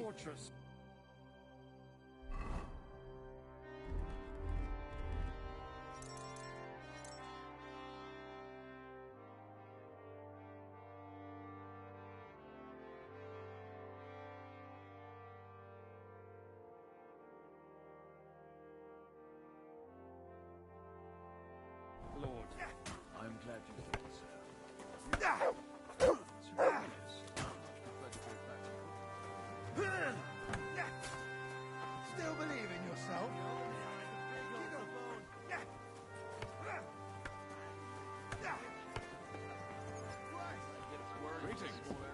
fortress. Lord, I'm glad you did, sir. Still believe in yourself?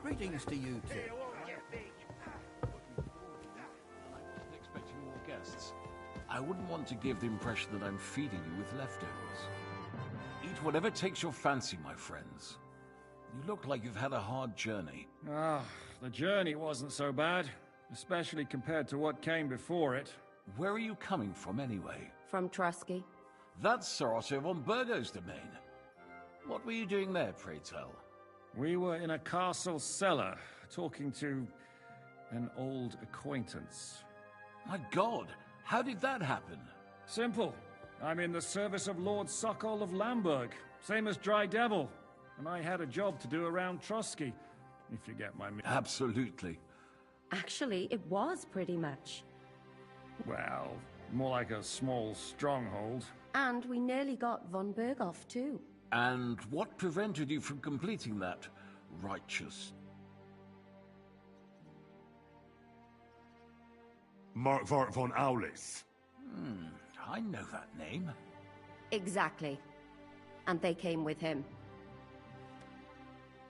Greetings to you two. I wasn't expecting more guests. I wouldn't want to give the impression that I'm feeding you with leftovers. Eat whatever takes your fancy, my friends. You look like you've had a hard journey. The journey wasn't so bad, especially compared to what came before it. Where are you coming from, anyway? From Trusky. That's Sir Otto von Burgo's domain. What were you doing there, pray tell? We were in a castle cellar, talking to an old acquaintance. My God, how did that happen? Simple. I'm in the service of Lord Sokol of Lamberg, same as Dry Devil. And I had a job to do around Trusky, if you get my meaning. Absolutely. Actually, it was pretty much. Well, more like a small stronghold. And we nearly got von Berghoff, too. And what prevented you from completing that righteous... Markvart von Aulis. I know that name. Exactly. And they came with him.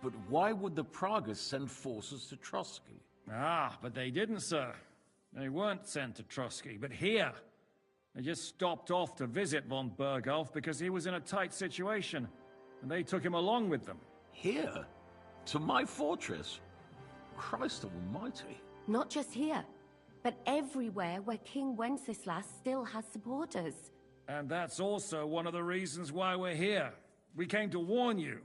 But why would the Pragas send forces to Trusky? But they didn't, sir. They weren't sent to Trusky, but here. They just stopped off to visit von Berghoff because he was in a tight situation, and they took him along with them. Here? To my fortress? Christ almighty. Not just here, but everywhere where King Wenceslas still has supporters. And that's also one of the reasons why we're here. We came to warn you.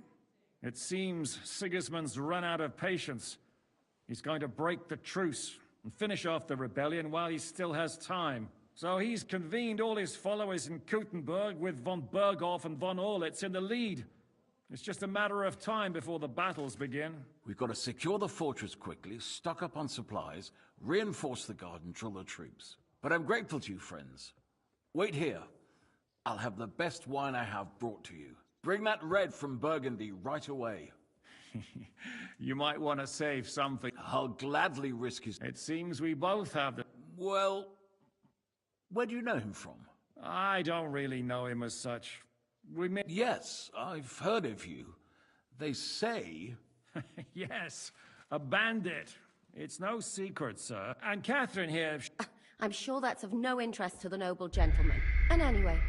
It seems Sigismund's run out of patience. He's going to break the truce and finish off the rebellion while he still has time. So he's convened all his followers in Kuttenberg with von Berghoff and von Orlitz in the lead. It's just a matter of time before the battles begin. We've got to secure the fortress quickly, stock up on supplies, reinforce the guard and drill the troops. But I'm grateful to you, friends. Wait here. I'll have the best wine I have brought to you. Bring that red from Burgundy right away. You might want to save something. I'll gladly risk his... It seems we both have the... Well, where do you know him from? I don't really know him as such. We met... Yes, I've heard of you. They say... Yes, a bandit. It's no secret, sir. And Catherine here... I'm sure that's of no interest to the noble gentleman. And anyway...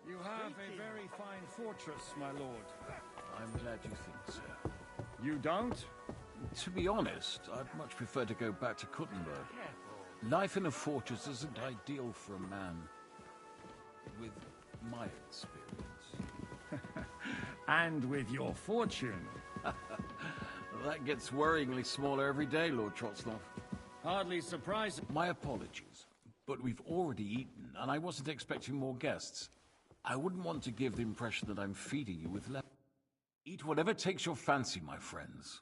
You have a very fine fortress, my lord. I'm glad you think so. You don't? To be honest, I'd much prefer to go back to Kuttenberg. Life in a fortress isn't ideal for a man with my experience. And with your fortune. That gets worryingly smaller every day, Lord Trotsnov. Hardly surprising. My apologies, but we've already eaten, and I wasn't expecting more guests. I wouldn't want to give the impression that I'm feeding you with Eat whatever takes your fancy, my friends.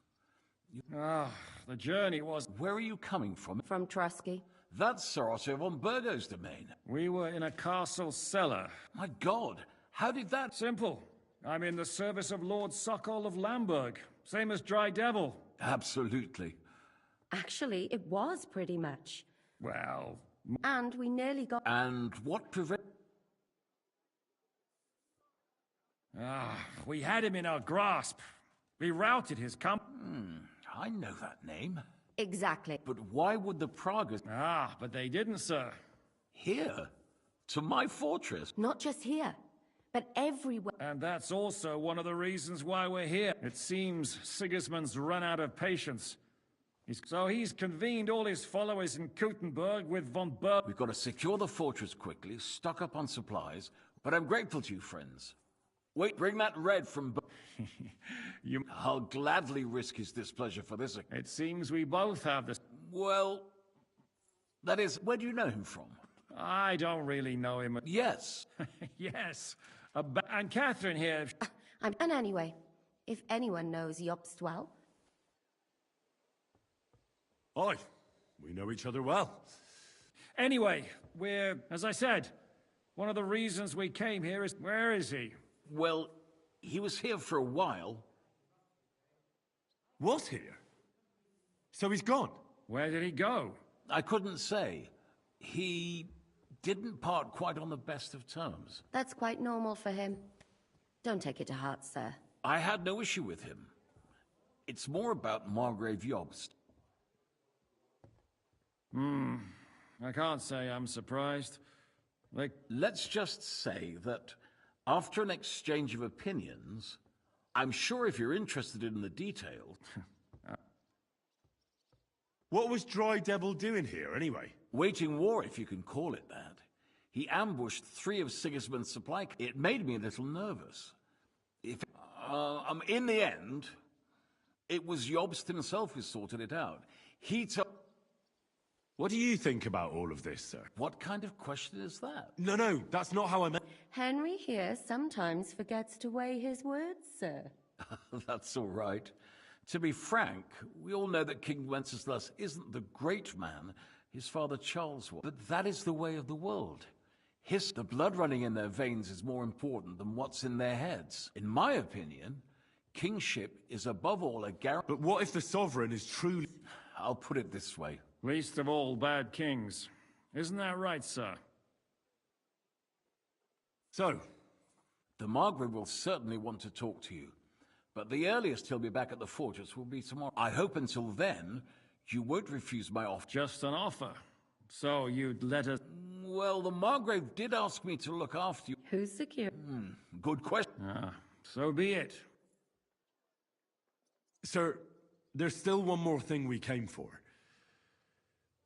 The journey was... Where are you coming from? From Trusky. That's Sir Otto von Burgo's domain. We were in a castle cellar. My God, how did that... Simple. I'm in the service of Lord Sokol of Lamberg, same as Dry Devil. Absolutely. Actually, it was pretty much. Well... And we nearly got... And what prevent... We had him in our grasp. We routed his I know that name. Exactly. But why would the Pragas Ah, but they didn't, sir. here? To my fortress? Not just here, but everywhere. And that's also one of the reasons why we're here. It seems Sigismund's run out of patience. So he's convened all his followers in Kuttenberg with von Berg. We've got to secure the fortress quickly, stock up on supplies, but I'm grateful to you, friends. Wait, bring that red from... I'll gladly risk his displeasure for this. It seems we both have this. Well, that is, where do you know him from? I don't really know him. Yes. Yes. And Catherine here. And anyway, if anyone knows Jobst well, Aye, we know each other well. Anyway, we're, as I said, one of the reasons we came here is, where is he? Well, he was here for a while. Was here? So he's gone? Where did he go? I couldn't say. He didn't part quite on the best of terms. that's quite normal for him. Don't take it to heart, sir. I had no issue with him. It's more about Margrave Jobst. I can't say I'm surprised. Let's just say that after an exchange of opinions, I'm sure if you're interested in the details... What was Dry Devil doing here, anyway? Waging war, if you can call it that. He ambushed 3 of Sigismund's supply... It made me a little nervous. In the end, it was Jobst himself who sorted it out. He told... What do you think about all of this, sir? What kind of question is that? No, that's not how I meant... Henry here sometimes forgets to weigh his words, sir. That's all right. To be frank, we all know that King Wenceslas isn't the great man his father Charles was. But that is the way of the world. The blood running in their veins is more important than what's in their heads. In my opinion, kingship is above all a guarantee. But what if the sovereign is truly... I'll put it this way. Least of all bad kings. Isn't that right, sir? So, The Margrave will certainly want to talk to you. But the earliest he'll be back at the fortress will be tomorrow. I hope until then, you won't refuse my offer. Just an offer. So you'd let us... Well, the Margrave did ask me to look after you. Who's secure? Good question. So be it. sir, there's still one more thing we came for.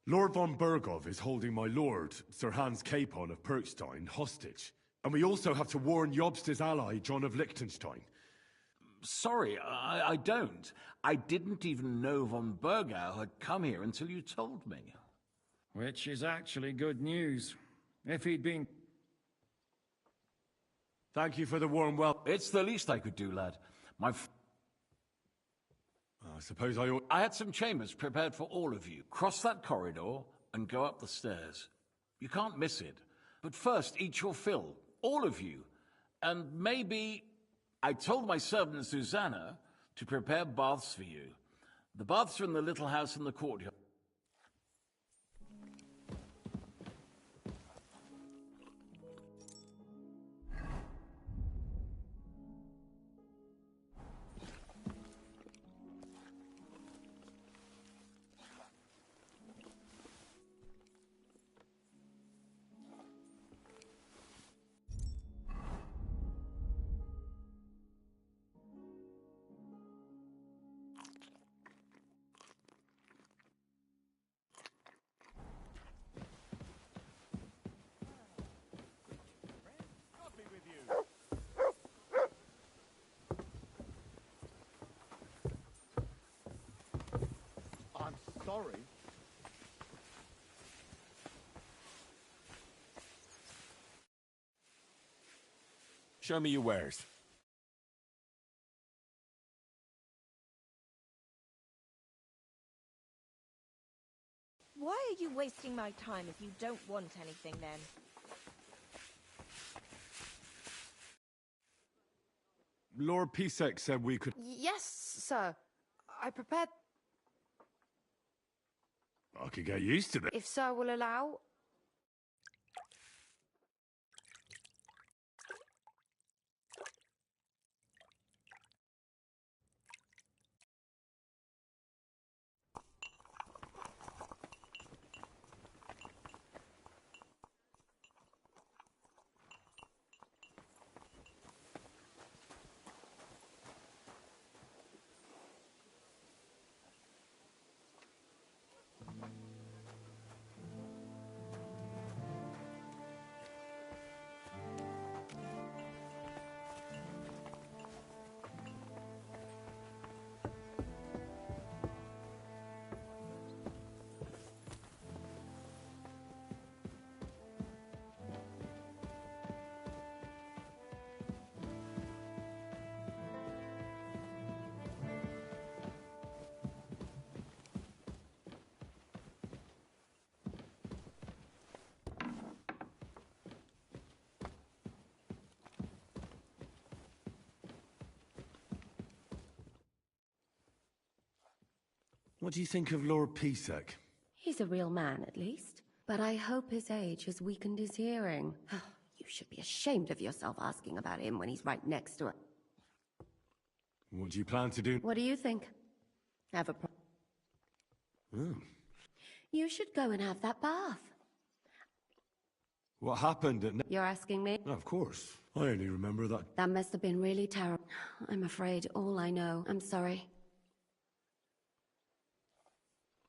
Lord von Bergov is holding my lord, Sir Hans Capon of Perkstein, hostage. And we also have to warn Jobst's ally, John of Liechtenstein. Sorry, I don't. I didn't even know von Bergau had come here until you told me. Which is actually good news. If he'd been... Thank you for the warm welcome. It's the least I could do, lad. I suppose I ought... I had some chambers prepared for all of you. Cross that corridor and go up the stairs. You can't miss it. But first, eat your fill. All of you. And maybe... I told my servant Susanna to prepare baths for you. The baths are in the little house in the courtyard. I'm sorry. Show me your wares. Why are you wasting my time if you don't want anything then? Lord Pisek said we could... Yes, sir. I prepared... I could get used to this. If sir will allow... What do you think of Lord Pisek? He's a real man, at least. But I hope his age has weakened his hearing. You should be ashamed of yourself asking about him when he's right next to it. What do you plan to do? What do you think? Have a You should go and have that bath. What happened at... You're asking me? Of course. I only remember that... That must have been really terrible. I'm afraid all I know. I'm sorry.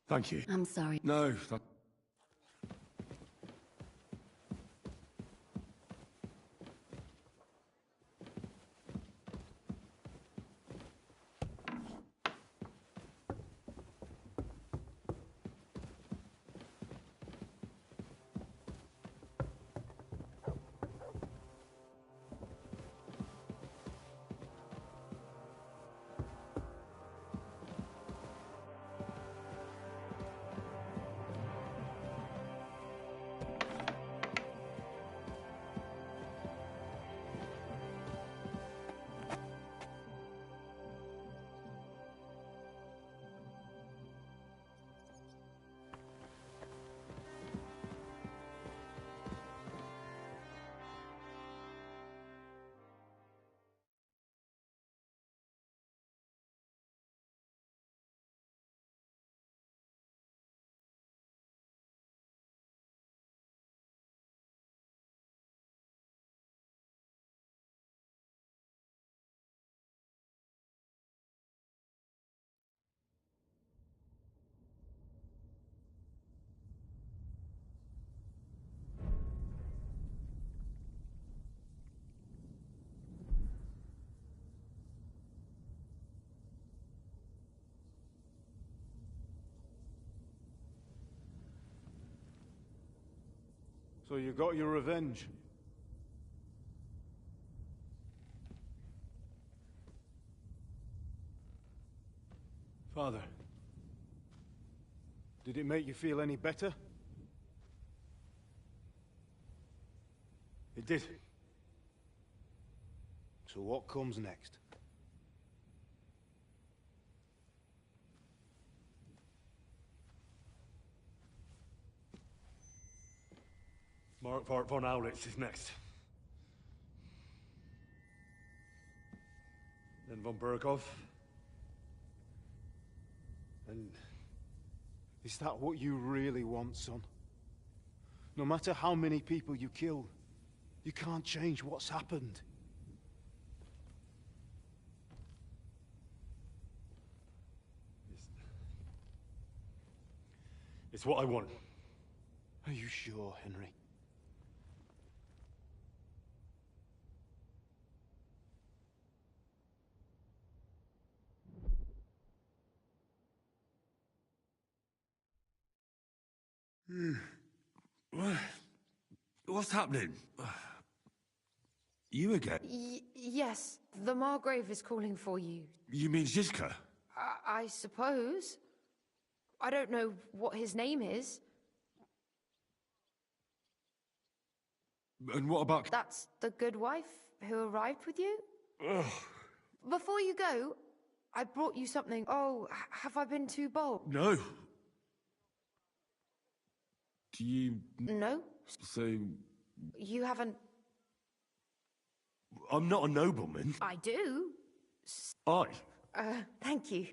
Thank you. I'm sorry. No, that... So you got your revenge? Father, did it make you feel any better? It did. So what comes next? Mark von Aulitz is next. Then von Burgov. And is that what you really want, son? No matter how many people you kill, you can't change what's happened. It's what I want. Are you sure, Henry? What's happening? You again? Yes, the Margrave is calling for you. You mean Zizka? I suppose. I don't know what his name is. And what about... That's the good wife who arrived with you? Ugh. Before you go, I brought you something. Oh, have I been too bold? No. Do you... No? So... You haven't... I'm not a nobleman. I do. Thank you.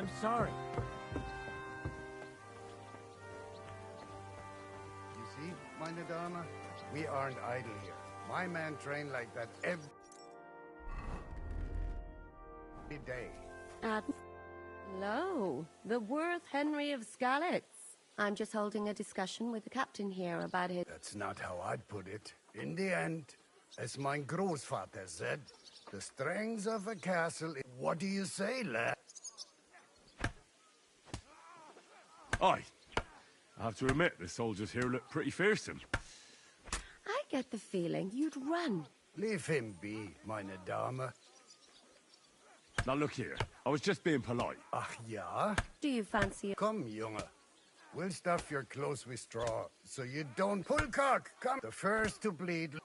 I'm sorry. You see, meine Dame, we aren't idle here. My men train like that every day. Hello, the Worth Henry of Skalitz. I'm just holding a discussion with the captain here about his... That's not how I'd put it. In the end, as mein Großvater said, the strength of a castle... What do you say, lad? Aye. I have to admit, the soldiers here look pretty fearsome. I get the feeling you'd run. Leave him be, meine Dame. Now look here, I was just being polite. Ach ja? Do you fancy it? Come, Junge. We'll stuff your clothes with straw, so you don't... Pull cock! Come! The first to bleed...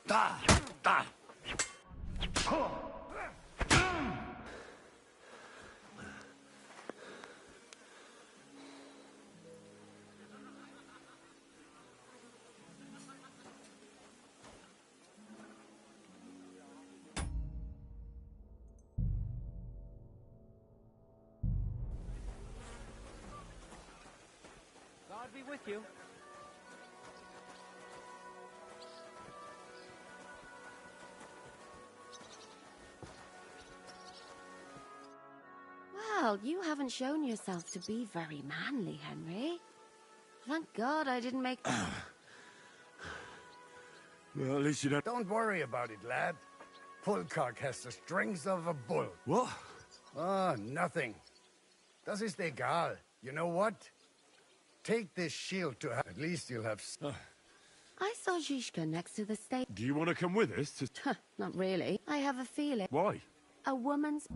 Da! Da! God be with you. Well, you haven't shown yourself to be very manly, Henry. Thank God I didn't make... Well, at least you don't... Don't worry about it, lad. Pullcock has the strength of a bull. What? Ah, nothing. Das ist egal. You know what? Take this shield to her. At least you'll have... I saw Zizka next to the stage. Do you want to come with us to... Not really. I have a feeling. Why? A woman's...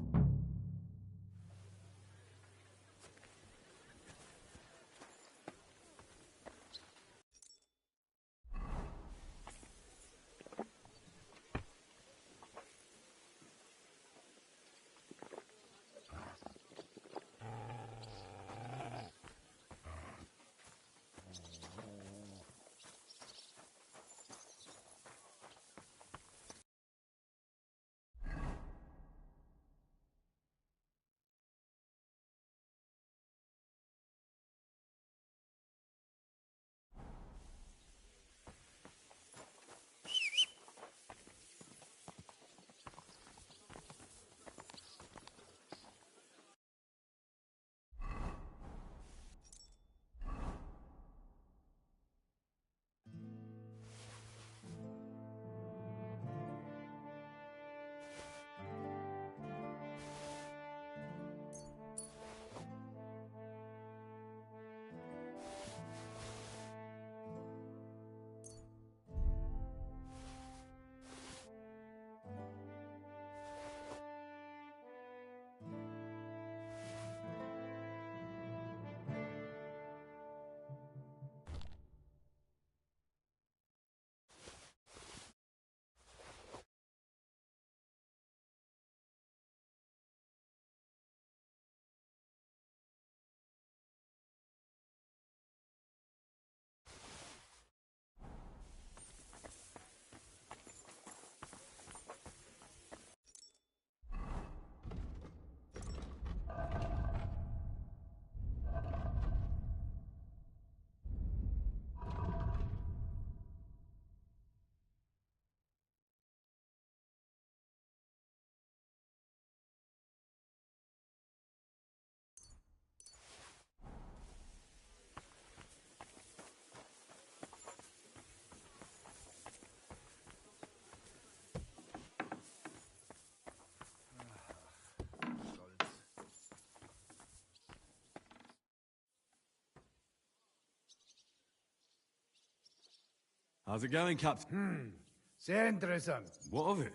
How's it going, Captain? Sehr interessant. What of it?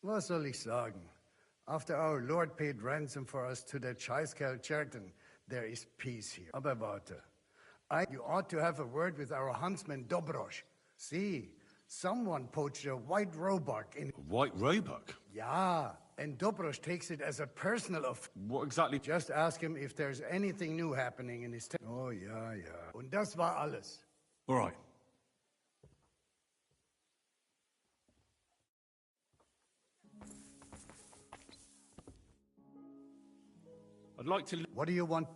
Was soll ich sagen? After our Lord paid ransom for us to the Chaiskel Cherton, there is peace here. Aber warte. You ought to have a word with our huntsman Dobrosh. See, someone poached a white roebuck in... A white roebuck? Ja, And Dobrosh takes it as a personal offense. What exactly? Just ask him if there's anything new happening in his town. Oh, ja, ja. Und das war alles. All right. I'd like to... What do you want?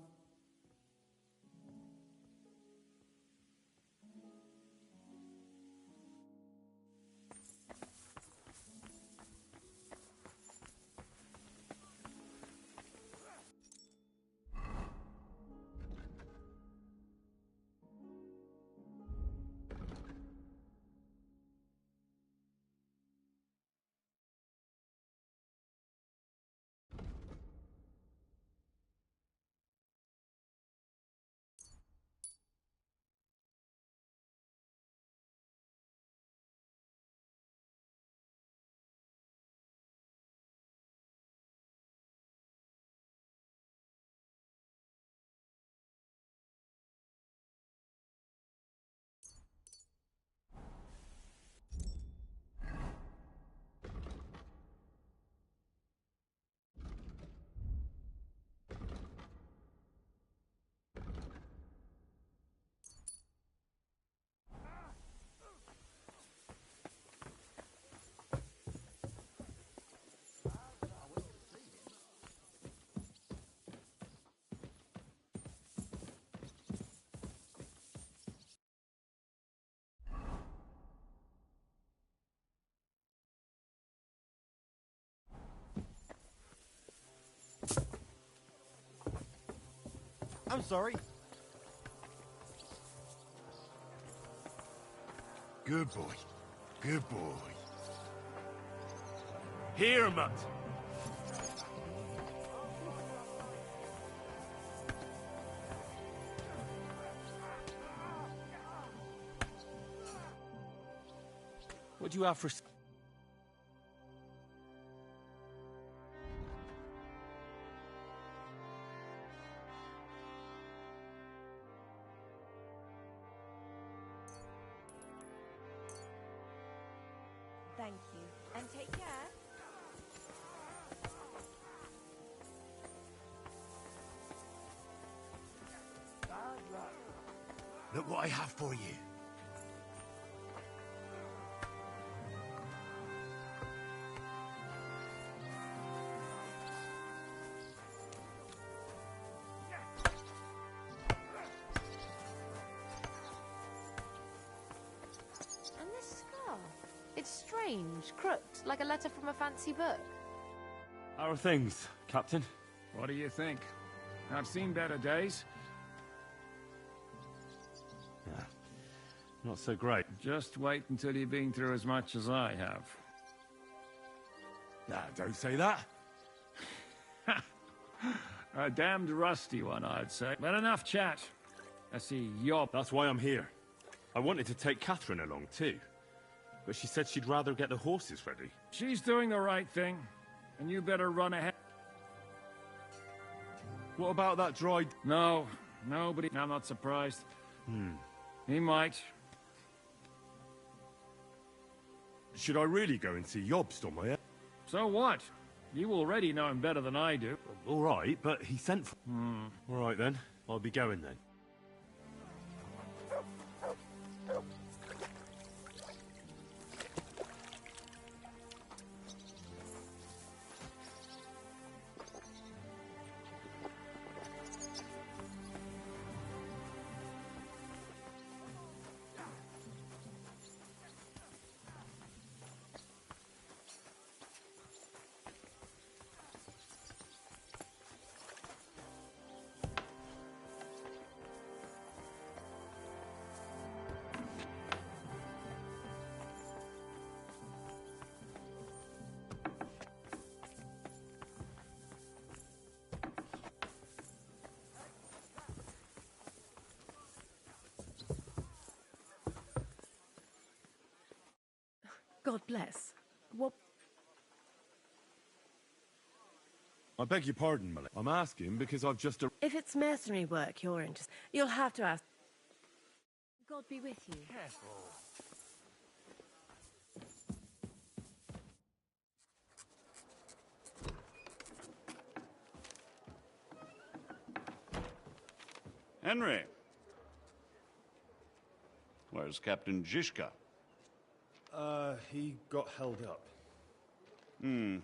I'm sorry. Good boy. Good boy. Here, Mutt. What do you have for... Thank you. And take care. Look what I have for you. And this scarf? It's strange, crooked, like a letter from a fancy book. How are things, Captain? What do you think? I've seen better days. Yeah, not so great. Just wait until you've been through as much as I have. Nah, don't say that. A damned rusty one, I'd say. But enough chat. I see Yob. That's why I'm here. I wanted to take Catherine along too, but she said she'd rather get the horses ready. She's doing the right thing, and you better run ahead. What about that dried... No, nobody. I'm not surprised. He might. Should I really go and see Jobst on my head? So what? You already know him better than I do. All right, but he sent for... All right then, I'll be going then. God bless. What? I beg your pardon, Malik. I'm asking because I've just... If it's mercenary work you're interested, you'll have to ask. God be with you. Careful. Henry. Where's Captain Zizka? He got held up. I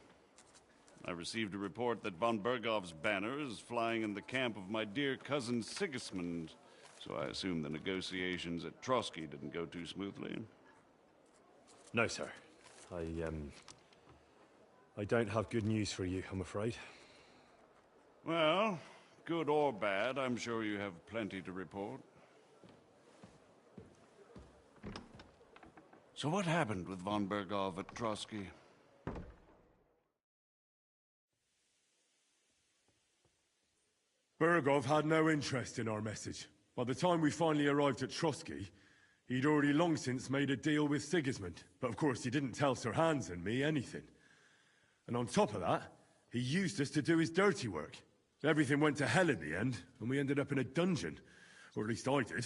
received a report that von Bergov's banner is flying in the camp of my dear cousin Sigismund, so I assume the negotiations at Trotsky didn't go too smoothly. No, sir. I don't have good news for you, I'm afraid. Well, good or bad, I'm sure you have plenty to report. So what happened with von Bergov at Trotsky? Bergov had no interest in our message. By the time we finally arrived at Trotsky, he'd already long since made a deal with Sigismund. But of course, he didn't tell Sir Hans and me anything. And on top of that, he used us to do his dirty work. Everything went to hell in the end, and we ended up in a dungeon. Or at least I did.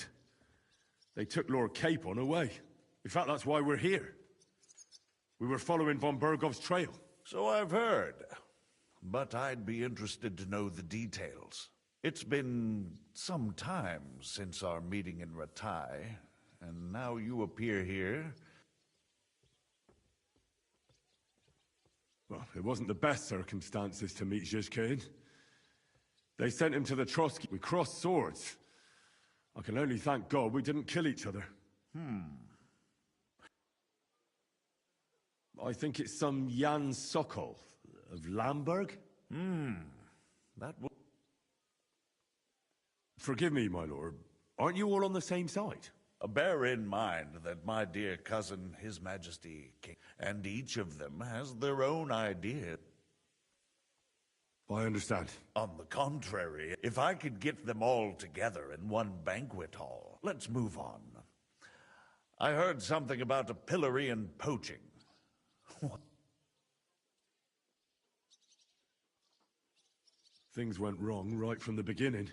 They took Lord Capon away. In fact, that's why we're here. We were following von Bergov's trail. So I've heard. But I'd be interested to know the details. It's been some time since our meeting in Ratai, and now you appear here. Well, it wasn't the best circumstances to meet Zizka in. They sent him to the Trotsky. We crossed swords. I can only thank God we didn't kill each other. I think it's some Jan Sokol of Lamberg. That would... Forgive me, my lord. Aren't you all on the same side? Bear in mind that my dear cousin, His Majesty King, and each of them has their own idea. I understand. On the contrary, if I could get them all together in one banquet hall. Let's move on. I heard something about a pillory and poaching. Things went wrong right from the beginning.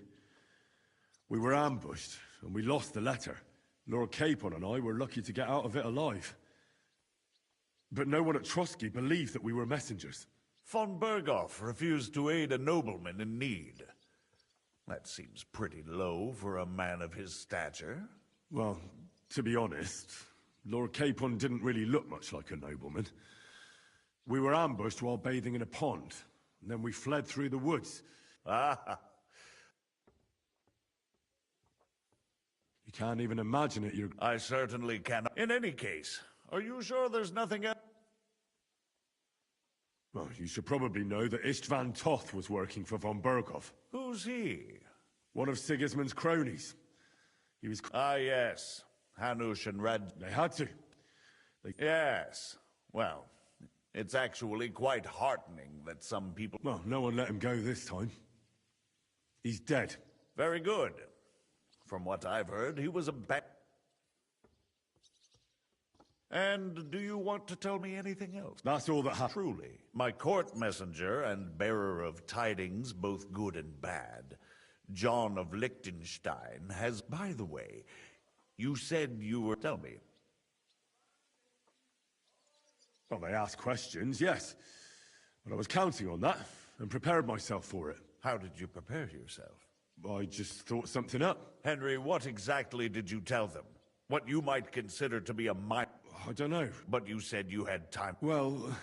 We were ambushed, and we lost the letter. Lord Capon and I were lucky to get out of it alive. But no one at Trotsky believed that we were messengers. Von Bergov refused to aid a nobleman in need. That seems pretty low for a man of his stature. Well, to be honest, Lord Capon didn't really look much like a nobleman. We were ambushed while bathing in a pond, and then we fled through the woods. Ah! You can't even imagine it, I certainly cannot. In any case, are you sure there's nothing else? Well, you should probably know that Istvan Toth was working for von Bergov. Who's he? One of Sigismund's cronies. He was... Ah, yes. Hanush and Rad... They had to. Yes. Well, it's actually quite heartening that some people... Well, no one let him go this time. He's dead. Very good. From what I've heard, he was a And do you want to tell me anything else? That's all that happened. Truly. My court messenger and bearer of tidings, both good and bad, John of Liechtenstein, has... By the way, you said you were... Tell me. Well, they asked questions, yes. But I was counting on that, and prepared myself for it. How did you prepare yourself? I just thought something up. Henry, what exactly did you tell them? What you might consider to be a I don't know. But you said you had time. Well...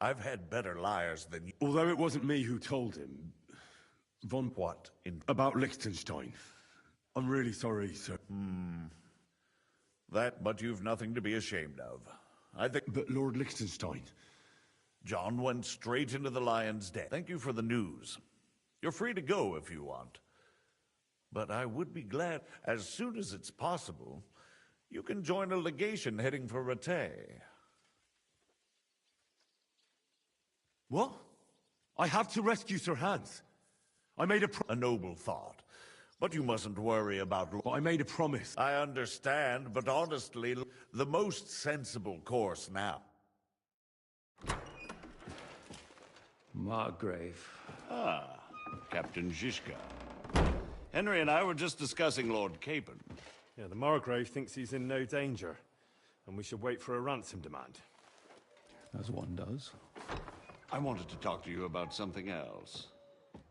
I've had better liars than you. Although it wasn't me who told him. What? About Liechtenstein. I'm really sorry, sir. But you've nothing to be ashamed of. I think... But Lord Liechtenstein... John went straight into the lion's den. Thank you for the news. You're free to go if you want. But I would be glad, as soon as it's possible, you can join a legation heading for Rattay. What? I have to rescue Sir Hans. I made a noble thought. But you mustn't worry about... But I made a promise. I understand, but honestly, the most sensible course now... Margrave. Ah, Captain Zizka. Henry and I were just discussing Lord Capon. Yeah, the Margrave thinks he's in no danger, and we should wait for a ransom demand. As one does. I wanted to talk to you about something else.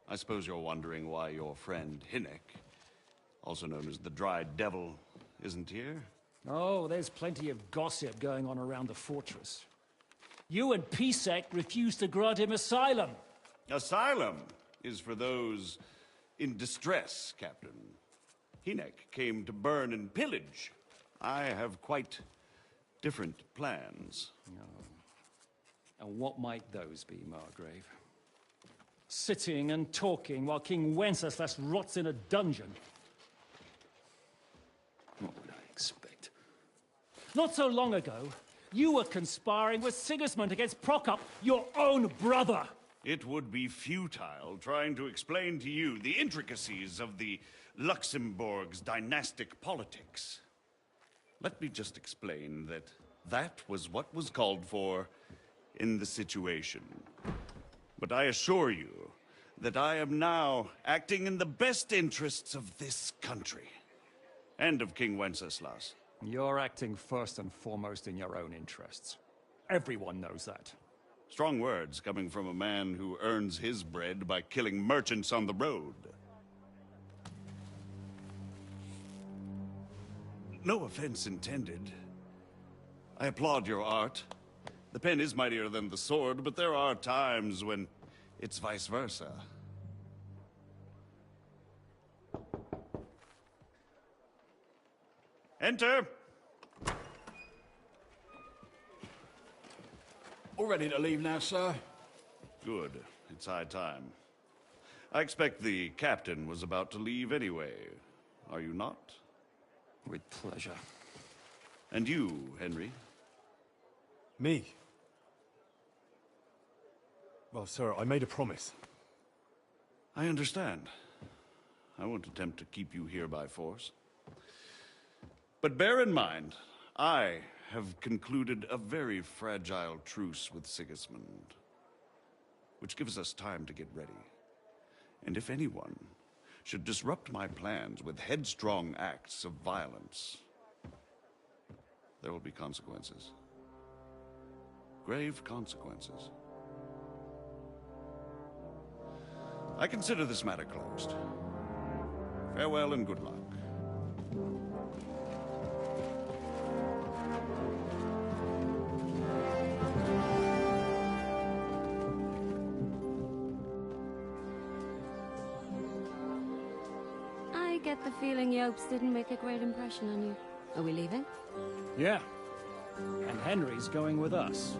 I suppose you're wondering why your friend Hinnek also known as the Dry Devil, isn't here? Oh, there's plenty of gossip going on around the fortress. You and Pisek refused to grant him asylum. Asylum is for those in distress, Captain. Hinek came to burn and pillage. I have quite different plans. Oh. And what might those be, Margrave? Sitting and talking while King Wenceslas rots in a dungeon. What would I expect? Not so long ago, you were conspiring with Sigismund against Prokop, your own brother! It would be futile trying to explain to you the intricacies of the Luxembourg's dynastic politics. Let me just explain that that was what was called for in the situation. But I assure you that I am now acting in the best interests of this country and of King Wenceslas. You're acting first and foremost in your own interests. Everyone knows that. Strong words coming from a man who earns his bread by killing merchants on the road. No offense intended. I applaud your art. The pen is mightier than the sword, but there are times when it's vice versa. Enter! All ready to leave now, sir? Good. It's high time. I expect the captain was about to leave anyway. Are you not? With pleasure. And you, Henry? Me? Well, sir, I made a promise. I understand. I won't attempt to keep you here by force. But bear in mind, I have concluded a very fragile truce with Sigismund, which gives us time to get ready. And if anyone should disrupt my plans with headstrong acts of violence, there will be consequences. Grave consequences. I consider this matter closed. Farewell and good luck. I get the feeling Yopes didn't make a great impression on you. Are we leaving? Yeah. And Henry's going with us.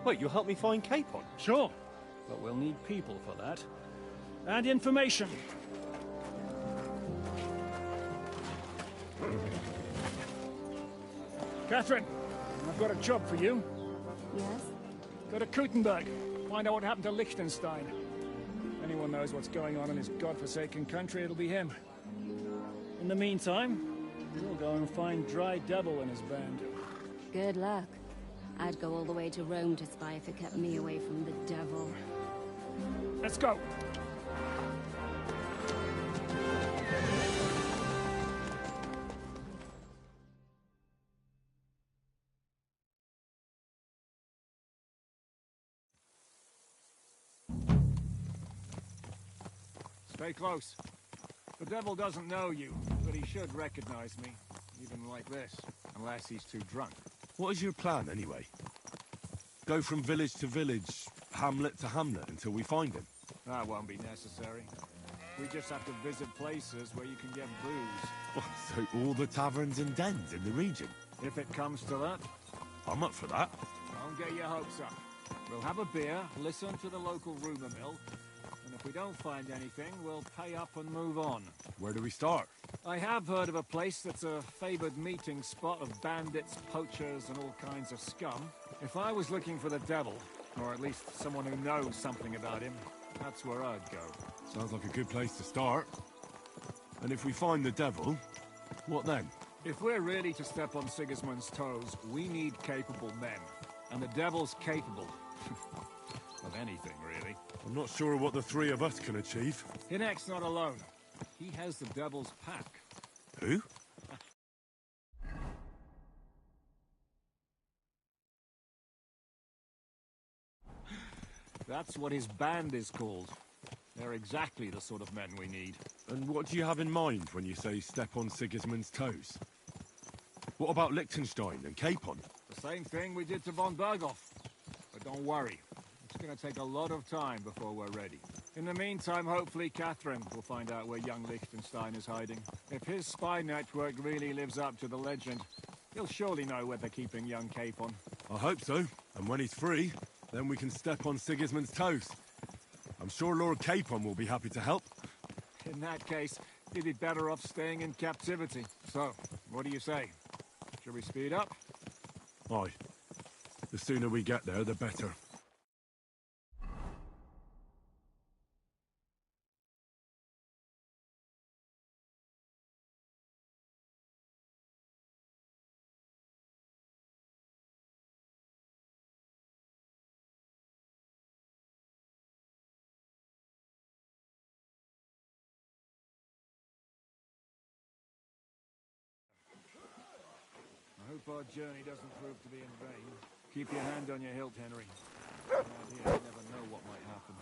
Wait, you'll help me find Capon? Sure. But we'll need people for that. And information. Catherine, I've got a job for you. Yes? Go to Kuttenberg. Find out what happened to Liechtenstein. Anyone knows what's going on in his godforsaken country, it'll be him. In the meantime, we'll go and find Dry Devil and his band. Good luck. I'd go all the way to Rome to spy if it kept me away from the devil. Let's go! Stay close. The devil doesn't know you, but he should recognize me, even like this, unless he's too drunk. What is your plan, anyway? Go from village to village, hamlet to hamlet, until we find him? That won't be necessary. We just have to visit places where you can get booze. What, so all the taverns and dens in the region? If it comes to that. I'm up for that. Don't get your hopes up. We'll have a beer, listen to the local rumor mill, and if we don't find anything, we'll pay up and move on. Where do we start? I have heard of a place that's a favored meeting spot of bandits, poachers, and all kinds of scum. If I was looking for the devil, or at least someone who knows something about him, that's where I'd go. Sounds like a good place to start. And if we find the devil, what then? If we're really to step on Sigismund's toes, we need capable men. And the devil's capable. Of anything, really. I'm not sure what the three of us can achieve. Hinek's not alone. He has the devil's pack. Who? That's what his band is called. They're exactly the sort of men we need. And what do you have in mind when you say step on Sigismund's toes? What about Liechtenstein and Capon? The same thing we did to von Berghoff. But don't worry, it's going to take a lot of time before we're ready. In the meantime, hopefully Catherine will find out where young Liechtenstein is hiding. If his spy network really lives up to the legend, he'll surely know where they're keeping young Capon. I hope so. And when he's free, then we can step on Sigismund's toes. I'm sure Lord Capon will be happy to help. In that case, he'd be better off staying in captivity. So, what do you say? Should we speed up? Aye. The sooner we get there, the better. I hope our journey doesn't prove to be in vain. Keep your hand on your hilt, Henry. Around here, you never know what might happen.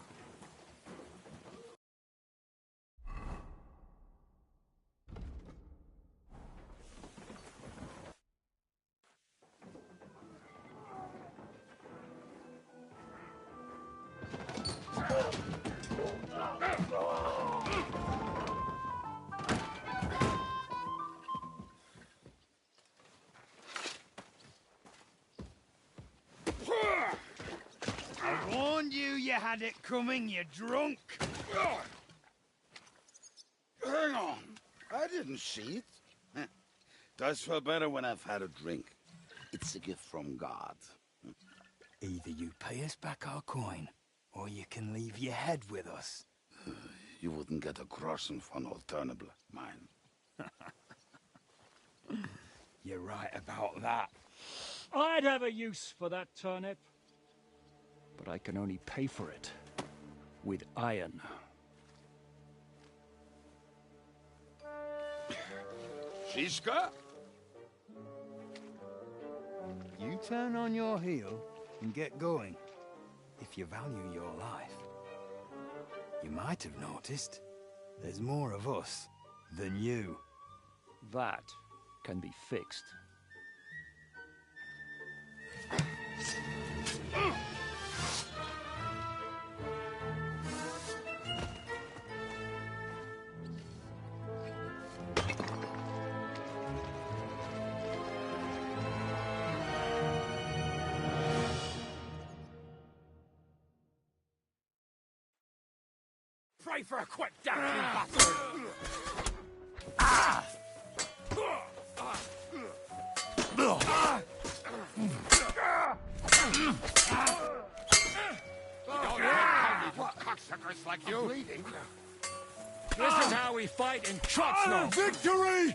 I warned you had it coming, you drunk. Hang on. I didn't see it. Does feel better when I've had a drink. It's a gift from God. Either you pay us back our coin, or you can leave your head with us. You wouldn't get a groschen von Alternable, mine. You're right about that. I'd have a use for that turnip. But I can only pay for it with iron. Shiska? You turn on your heel and get going, if you value your life. You might have noticed there's more of us than you. That can be fixed. Pray for a quick death, you bastard! Ah! Cocksuckers like you. Bleeding. This is how we fight in Trotsno. Victory!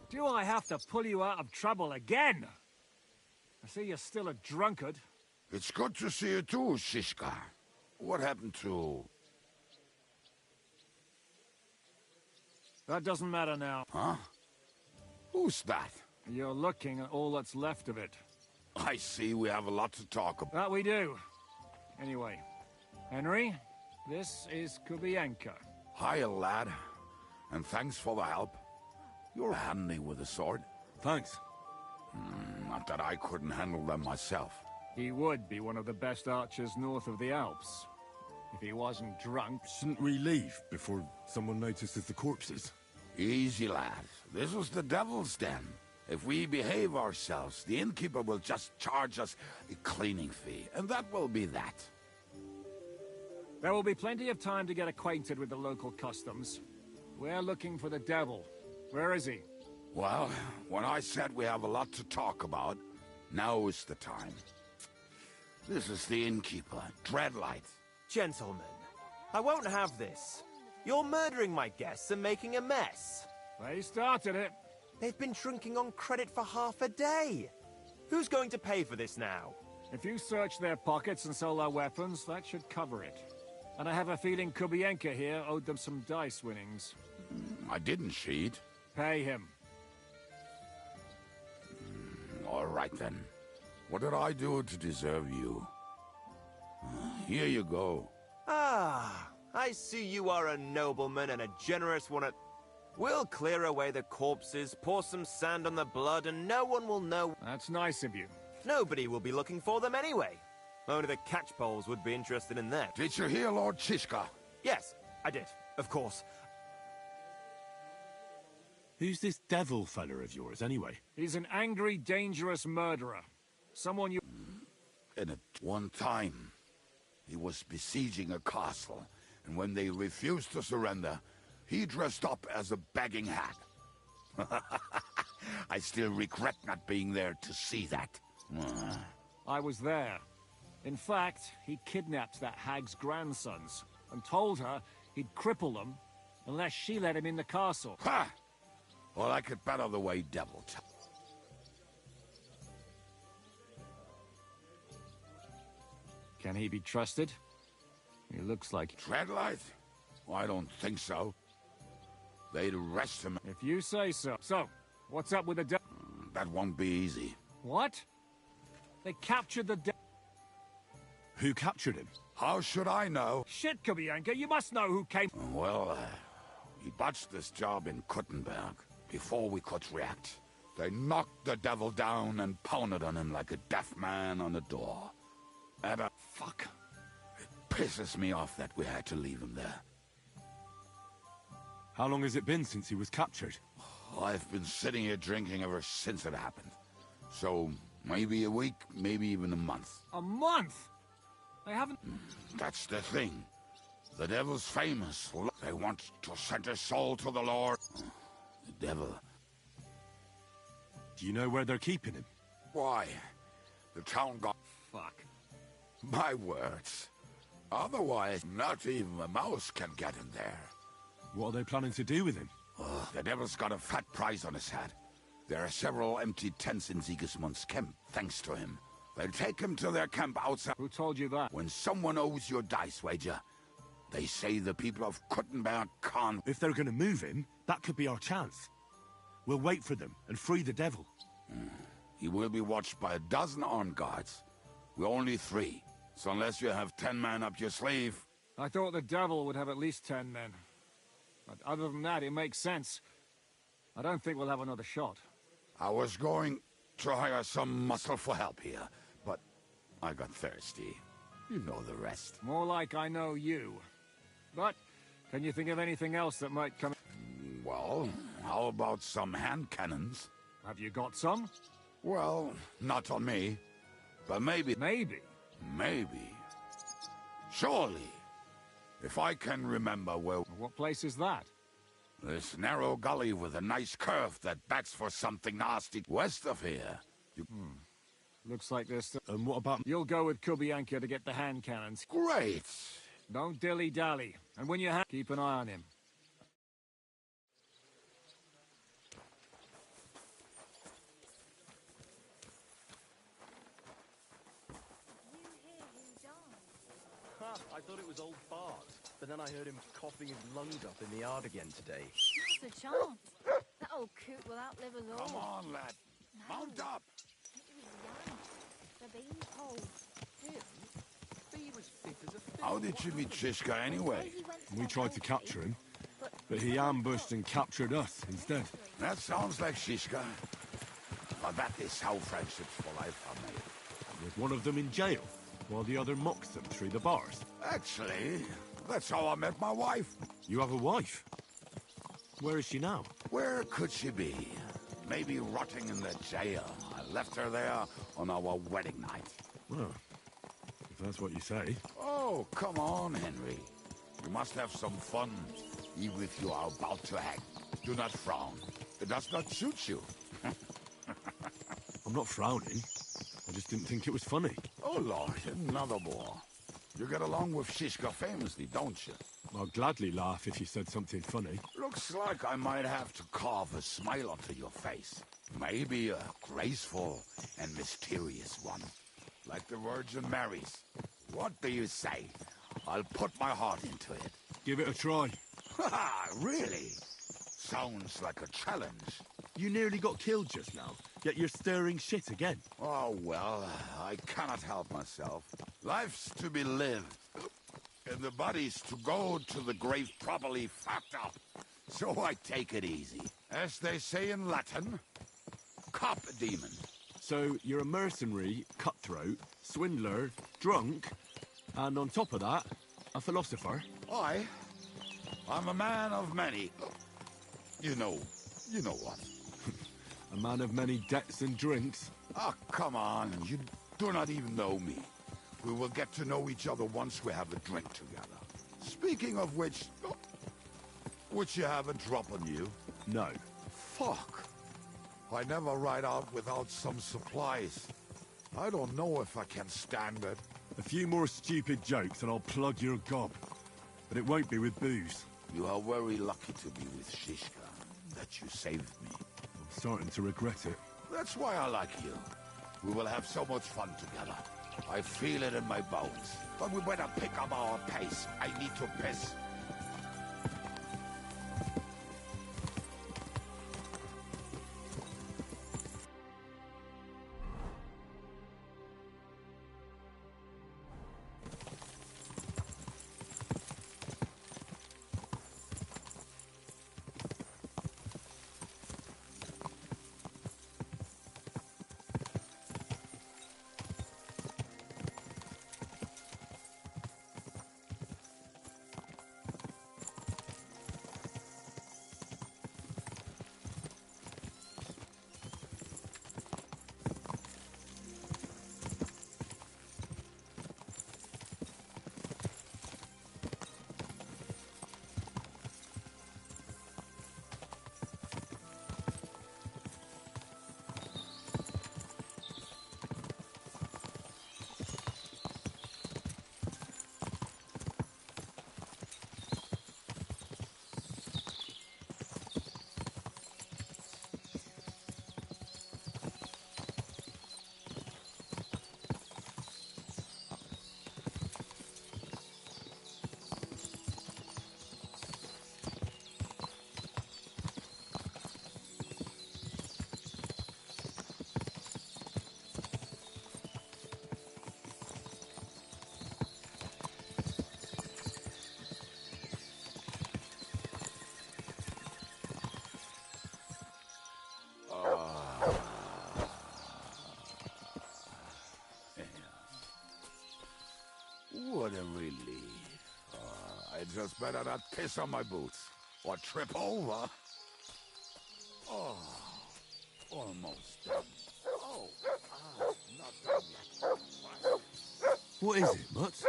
Do I have to pull you out of trouble again? I see you're still a drunkard. It's good to see you too, Shishka. What happened to... That doesn't matter now. Huh? Who's that? You're looking at all that's left of it. I see we have a lot to talk about. That we do. Anyway, Henry, this is Kubienka. Hiya, lad. And thanks for the help. You're handy with a sword. Thanks. Not that I couldn't handle them myself. He would be one of the best archers north of the Alps. If he wasn't drunk. Shouldn't we leave before someone notices the corpses? Easy, lad. This was the devil's den. If we behave ourselves, the innkeeper will just charge us a cleaning fee, and that will be that. There will be plenty of time to get acquainted with the local customs. We're looking for the devil. Where is he? Well, when I said we have a lot to talk about, now is the time. This is the innkeeper, Dreadlight. Gentlemen, I won't have this. You're murdering my guests and making a mess. They started it. They've been drinking on credit for half a day. Who's going to pay for this now? If you search their pockets and sell their weapons, that should cover it. And I have a feeling Kubienka here owed them some dice winnings. I didn't cheat. Pay him. All right, then. What did I do to deserve you? Here you go. Ah, I see you are a nobleman and a generous one at... We'll clear away the corpses, pour some sand on the blood, and no one will know... That's nice of you. Nobody will be looking for them anyway. Only the catchpoles would be interested in that. Did you hear Lord Shishka? Yes, I did, of course. Who's this devil fella of yours, anyway? He's an angry, dangerous murderer. Someone you... In it one time, he was besieging a castle, and when they refused to surrender, he dressed up as a begging hag. I still regret not being there to see that. I was there. In fact, he kidnapped that hag's grandsons and told her he'd cripple them unless she let him in the castle. Ha! Well, I could bet on the way devil. Can he be trusted? He looks like... Treadlight? Well, I don't think so. They'd arrest him. If you say so. So, what's up with the devil? That won't be easy. What? They captured the devil. Who captured him? How should I know? Shit, Kubianka, you must know who came... Well, he botched this job in Kuttenberg before we could react. They knocked the devil down and pounded on him like a deaf man on a door. And fuck. It pisses me off that we had to leave him there. How long has it been since he was captured? I've been sitting here drinking ever since it happened. So, maybe a week, maybe even a month. A month? They haven't... That's the thing. The devil's famous. They want to send his soul to the Lord. The devil. Do you know where they're keeping him? Why? The town got... Fuck. My words. Otherwise, not even a mouse can get in there. What are they planning to do with him? The devil's got a fat prize on his head. There are several empty tents in Sigismund's camp, thanks to him. They'll take him to their camp outside. Who told you that? When someone owes you a dice wager, they say the people of Kuttenberg can't... If they're gonna move him, that could be our chance. We'll wait for them and free the devil. He will be watched by a dozen armed guards. We're only 3. So unless you have 10 men up your sleeve... I thought the devil would have at least 10 men. But other than that, it makes sense. I don't think we'll have another shot. I was going to hire some muscle for help here, but I got thirsty. You know the rest. More like I know you. But, can you think of anything else that might come... Well, how about some hand cannons? Have you got some? Well, not on me. But maybe... Maybe? Maybe. Surely. If I can remember where... What place is that? This narrow gully with a nice curve that backs for something nasty west of here. Looks like this. And what about... You'll go with Kubianka to get the hand cannons. Great! Don't dilly-dally. And when you keep an eye on him. I thought it was old Bart, but then I heard him coughing his lungs up in the yard again today. Not a chance. That old coot will outlive us all. Come on, lad. Mount up! It was young. The bean cold. He was fit as a fiddle. How did you meet Shishka anyway? We tried to capture him, but he ambushed and captured us instead. That sounds like Shishka. But that is how friendships for life are made. Was one of them in jail, while the other mocks them through the bars? Actually, that's how I met my wife. You have a wife? Where is she now? Where could she be? Maybe rotting in the jail. I left her there on our wedding night. Well, if that's what you say. Oh, come on, Henry. You must have some fun, even if you are about to hang. Do not frown. It does not suit you. I'm not frowning. I just didn't think it was funny. Oh, Lord, another more. You get along with Shishka famously, don't you? I'll gladly laugh if you said something funny. Looks like I might have to carve a smile onto your face. Maybe a graceful and mysterious one. Like the Virgin Mary's. What do you say? I'll put my heart into it. Give it a try. Ha! Really? Sounds like a challenge. You nearly got killed just now, yet you're stirring shit again. Oh, well, I cannot help myself. Life's to be lived. and the bodies to go to the grave properly fucked up. So I take it easy. As they say in Latin, cop demon. So you're a mercenary, cutthroat, swindler, drunk, and on top of that, a philosopher? I'm a man of many... You know what. A man of many debts and drinks? Oh, come on. You do not even know me. We will get to know each other once we have a drink together. Speaking of which... Would you have a drop on you? No. Fuck. I never ride out without some supplies. I don't know if I can stand it. A few more stupid jokes and I'll plug your gob. But it won't be with booze. You are very lucky to be with Shishka, that you saved me. I'm starting to regret it. That's why I like you. We will have so much fun together. I feel it in my bones. But we better pick up our pace. I need to piss. What a relief. I just better not piss on my boots. Or trip over. Oh, almost done. Oh, not done yet. What is it, Mutz?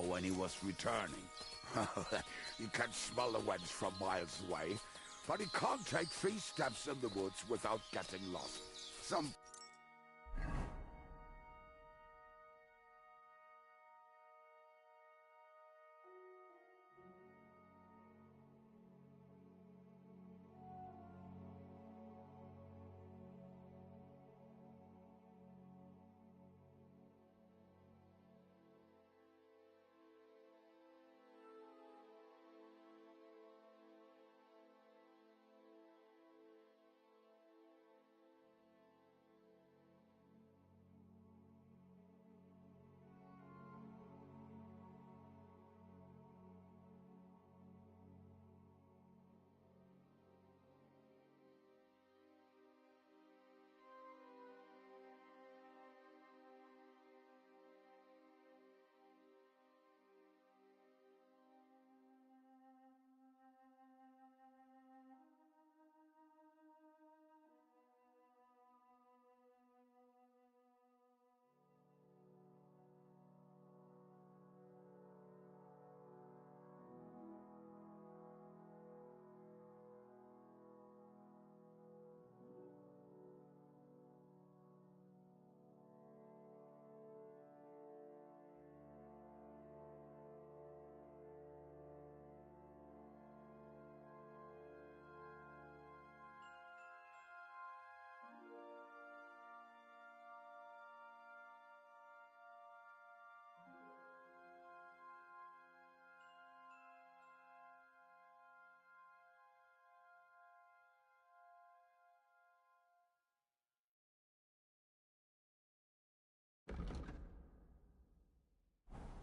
When he was returning. He can smell the wench from miles away, but he can't take 3 steps in the woods without getting lost. Some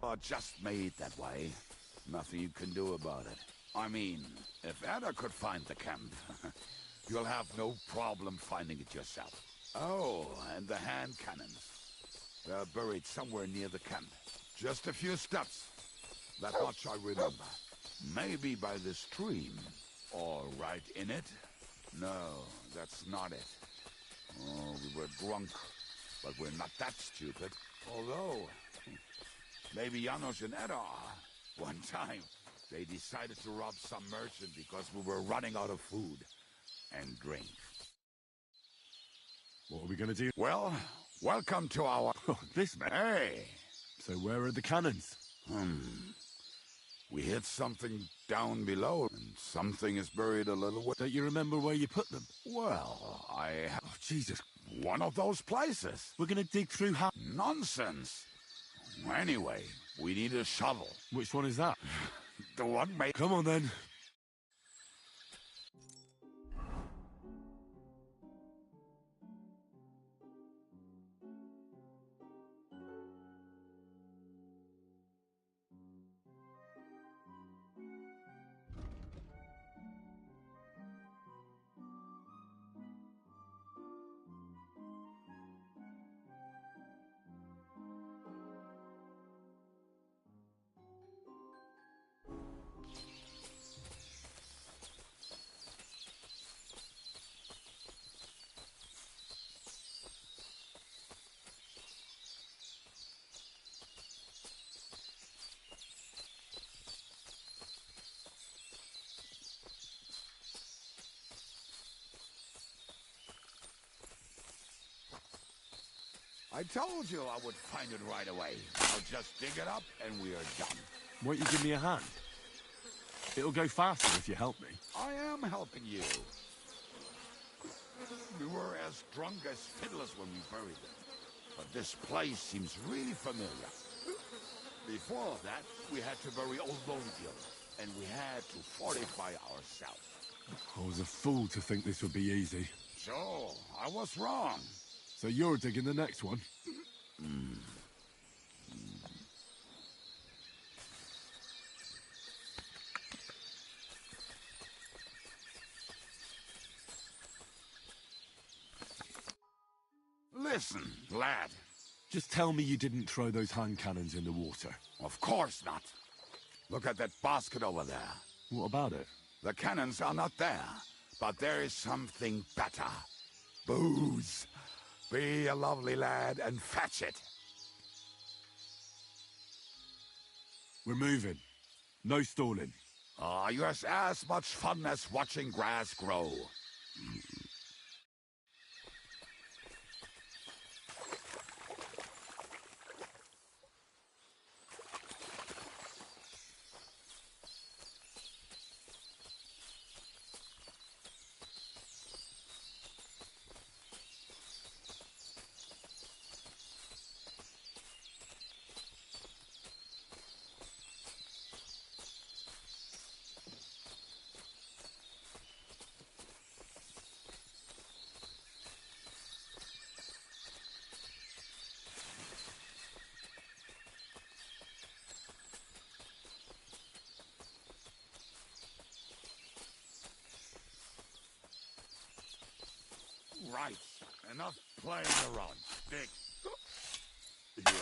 are just made that way. Nothing you can do about it. I mean, if Ada could find the camp, you'll have no problem finding it yourself. Oh, and the hand cannons. They're buried somewhere near the camp. Just a few steps. That much I remember. Maybe by the stream. Or right in it? No, that's not it. Oh, we were drunk. But we're not that stupid. Although, maybe Janos and Edda are. One time, they decided to rob some merchant because we were running out of food and drink. What are we gonna do? Well, welcome to our... Oh, this man. Hey! So where are the cannons? We hit something down below, and something is buried a little way. Don't you remember where you put them? Well, I have... Oh, Jesus. One of those places. We're gonna dig through how... Nonsense. Anyway, we need a shovel. Which one is that? The one made... Come on, then. I told you I would find it right away. I'll just dig it up and we are done. Won't you give me a hand? It'll go faster if you help me. I am helping you. We were as drunk as fiddlers when we buried them. But this place seems really familiar. Before that, we had to bury old Longhill, and we had to fortify ourselves. I was a fool to think this would be easy. So, I was wrong. So you're digging the next one? Listen, lad. Just tell me you didn't throw those hand cannons in the water. Of course not. Look at that basket over there. What about it? The cannons are not there, but there is something better. Booze. Be a lovely lad and fetch it. We're moving. No stalling. You have as much fun as watching grass grow. Right. Enough playing around. Dig. Here.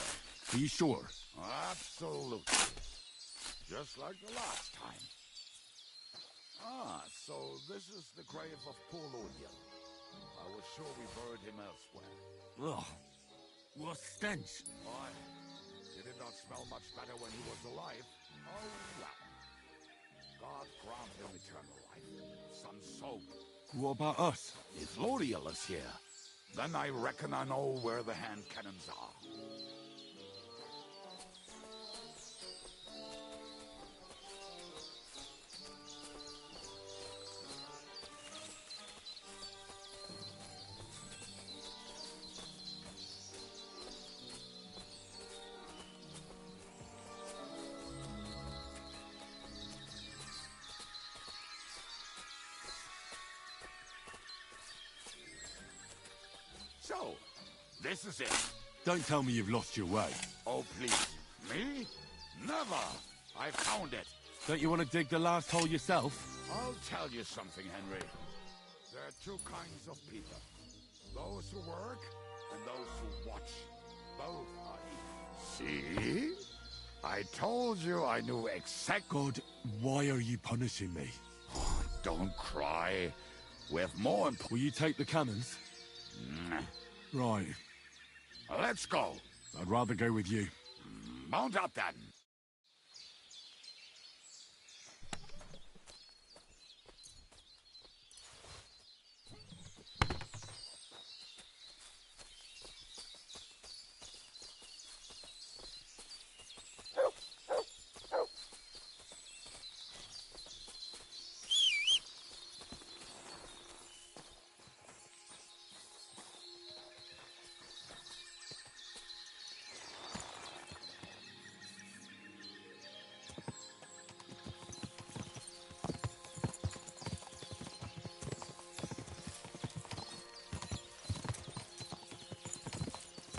Are you sure? Absolutely. Just like the last time. So this is the grave of poor Longhill. I was sure we buried him elsewhere. Ugh. What stench. Why? He did not smell much better when he was alive. Oh, well. God grant him eternal life. Some soul. What about us? If Longhill is here, then I reckon I know where the hand cannons are. So, this is it. Don't tell me you've lost your way. Oh, please. Me? Never! I found it. Don't you want to dig the last hole yourself? I'll tell you something, Henry. There are two kinds of people. Those who work and those who watch. Both are evil. See? I told you I knew exactly. God, why are you punishing me? Don't cry. We have more Will you take the cannons? Right. Let's go. I'd rather go with you. Mount up then.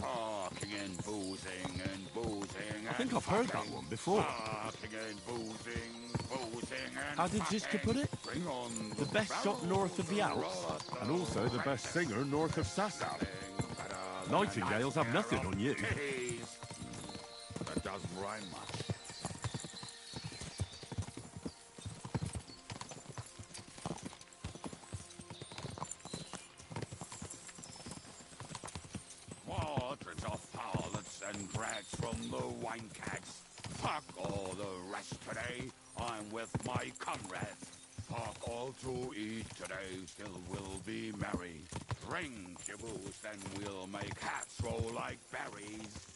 Talking and boozing and boozing. I think I've heard that one before. Talking and boozing and How did Ziska put it? Bring on The best shot north of the Alps, and also the best singer north of Sasau. Nightingales have nothing on you. That doesn't rhyme much. Waters of harlots and drags from the wine kegs. Fuck all the rest today. I'm with my comrades. Fuck all to eat today. Still we'll be merry. Drink your booze, then we'll make hats roll like berries.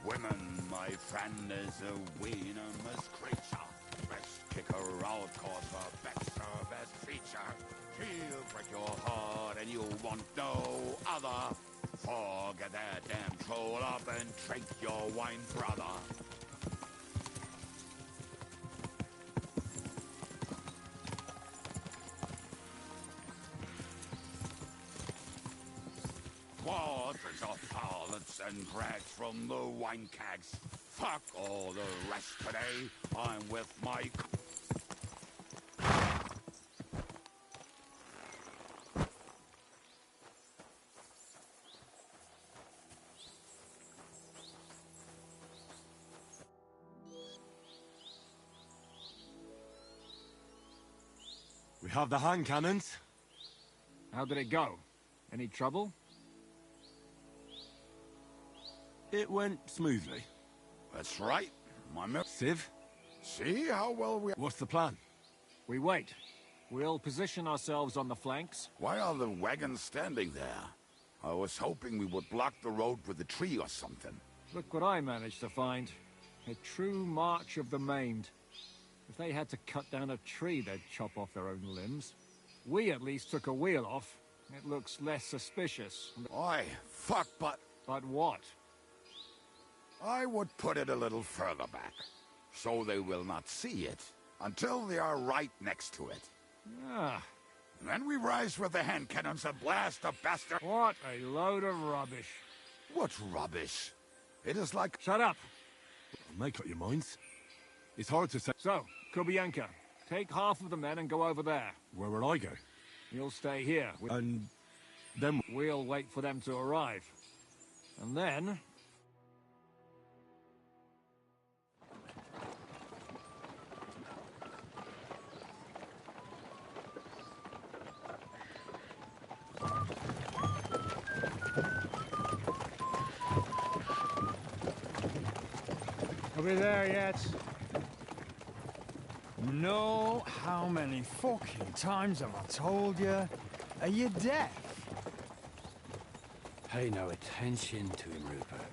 Women, my friend, is a venomous creature. Best kick her out, cause her best her best feature. She'll break your heart and you want no other. Forget that damn troll up and drink your wine, brother. Waters of harlots and drags from the wine kegs. Fuck all the rest today. I'm with my... We have the hand cannons. How did it go? Any trouble? It went smoothly. That's right. My Civ? See how well we... What's the plan? We wait. We'll position ourselves on the flanks. Why are the wagons standing there? I was hoping we would block the road with a tree or something. Look what I managed to find. A true march of the maimed. If they had to cut down a tree, they'd chop off their own limbs. We at least took a wheel off. It looks less suspicious. Oi, fuck, but... But what? I would put it a little further back, so they will not see it, until they are right next to it. Ah. Then we rise with the hand cannons and blast the bastard... What a load of rubbish. What rubbish? It is like... Shut up! Make up your minds. It's hard to say... So, Kubianka, take half of the men and go over there. Where will I go? You'll stay here. And then... We'll wait for them to arrive. And then... Are we there yet? No, how many fucking times have I told you? Are you deaf? Pay no attention to him, Rupert.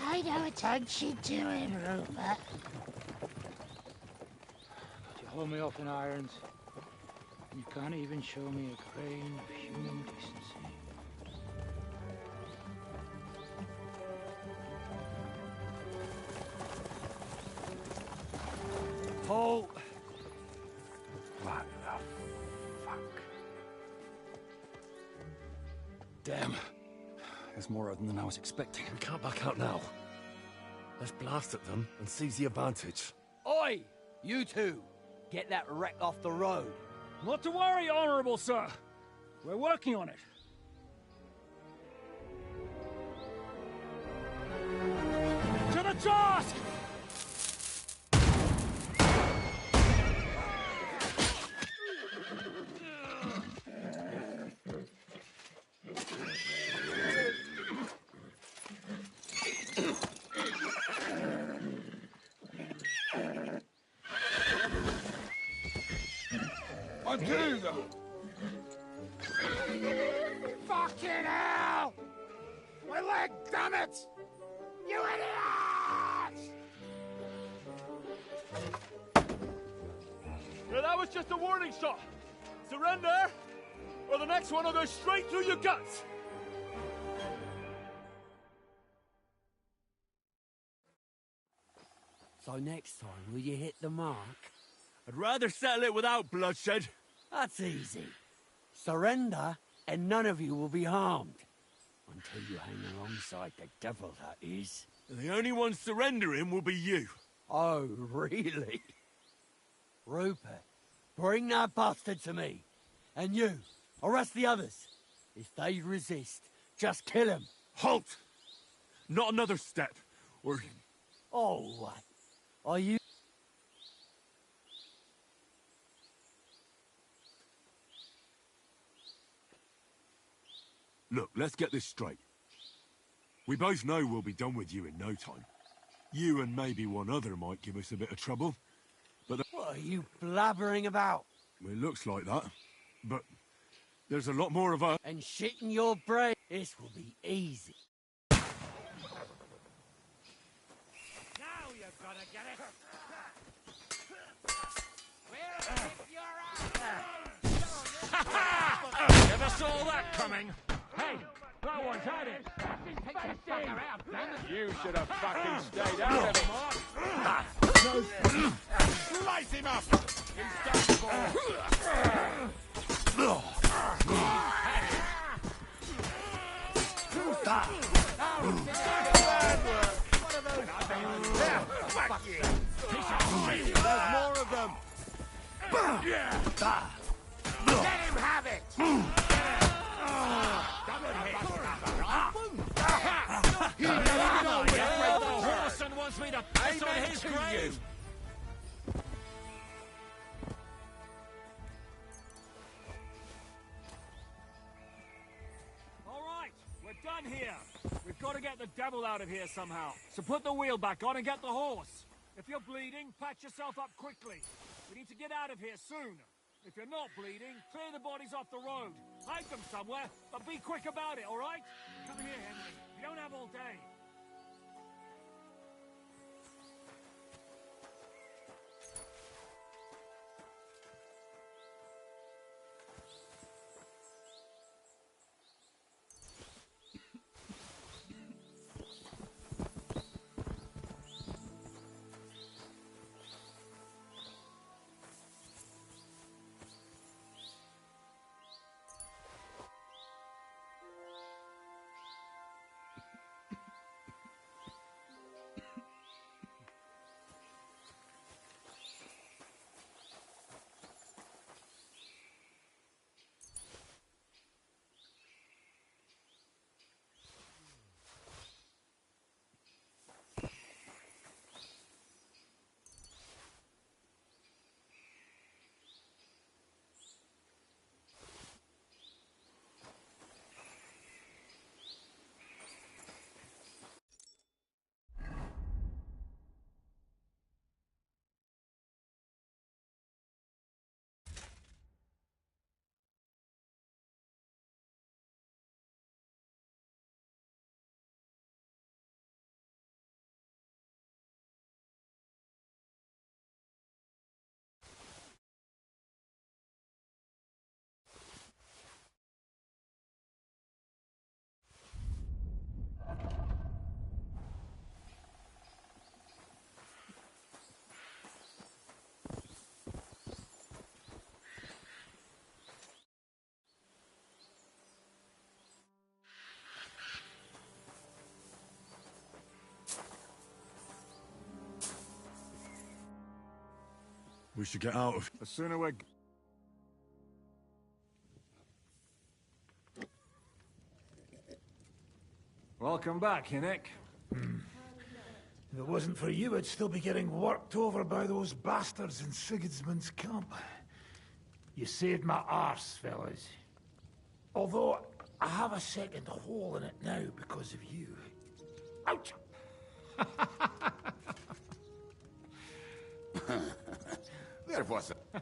Pay no attention to him, Rupert. You hold me up in irons. You can't even show me a grain of human decency. Halt! What the fuck? Damn. There's more of them than I was expecting. We can't back out now. Let's blast at them and seize the advantage. Oi! You two! Get that wreck off the road. Not to worry, Honourable Sir. We're working on it. To the task! Undo them! Fucking hell! My leg, damn it! You idiots! Yeah, that was just a warning shot. Surrender, or the next one will go straight through your guts. So next time, will you hit the mark? I'd rather settle it without bloodshed. That's easy. Surrender, and none of you will be harmed. Until you hang alongside the devil, that is. The only one surrendering will be you. Oh, really? Rupert, bring that bastard to me. And you, arrest the others. If they resist, just kill him. Halt! Not another step, or... Oh, what? Are you... Look, let's get this straight. We both know we'll be done with you in no time. You and maybe one other might give us a bit of trouble, but... What are you blabbering about? It looks like that, but there's a lot more of us. And shitting your brain. This will be easy. Now you're gonna get it! Never saw that coming. Hey, that one's had it. You should have fucking stayed out of it, Mark. Slice him up! He's done for. There's more of them! Let him have it! The Horson wants me to piss on his grave. All right, we're done here. We've got to get the devil out of here somehow. So put the wheel back on and get the horse. If you're bleeding, patch yourself up quickly. We need to get out of here soon. If you're not bleeding, clear the bodies off the road. Hide them somewhere, but be quick about it, all right? Come here, Henry. You don't have all day. We should get out of... The sooner we're... Welcome back, Hinnick. If it wasn't for you, I'd still be getting worked over by those bastards in Sigismund's camp. You saved my arse, fellas. Although, I have a second hole in it now because of you. Ouch! There was a...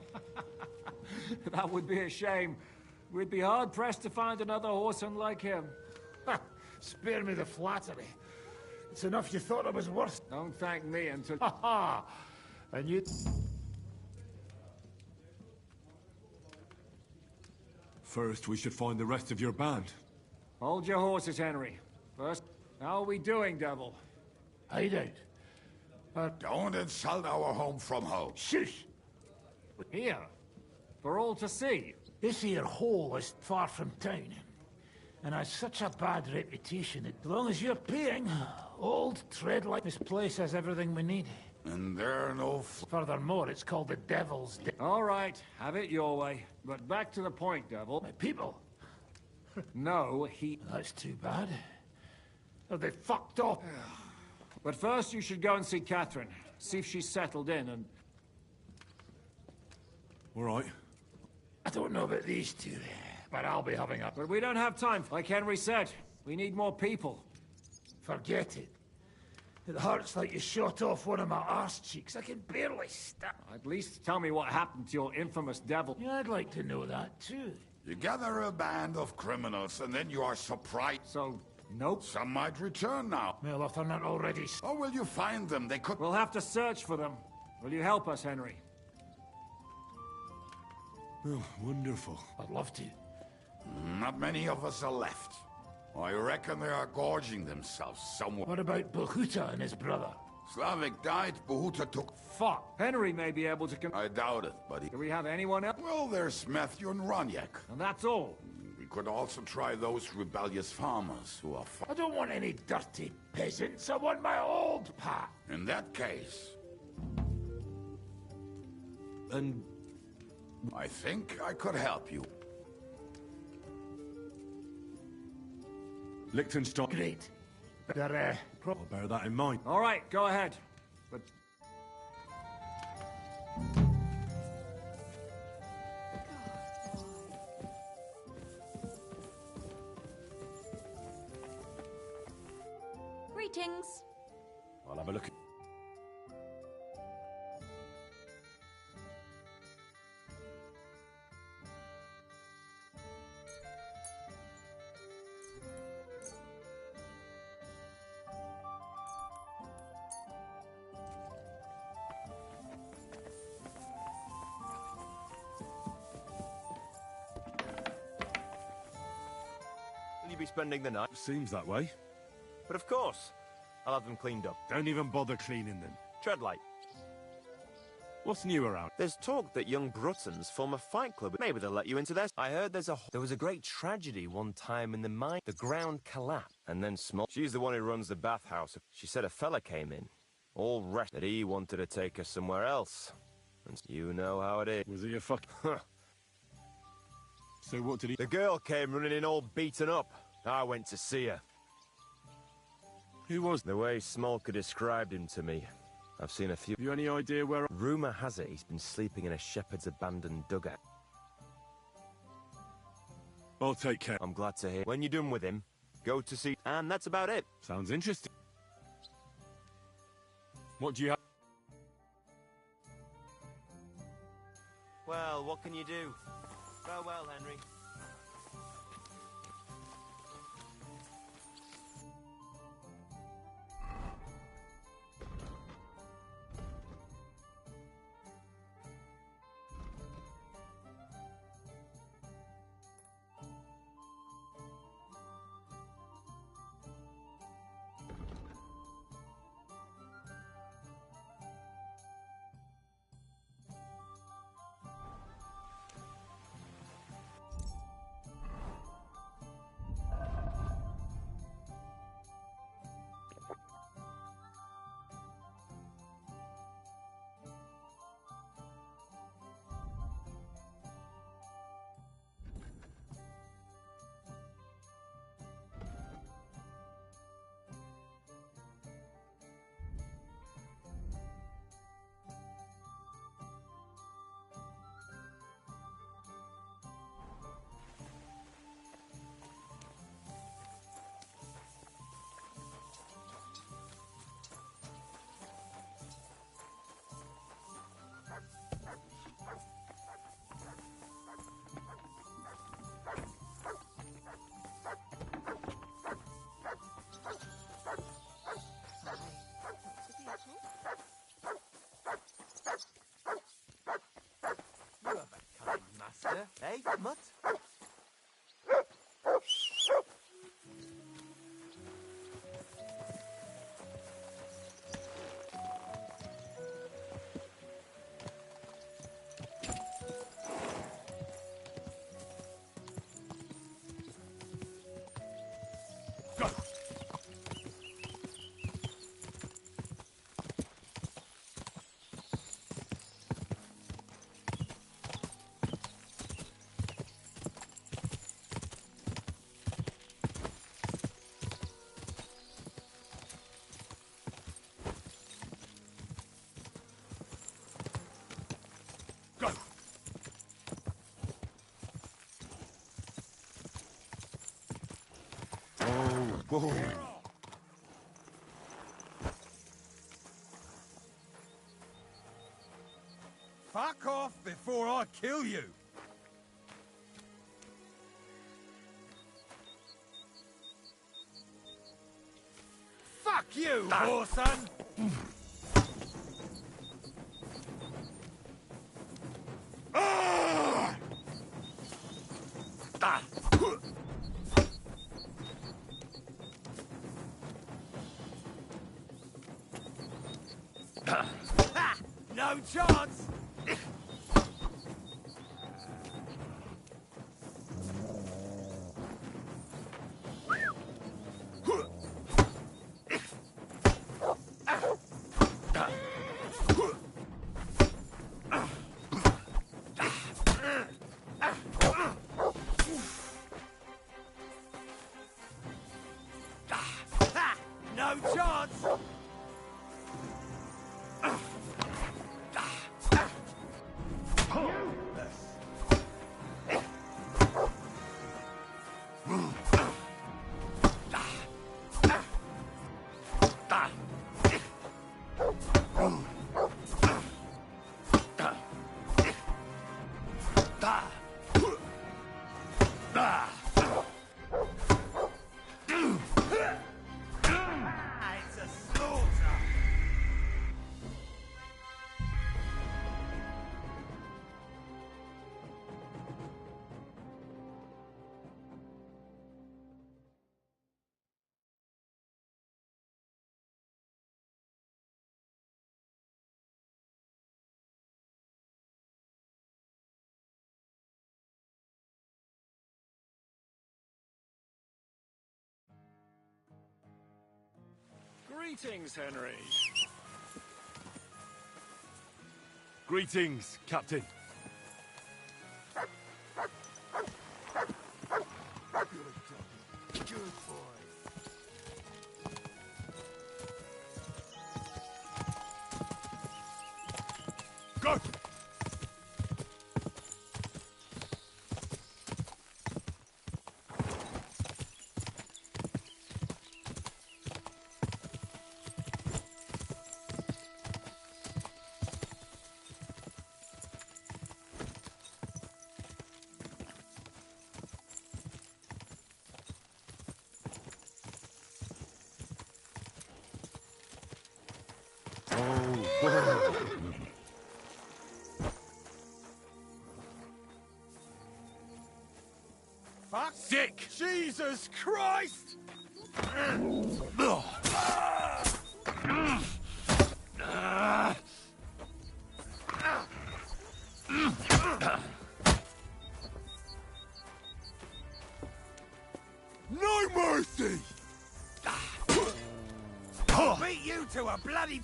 That would be a shame. We'd be hard-pressed to find another horseman like him. Spare me the flattery. It's enough you thought I was worth. Don't thank me until... Ha ha! And you... First, we should find the rest of your band. Hold your horses, Henry. First, how are we doing, Devil? Hideout. Don't insult our home from home. Shush! Here. For all to see. This here hole is far from town. And has such a bad reputation that as long as you're paying, old Treadlight, this place has everything we need. And there are no... Furthermore, it's called the Devil's Den. All right, have it your way. But back to the point, Devil. My people? No, he... That's too bad. Are they fucked up? But first you should go and see Catherine. See if she's settled in and... All right. I don't know about these two, but I'll be having a... But we don't have time. Like Henry said, we need more people. Forget it. It hurts like you shot off one of my arse cheeks. I can barely stand. At least tell me what happened to your infamous devil. Yeah, I'd like to know that too. You gather a band of criminals and then you are surprised. So, nope. Some might return now. Well, if they're not already... How will you find them? They could... We'll have to search for them. Will you help us, Henry? Oh, wonderful. I'd love to. Not many of us are left. I reckon they are gorging themselves somewhere. What about Bahuta and his brother? Slavik died, Bahuta took... Fuck! Henry may be able to... I doubt it, buddy. Do we have anyone else? Well, there's Matthew and Roniak. And that's all. We could also try those rebellious farmers who are... I don't want any dirty peasants. I want my old pat. In that case... And... I think I could help you. Liechtenstein. Great. They're, I'll bear that in mind. All right, go ahead. But... Greetings. I'll have a look. Will you be spending the night? Seems that way. But of course. I'll have them cleaned up. Don't even bother cleaning them. Treadlight. What's new around? There's talk that young Bruttons form a fight club. Maybe they'll let you into theirs. I heard there was a great tragedy one time in the mine. The ground collapsed, and then small. She's the one who runs the bathhouse. She said a fella came in, all wrecked, that he wanted to take her somewhere else. And you know how it is. Was he a fuck? So what did he... The girl came running in all beaten up. I went to see her. Who was... The way Smolka described him to me. I've seen a few... Have you any idea where... Rumour has it he's been sleeping in a shepherd's abandoned dugout. I'll take care. I'm glad to hear. When you're done with him, go to see... And that's about it. Sounds interesting. What do you have? Well, what can you do? Farewell, Henry. eh, Mutt? Whoa. Fuck off before I kill you! Fuck you, whoreson! Ha! No chance! Ha! No chance! It's a slaughter! Greetings, Henry. Greetings, Captain. Good boy. Go! Fuck! Sick! Jesus Christ! No mercy! I'll beat you to a bloody...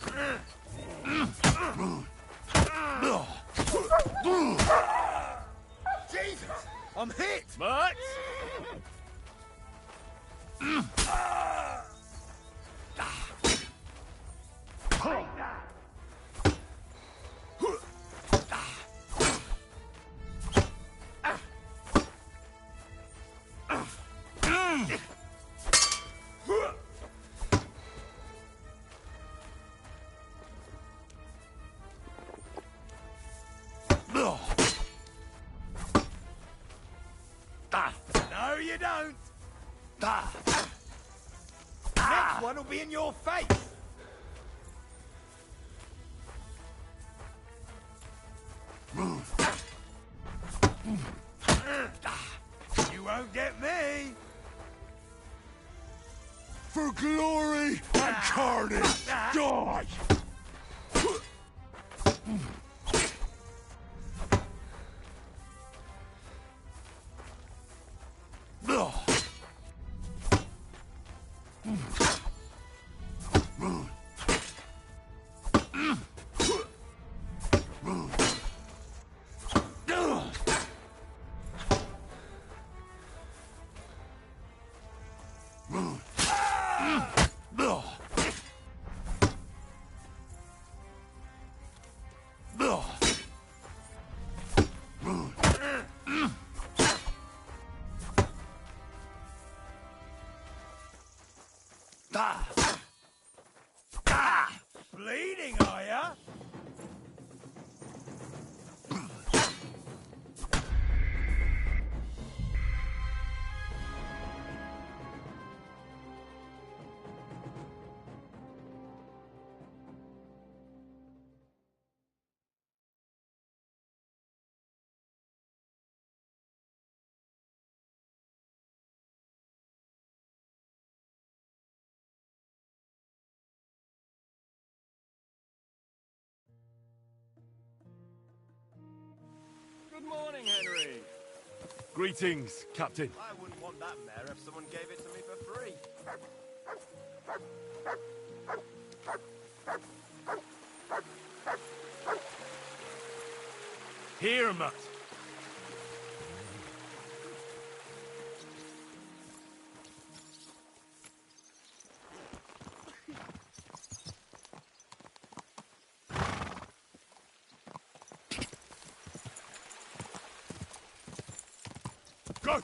Jesus! I'm hit! But No, you don't! Next one will be in your face! For glory and carnage, die! Bleeding, are ya? Good morning, Henry. Greetings, Captain. I wouldn't want that mare if someone gave it to me for free. Here, Mutt. Go!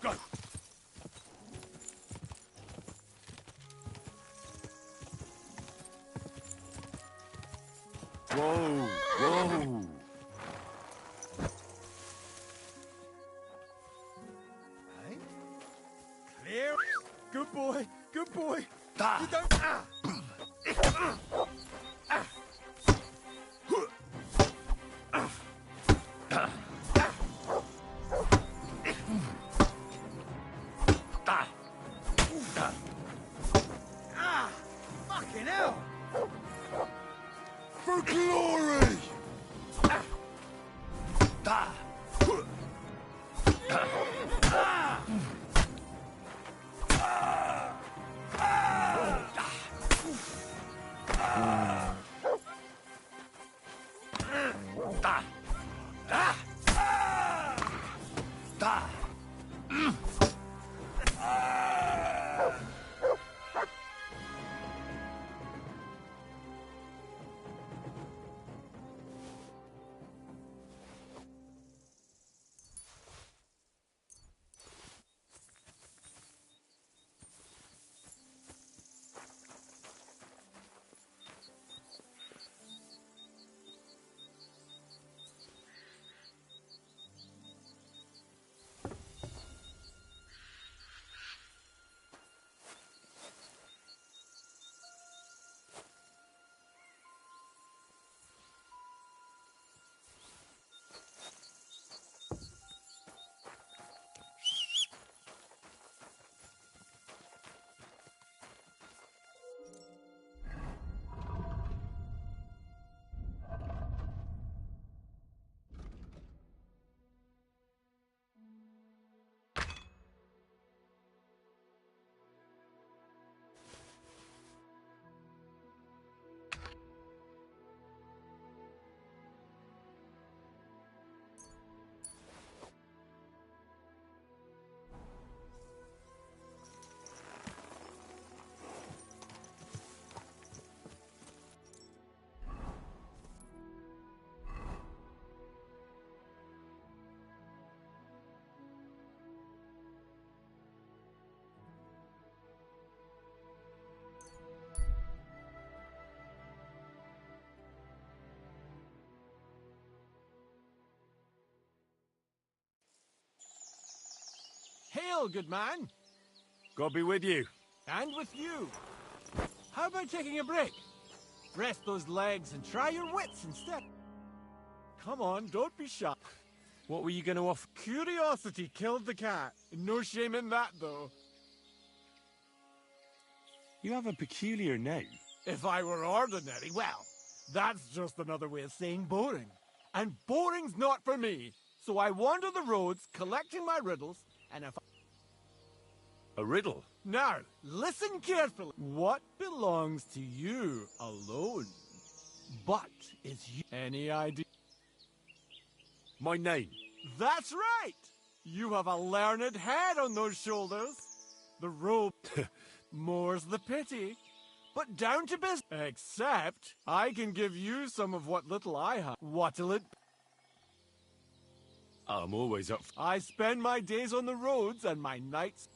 Go! Whoa, whoa. Hey? Clear. Good boy. Good boy. You don't. Fucking hell! For glory! meal, good man. God be with you. And with you. How about taking a break? Rest those legs and try your wits instead. Come on, don't be shy. What were you going to offer? Curiosity killed the cat. No shame in that, though. You have a peculiar name. If I were ordinary, well, that's just another way of saying boring. And boring's not for me. So I wander the roads collecting my riddles, and if A riddle? Now, listen carefully. What belongs to you alone? But is you any idea? My name. That's right! You have a learned head on those shoulders. The robe, more's the pity. But down to business. Except, I can give you some of what little I have. What'll it be? I'm always up. I spend my days on the roads and my nights.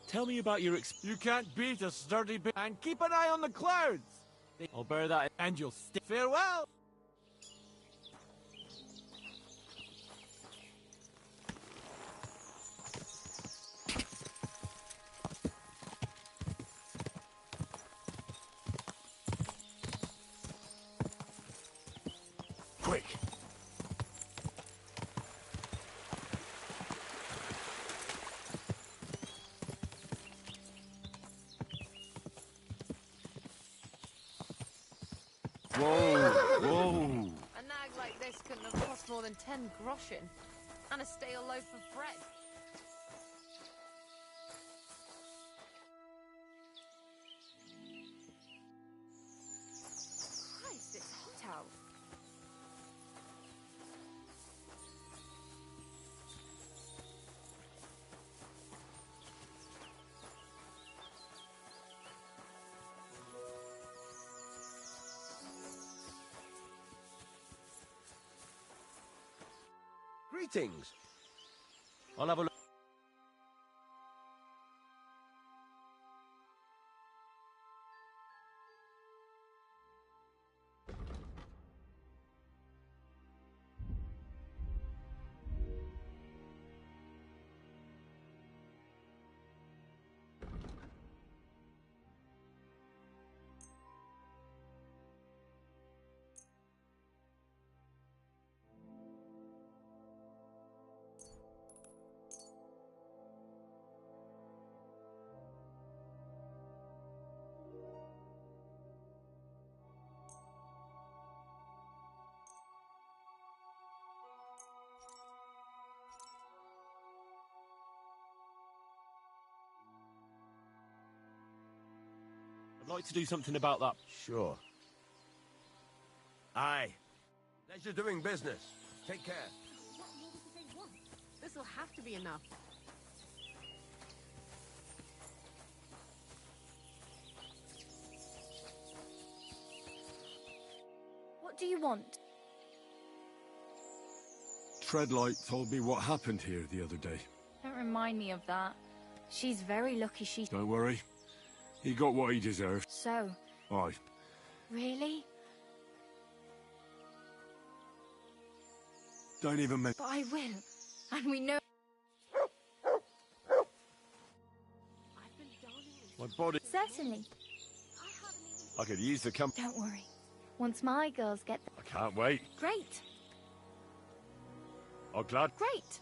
Tell me about your You can't beat a sturdy bit. And keep an eye on the clouds. I'll bear that. And you'll stay. Farewell. Quick. Whoa, whoa. A nag like this couldn't have cost more than 10 groschen. And a stale loaf of bread. Christ, it's hot out. Greetings. I'll have a look. I'd like to do something about that. Sure. Aye. Pleasure doing business. Take care. What more do they want? This'll have to be enough. What do you want? Treadlight told me what happened here the other day. Don't remind me of that. She's very lucky she... Don't worry. He got what he deserved. So? Aye. Really? Don't even mention... But I will. And we know... My body. Certainly. I could use the company. Don't worry. Once my girls get... I can't wait. Great. I'm glad. Great.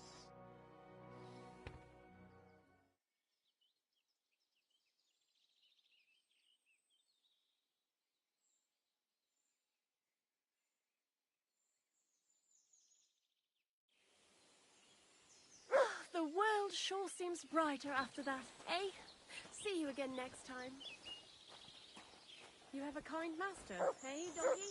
The world sure seems brighter after that, eh? See you again next time. You have a kind master, eh, doggy?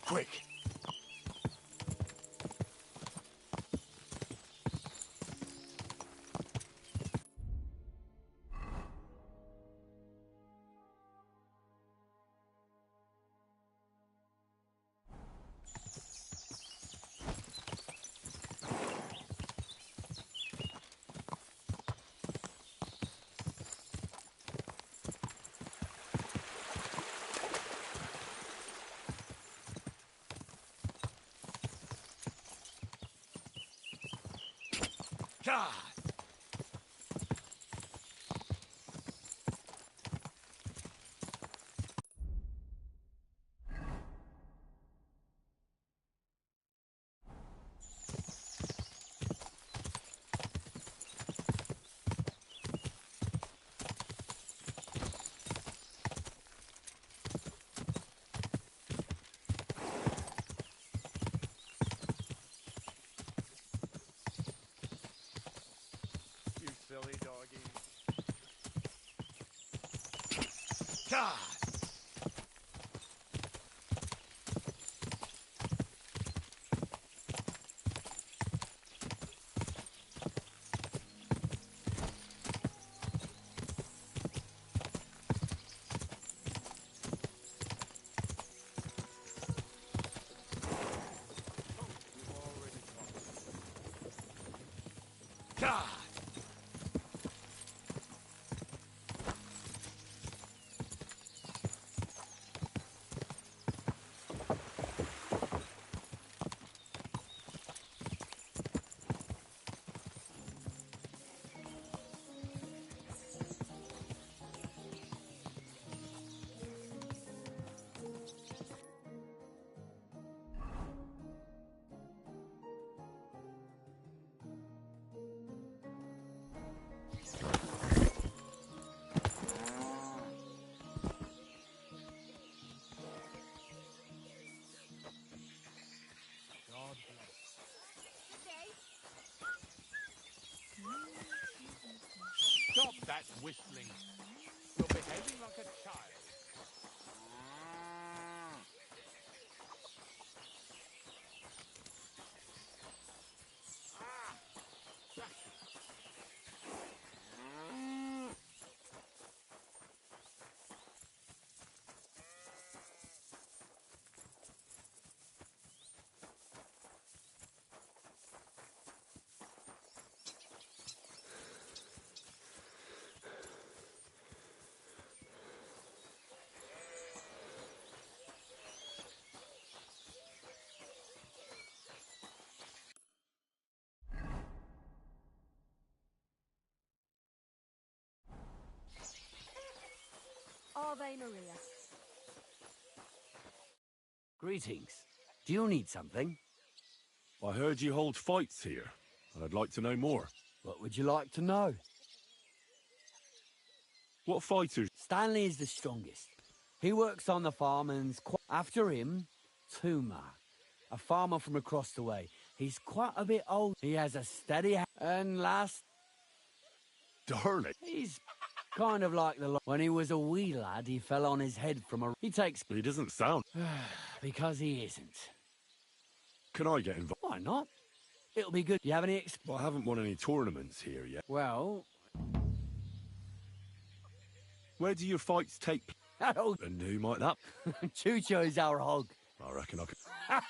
quick! God! You silly doggy. God! God! Stop that whistling. You're behaving like a child. Ave Maria. Greetings. Do you need something? I heard you hold fights here, and I'd like to know more. What would you like to know? What fighters? Stanley is the strongest. He works on the farm and after him, Tuma, a farmer from across the way. He's quite a bit old. He has a steady and last... Darling. He's kind of like the... When he was a wee lad, he fell on his head from a... He takes... He doesn't sound... Because he isn't. Can I get involved? Why not? It'll be good. You have any... Well, I haven't won any tournaments here yet. Well... Where do your fights take place? And who might that? Chucho's our hog. I reckon I can...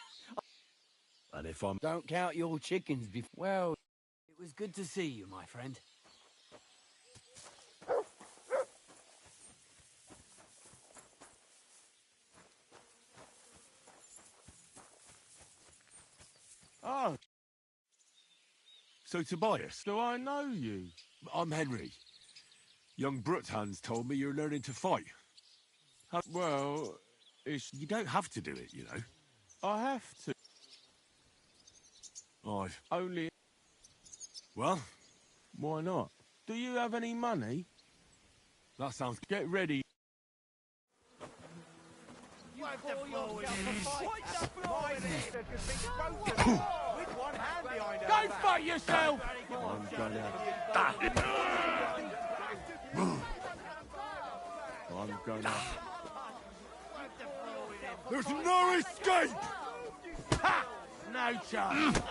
And if I'm... Don't count your chickens before... Well, it was good to see you, my friend. Oh. So, Tobias? Do I know you? I'm Henry. Young Bruthans told me you're learning to fight. Well, it's... You don't have to do it, you know. I have to. I've... Only... Well? Why not? Do you have any money? That sounds... Get ready. Wipe the floor with it. Wipe the floor with it. Could be broken. With one hand behind her Go back. fight yourself! I'm gonna... I'm gonna... Wipe the floor with it. There's no escape! Ha! No chance.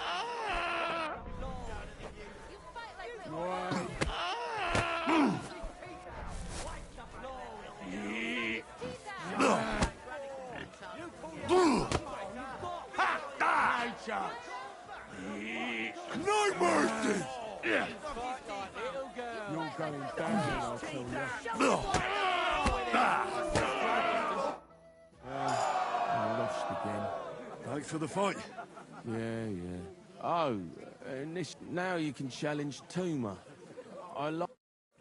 No mercy! You're going down, I'll tell you. I lost again. Thanks for the fight. Yeah. Oh, and now you can challenge Tuma. I lost.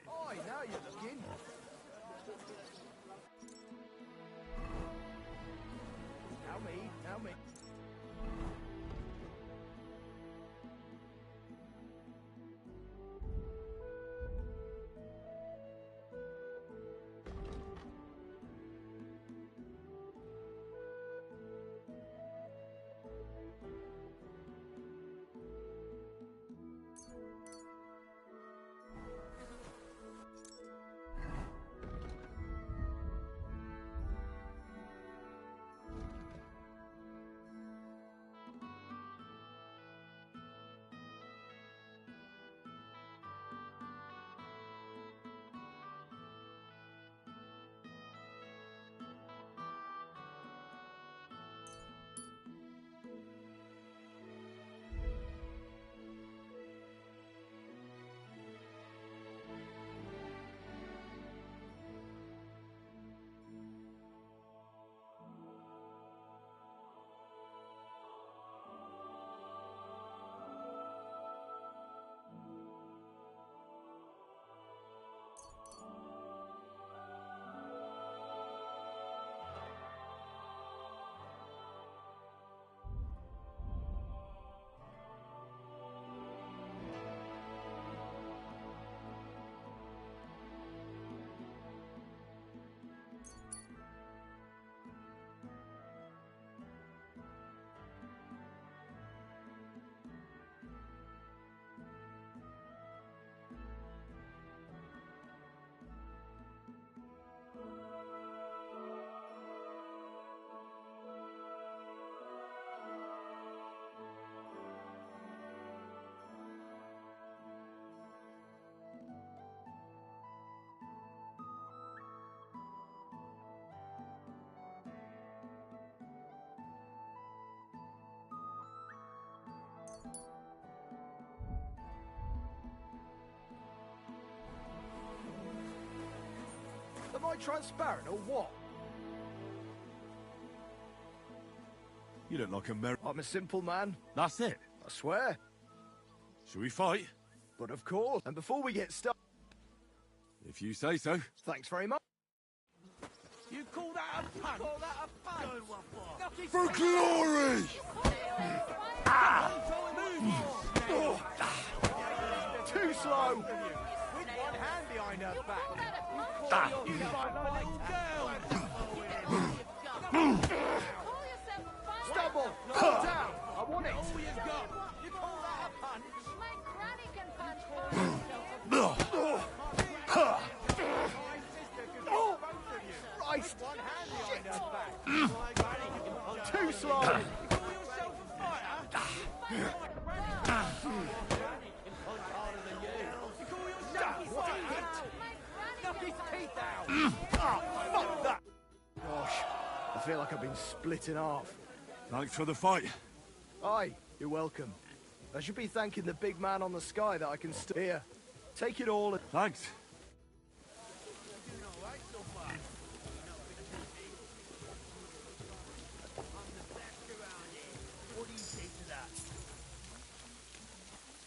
Oh, now you're looking. Now me. Am I transparent or what? You look like a mer- I'm a simple man. That's it. I swear. Shall we fight? But of course. And before we get started... If you say so. Thanks very much. You call that a punch? Call that a punch? Good one, boy. For glory! Too slow. With one hand behind her back. You fight like a little girl. Stubble. Calm down. I want it. All you've got. You call that a punch? My granny can punch for you. Christ. One hand behind her back. Too slow. You call yourself a fighter? You call yourself a fighter? Knock his teeth out. Fuck that. Gosh, I feel like I've been split in half. Thanks for the fight. Aye, you're welcome. I should be thanking the big man on the sky that I can still here. Take it all. Thanks.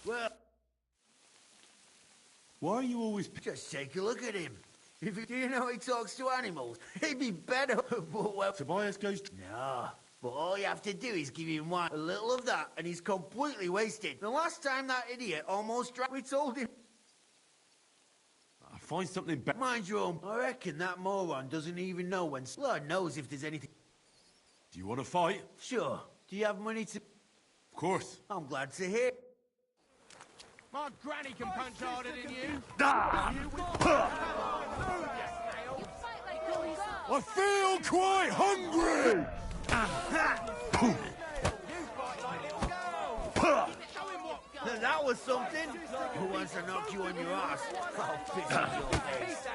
Well, why are you always... Just take a look at him. If you do know he talks to animals, he'd be better. But well, Tobias goes... No, but all you have to do is give him a little of that, and he's completely wasted. The last time that idiot almost drowned, we told him... I'll find something better. Mind your own. I reckon that moron doesn't even know when... Lord knows if there's anything... Do you want to fight? Sure. Do you have money to... Of course. I'm glad to hear. My granny can punch harder than you. I feel quite hungry! That was something. Who wants to knock you on your ass? I'll piss in your face.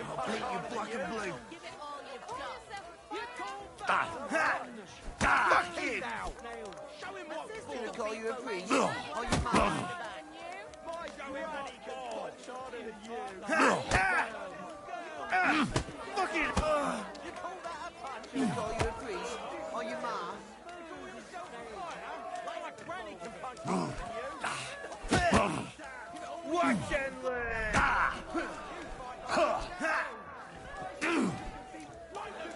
I'll paint you black and blue. Fuck it! He's gonna call you a priest. Or you might. Fuck it! He'll call you a priest, or your ma. Watch and learn!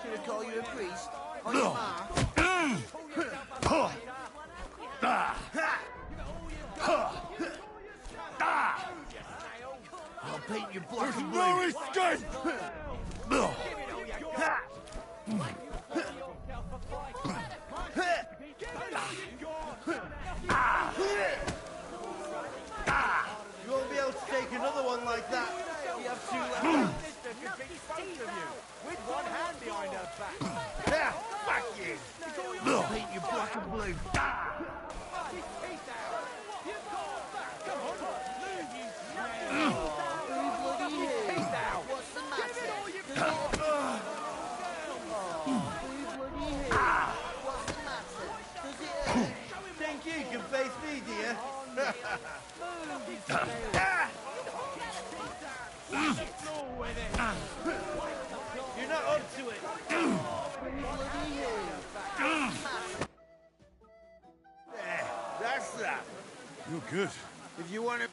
Should I call you a priest, or your ma? I'll paint you black and blue. No escape! You won't be able to take another one like that. You have two left. Sister could beat both of you with one hand behind her back. Yeah, fuck you. I'll paint you black and blue. What's the matter? What's the matter? Does it hurt? Think you can face me, dear? You're not up to it. There, that's that. You're good. If you want to...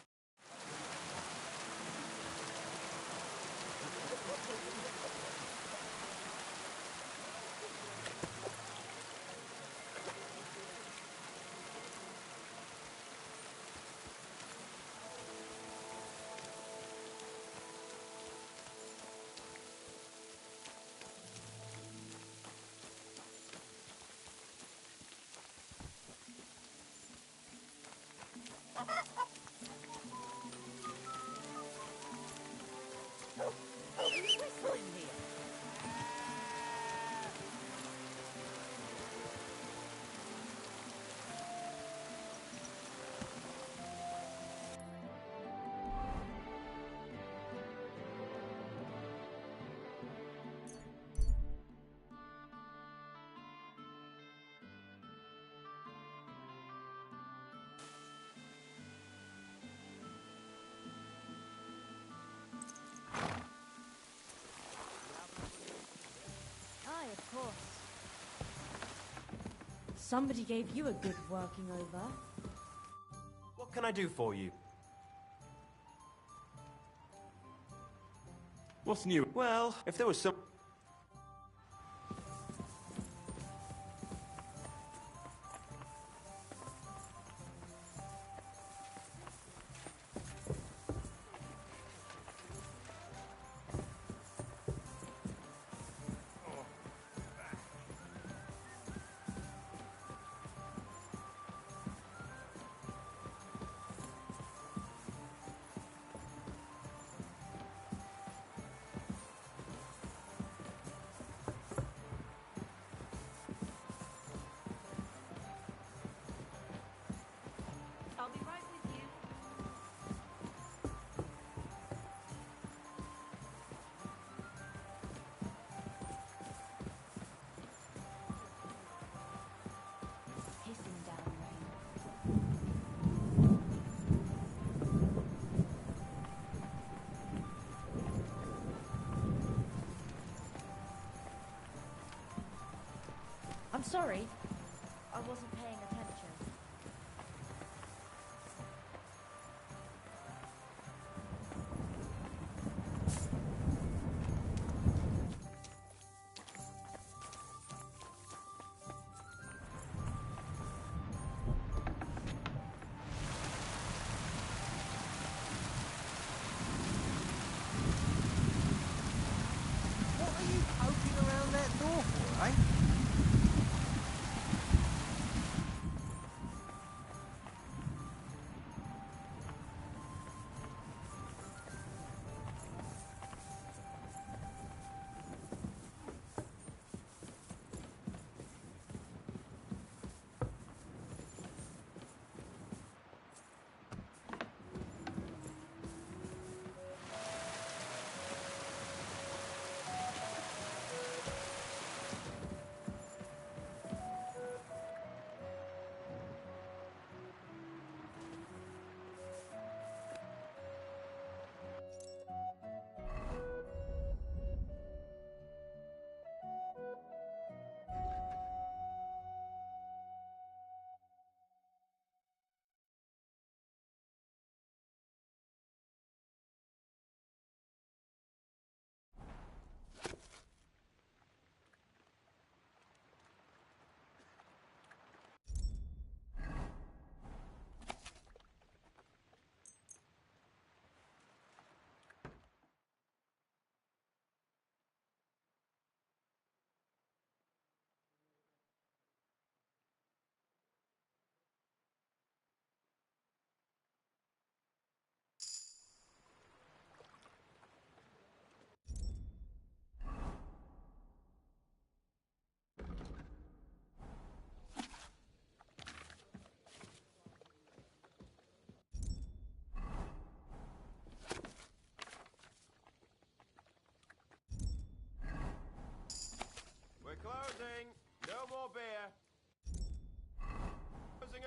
Aye, of course. Somebody gave you a good working over. What can I do for you? What's new? Well, if there was some... I'll be right with you. Hissing down rain. I'm sorry. I wasn't paying attention. What are you poking around that door for, eh?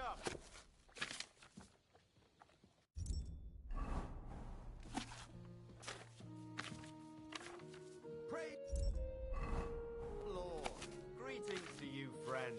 up. Praise Lord. Greetings to you, friend.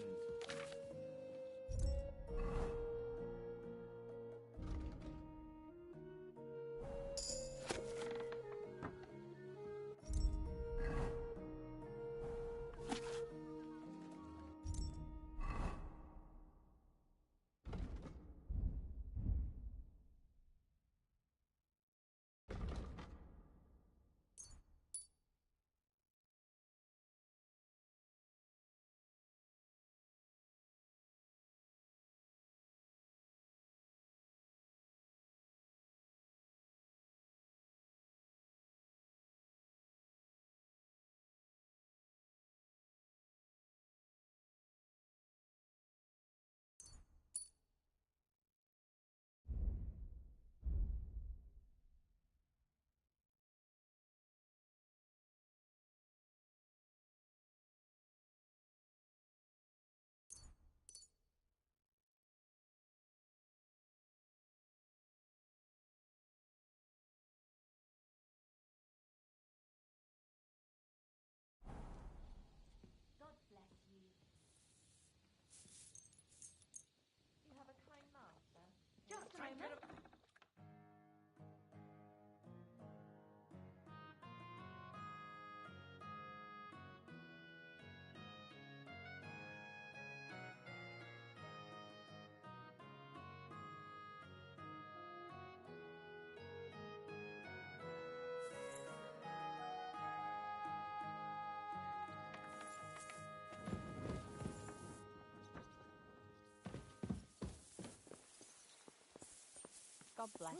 God bless.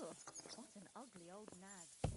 What an ugly old nag.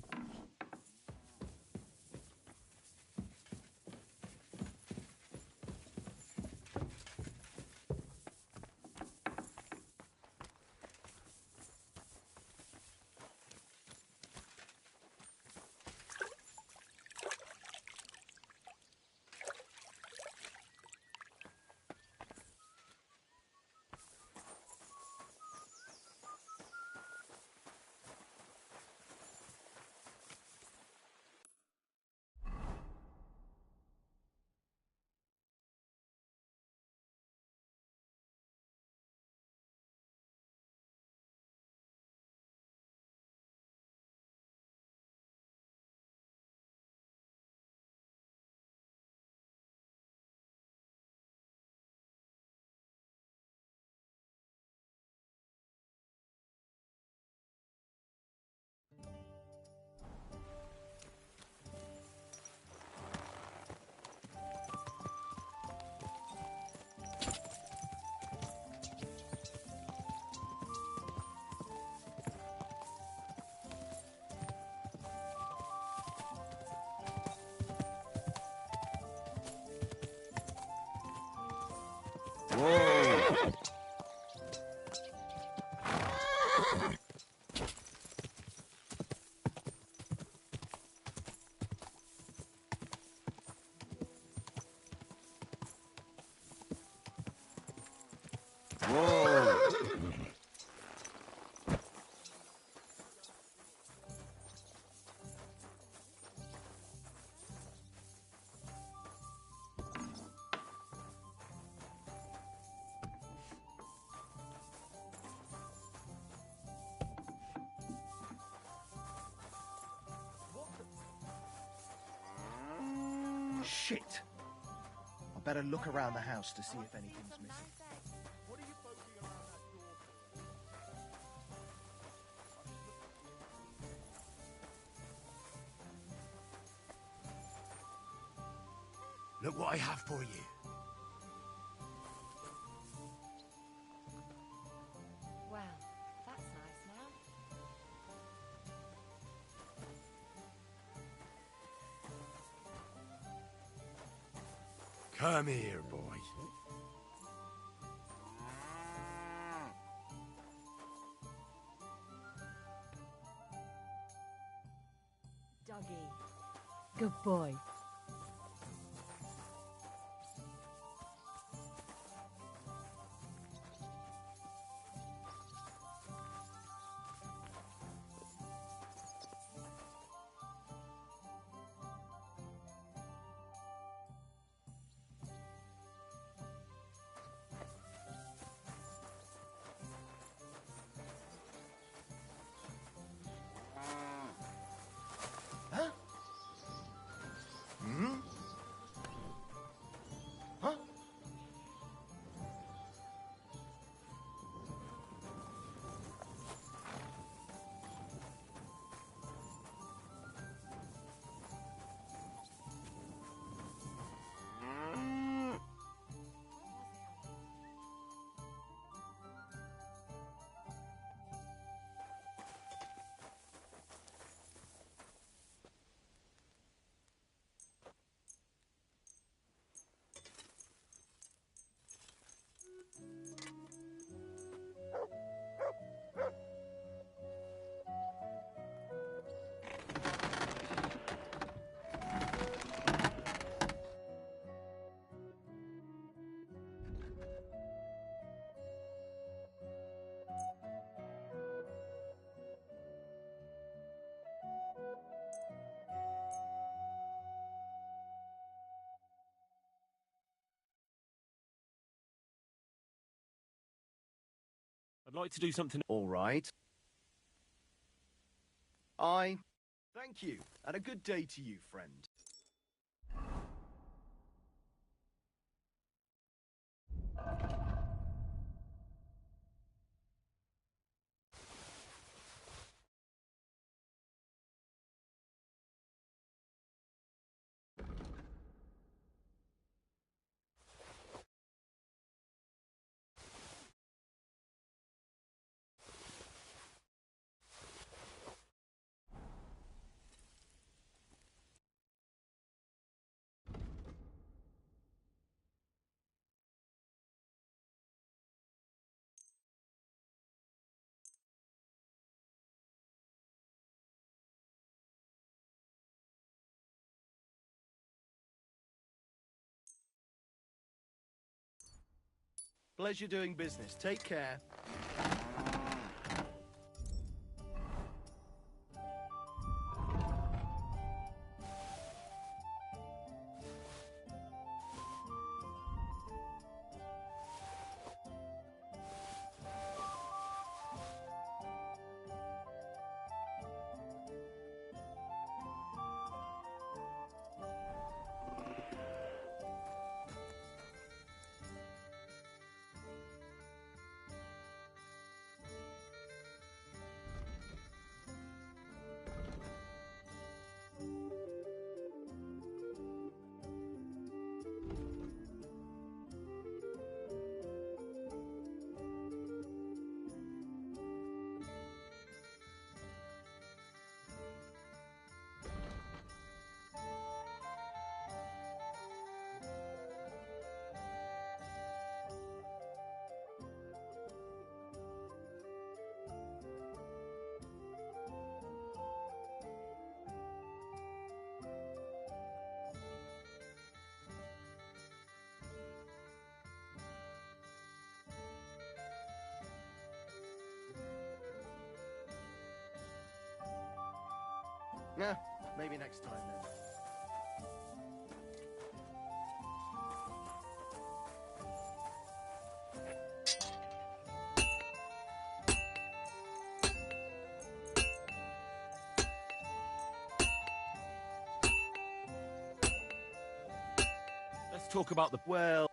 Whoa! Whoa! Shit! I better look around the house to see if anything's missing. Look what I have for you. Well, that's nice now. Come here, boy. Dougie. Good boy. I'd like to do something. All right. Thank you, and a good day to you, friend. Pleasure doing business. Take care. Yeah, maybe next time then. Let's talk about the... Well,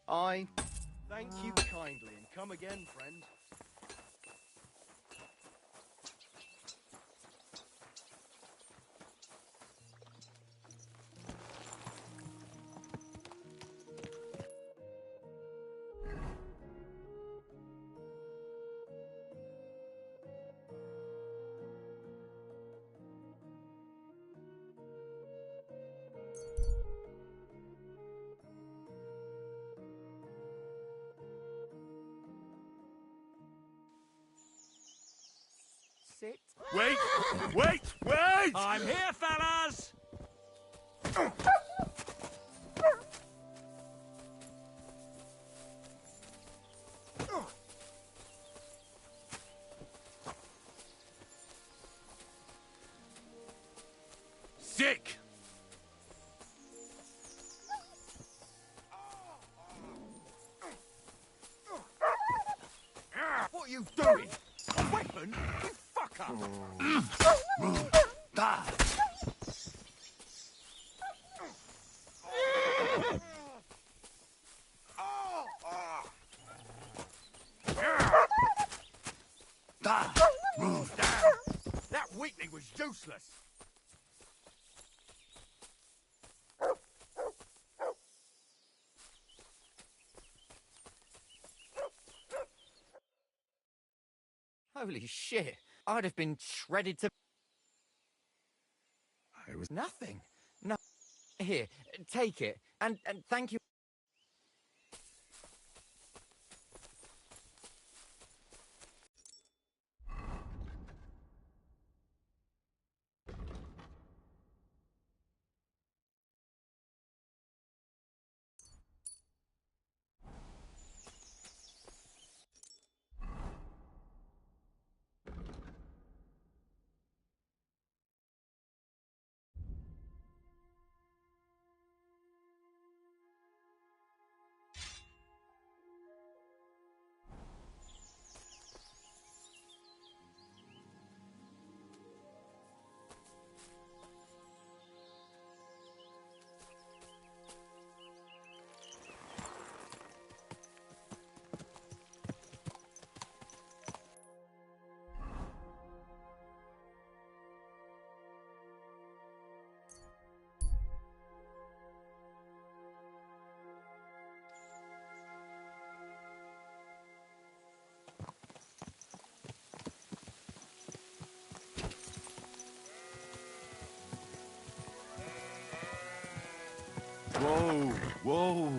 I thank you kindly and come again, friend. Sit. Wait! Wait! Wait! I'm here, fellas! Sick! What are you doing? A weapon? You fucker! That weakling was useless. Holy shit. I'd have been shredded to... I was... Nothing. No. Here, take it. And thank you. Whoa, whoa.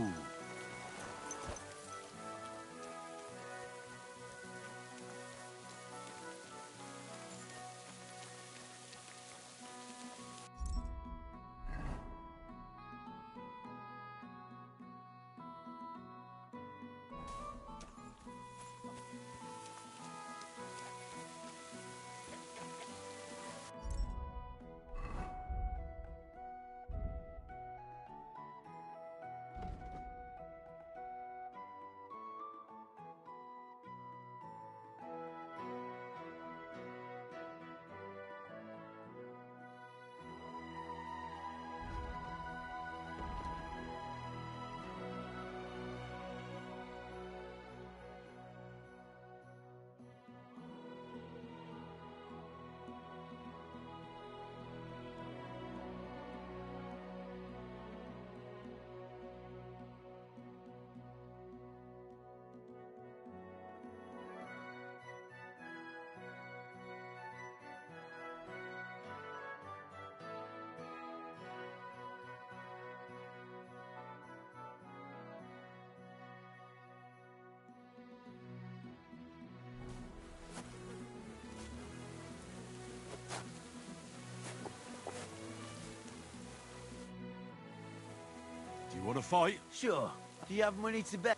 Do you want to fight? Sure. Do you have money to bet?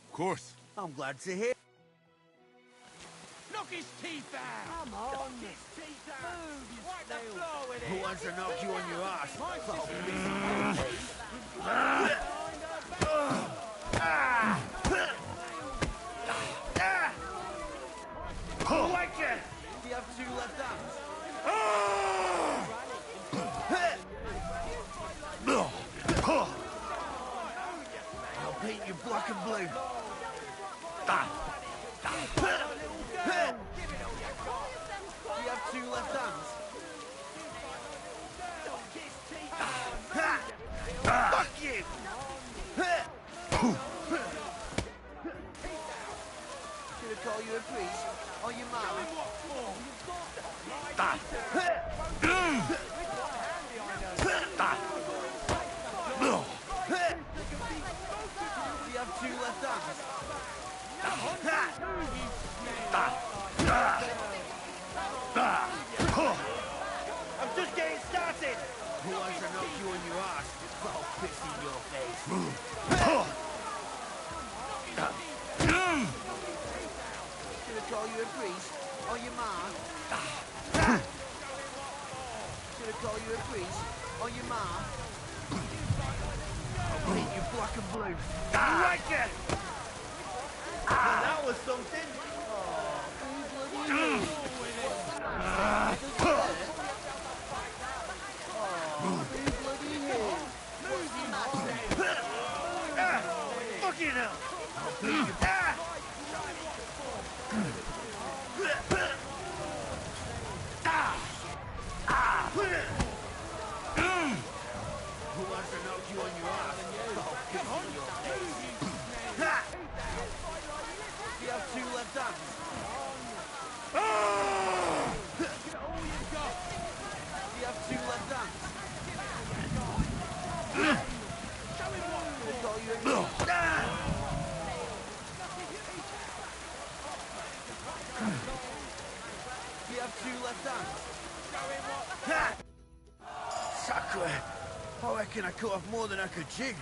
Of course. I'm glad to hear. Knock his teeth out! Come on! Knock his teeth out! Move, you wipe the floor with it! Who wants to knock you on your ass? Wake it! Do you have two left hands? I'll paint you black and blue. Do you have two left hands? Fuck you! Should I call you a priest? Or your mama? Do you have two left hands? I'm just getting started! Who wants to knock you on your ass? I'll piss in your face. Should I call you a priest? Or your ma? Should I call you a priest? Or your ma? I'll paint you black and blue. You like it? Well, that was something. Fucking hell! I'll beat you. Who wants to knock you on your ass? I'll piss in your face. Do you have two left hands? Do you have two left hands? Should I call you a... Do you have two left hands? Sacre! I reckon I cut off more than I could chew.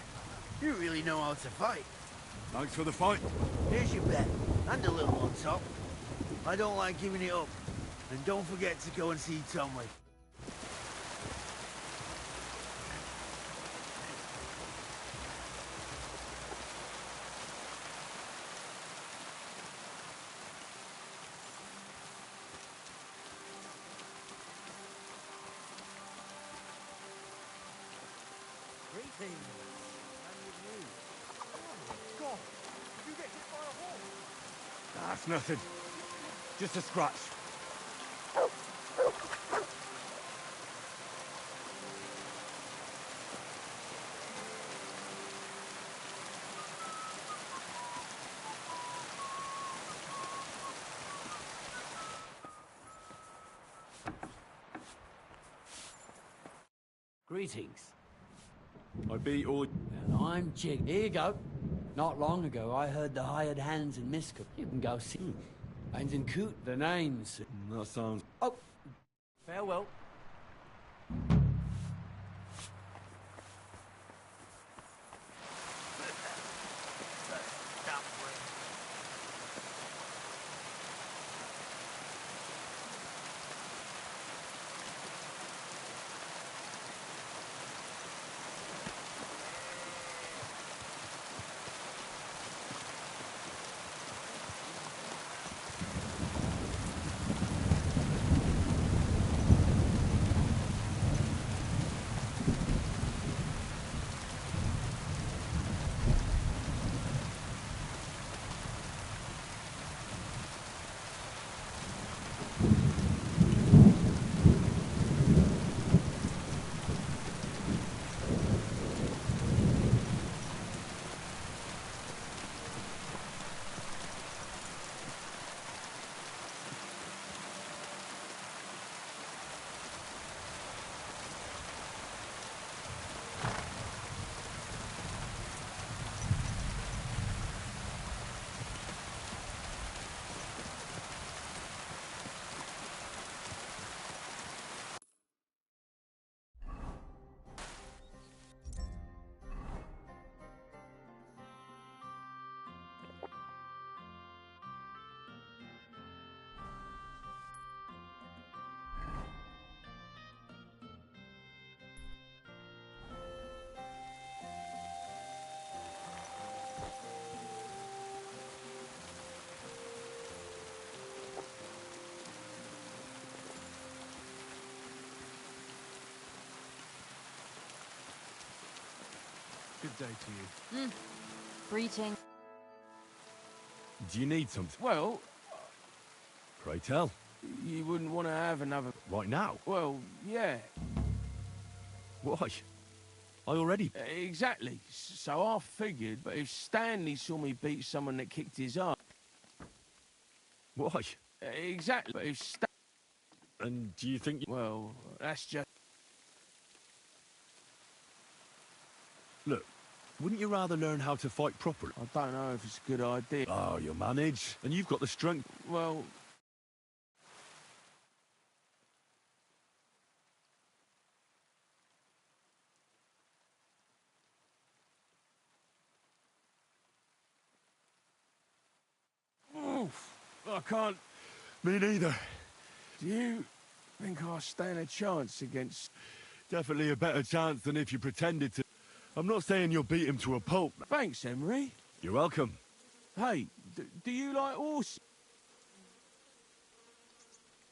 You really know how to fight. Thanks for the fight. Here's your bet, and a little on top. I don't like giving it up. And don't forget to go and see Tomley. That's nothing. Just a scratch. Greetings. I beat all... And I'm Jig. Here you go. Not long ago, I heard the hired hands in Miska. You can go see. Hands in Coot, the names. That sounds... Oh, farewell. Good day to you. Greeting. Do you need something? Well, Pray tell. you wouldn't want to have another... Right now? Well, yeah. Why? I already... Exactly. So I figured, but if Stanley saw me beat someone that kicked his ass... Why? Exactly. But if And do you think... Well, that's just... Look, wouldn't you rather learn how to fight properly? I don't know if it's a good idea. Oh, you'll manage. And you've got the strength. Well... Oof, I can't... Me neither. Do you think I stand a chance against... Definitely a better chance than if you pretended to. I'm not saying you'll beat him to a pulp. Thanks, Emery. You're welcome. Hey, do you like horses?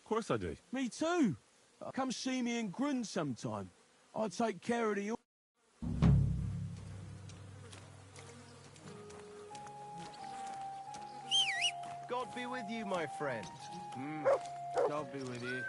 Of course I do. Me too. Come see me in Grun sometime. I'll take care of the... God be with you, my friend. God be with you.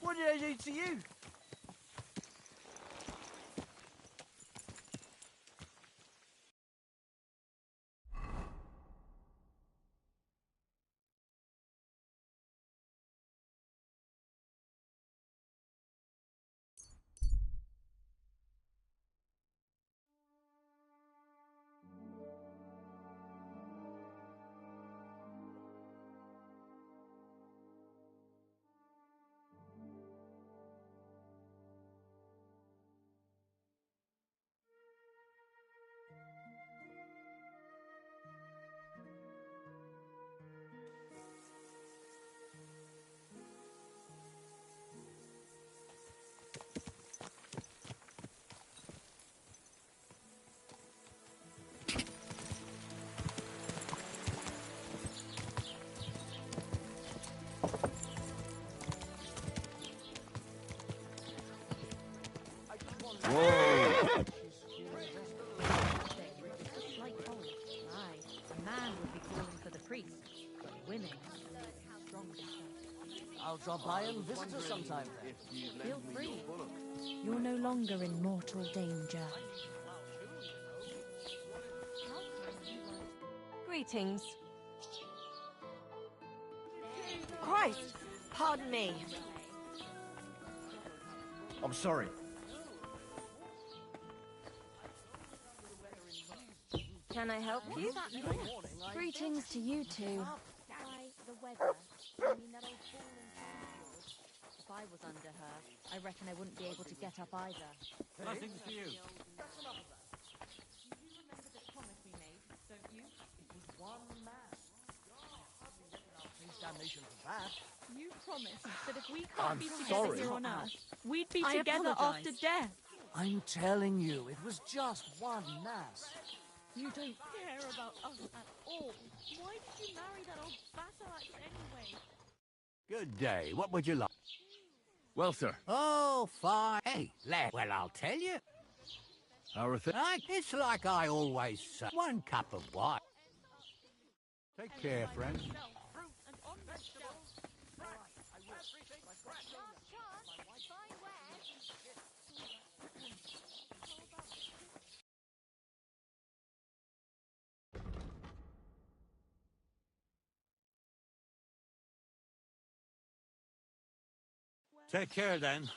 What did I do to you? I'll drop by and visit us sometime then. Feel free. You're no longer in mortal danger. Greetings. Christ! Pardon me. I'm sorry. Can I help you? Greetings to you two. The weather. I mean, that old fallen yours. If I was under her, I reckon I wouldn't be able to get up either. Nothing for you. That's enough of that. You remember the promise we made, don't you? It was one man. Please damnation for that. You promised that if we I'm can't be together sorry. here on Earth, we'd be I together apologise. after death. I'm telling you, it was just one mass. You don't care about us at all. Why did you marry that old Basalax anyway? Good day. What would you like? Well, sir. Oh, fine. Hey, lad. Well, I'll tell you. How are things? It's like I always say. One cup of wine. Take care, friend. Take care, then.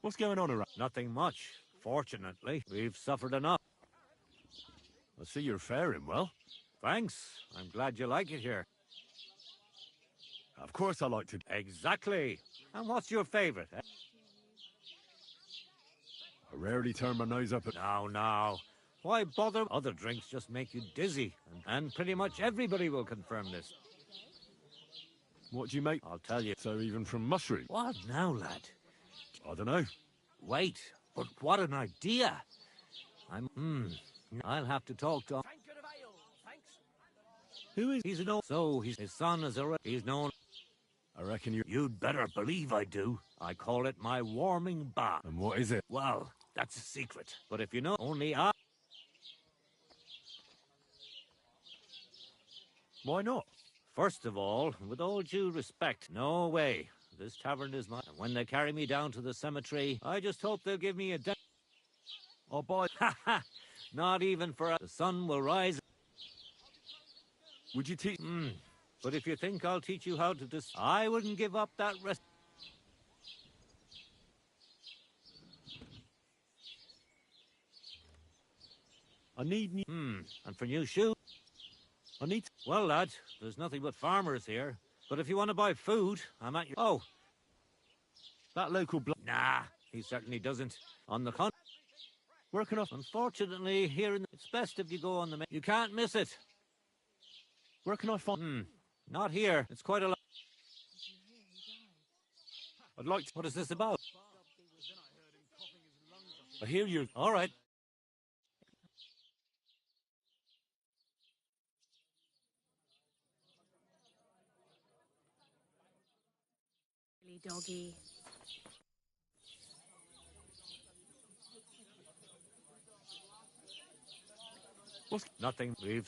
What's going on around? Nothing much. Fortunately, we've suffered enough. I see you're faring well. Thanks. I'm glad you like it here. Of course I like to. Exactly. And what's your favorite? Eh? I rarely turn my nose up at... Now. Why bother? Other drinks just make you dizzy. And pretty much everybody will confirm this. What do you make? I'll tell you. So even from mushroom? What now, lad? I don't know. Wait, but what an idea! I'll have to talk to him. Who is? He's an old... So, his son is already... He's known... I reckon you... You'd better believe I do. I call it my warming bath. And what is it? Well, that's a secret. But if you know, only I... Why not? First of all, with all due respect, no way. This tavern is mine. And when they carry me down to the cemetery, I just hope they'll give me a... I'll buy... Ha ha! Not even for the sun will rise... Would you teach... But if you think I'll teach you how to I wouldn't give up that rest... I need new... And for new shoes... I need... Well, lad, there's nothing but farmers here. But if you want to buy food, I'm at your... Oh! That local Nah, he certainly doesn't. On the con... Where can I... Unfortunately, here in... It's best if you go on the... You can't miss it. Where can I find... Not here. It's quite a lot. I'd like to... What is this about? I hear you... All right. Doggy. What's... Nothing. We've...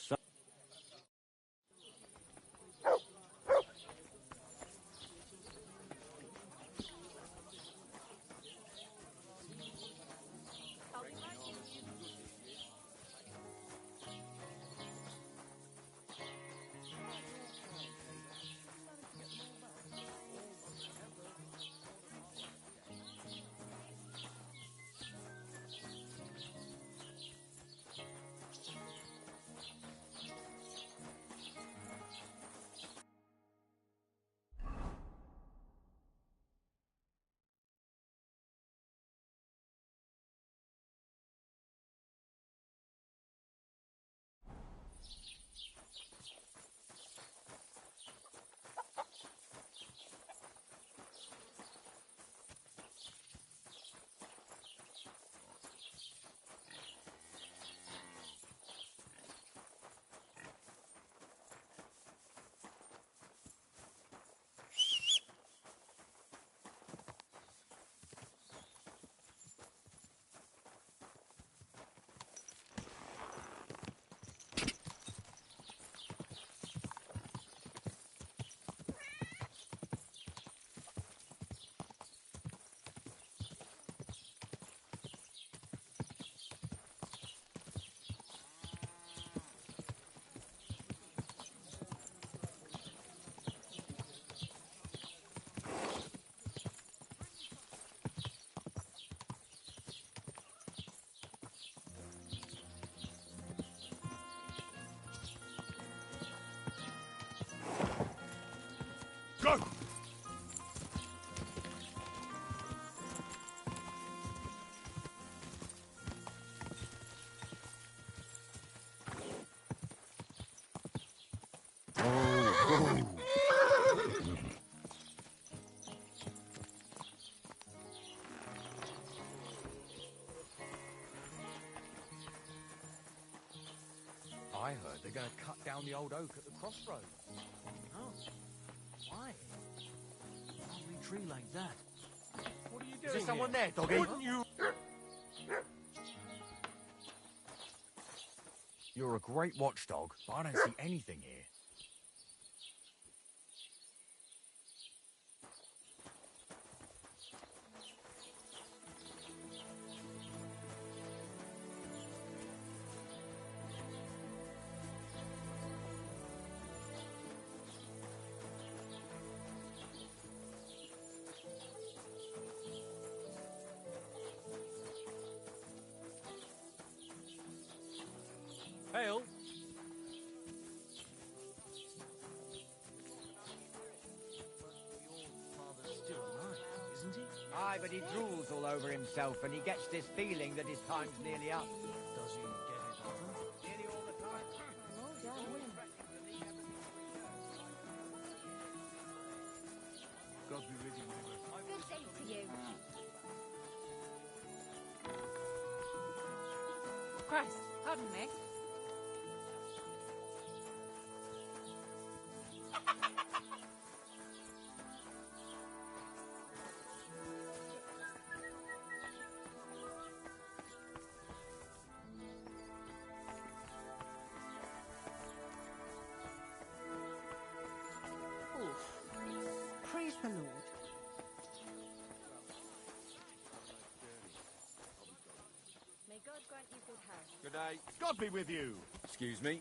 I heard they're going to cut down the old oak at the crossroads. Oh. Why? A lovely tree like that. What are you doing? Is there someone here? there, doggy? Wouldn't you? You're a great watchdog, but I don't see anything here. Hail. Still alive, isn't he? Aye, but he drools all over himself and he gets this feeling that his time's nearly up. Does he get it often? Nearly all the time. God be with you, neighbour. Good day to you. Christ, pardon me. Praise the Lord. May God grant you good health. Good day. God be with you. Excuse me.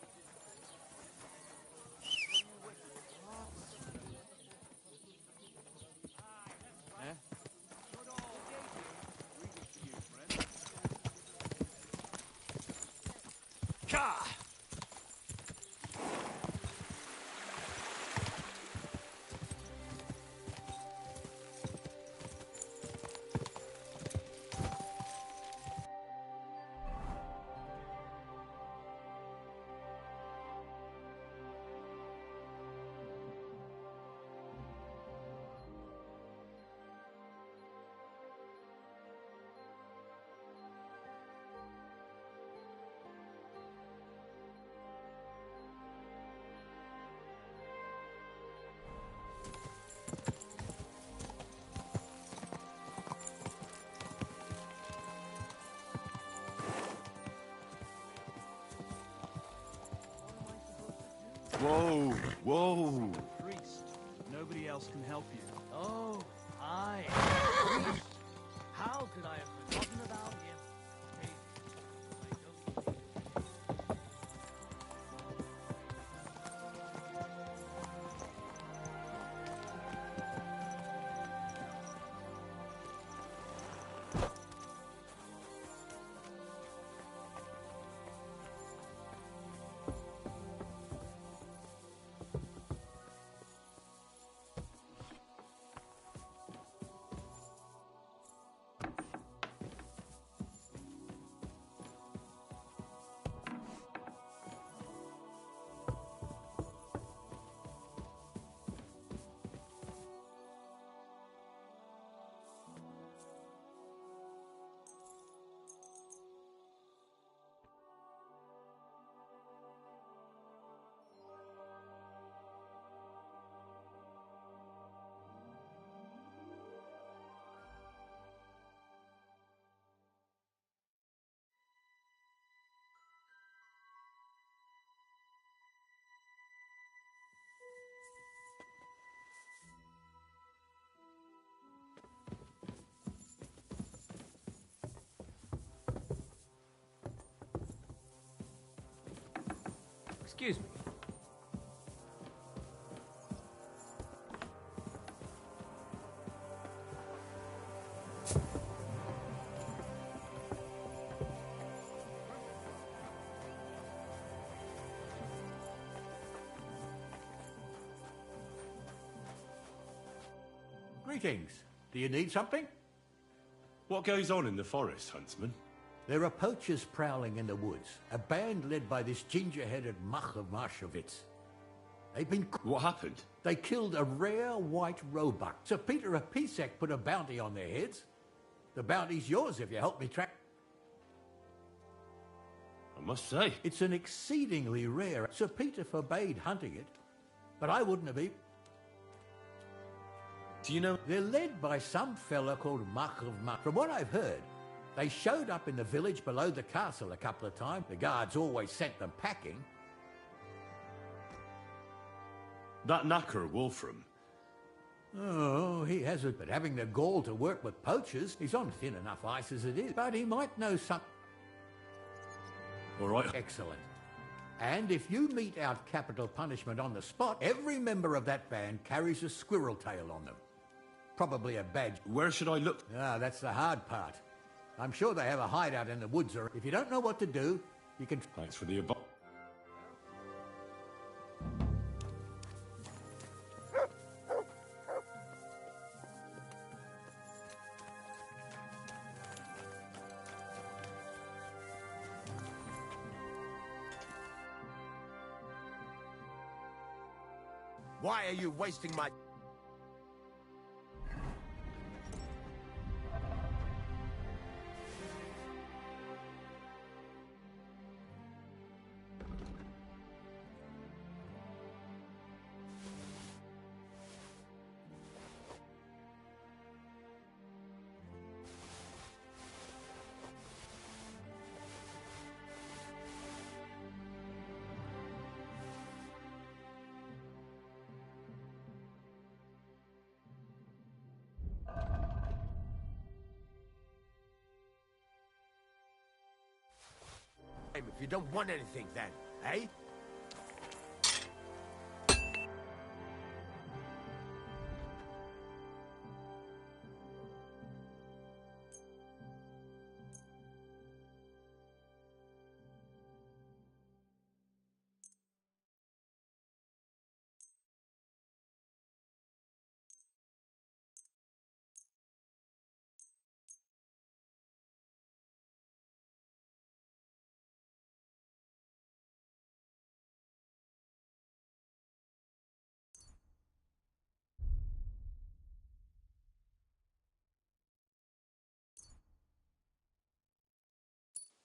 Whoa, whoa. Priest. Nobody else can help you. Oh, aye. Priest. How could I have forgotten about him? Excuse me. Greetings. Do you need something? What goes on in the forest, Huntsman? There are poachers prowling in the woods. A band led by this ginger-headed Mach of Marshowitz. They've been... What happened? They killed a rare white roebuck. Sir Peter of Pisek put a bounty on their heads. The bounty's yours if you help me track... I must say. It's an exceedingly rare. Sir Peter forbade hunting it, but I wouldn't have even... Do you know... They're led by some fella called Mach of Mach. From what I've heard, they showed up in the village below the castle a couple of times. The guards always sent them packing. That knacker, Wolfram. Oh, he has it, but having the gall to work with poachers, he's on thin enough ice as it is. But he might know something. All right. Excellent. And if you mete out capital punishment on the spot, every member of that band carries a squirrel tail on them. Probably a badge. Where should I look? Ah, that's the hard part. I'm sure they have a hideout in the woods, or if you don't know what to do, you can... Thanks for the advice. Why are you wasting my... If you don't want anything, then, eh?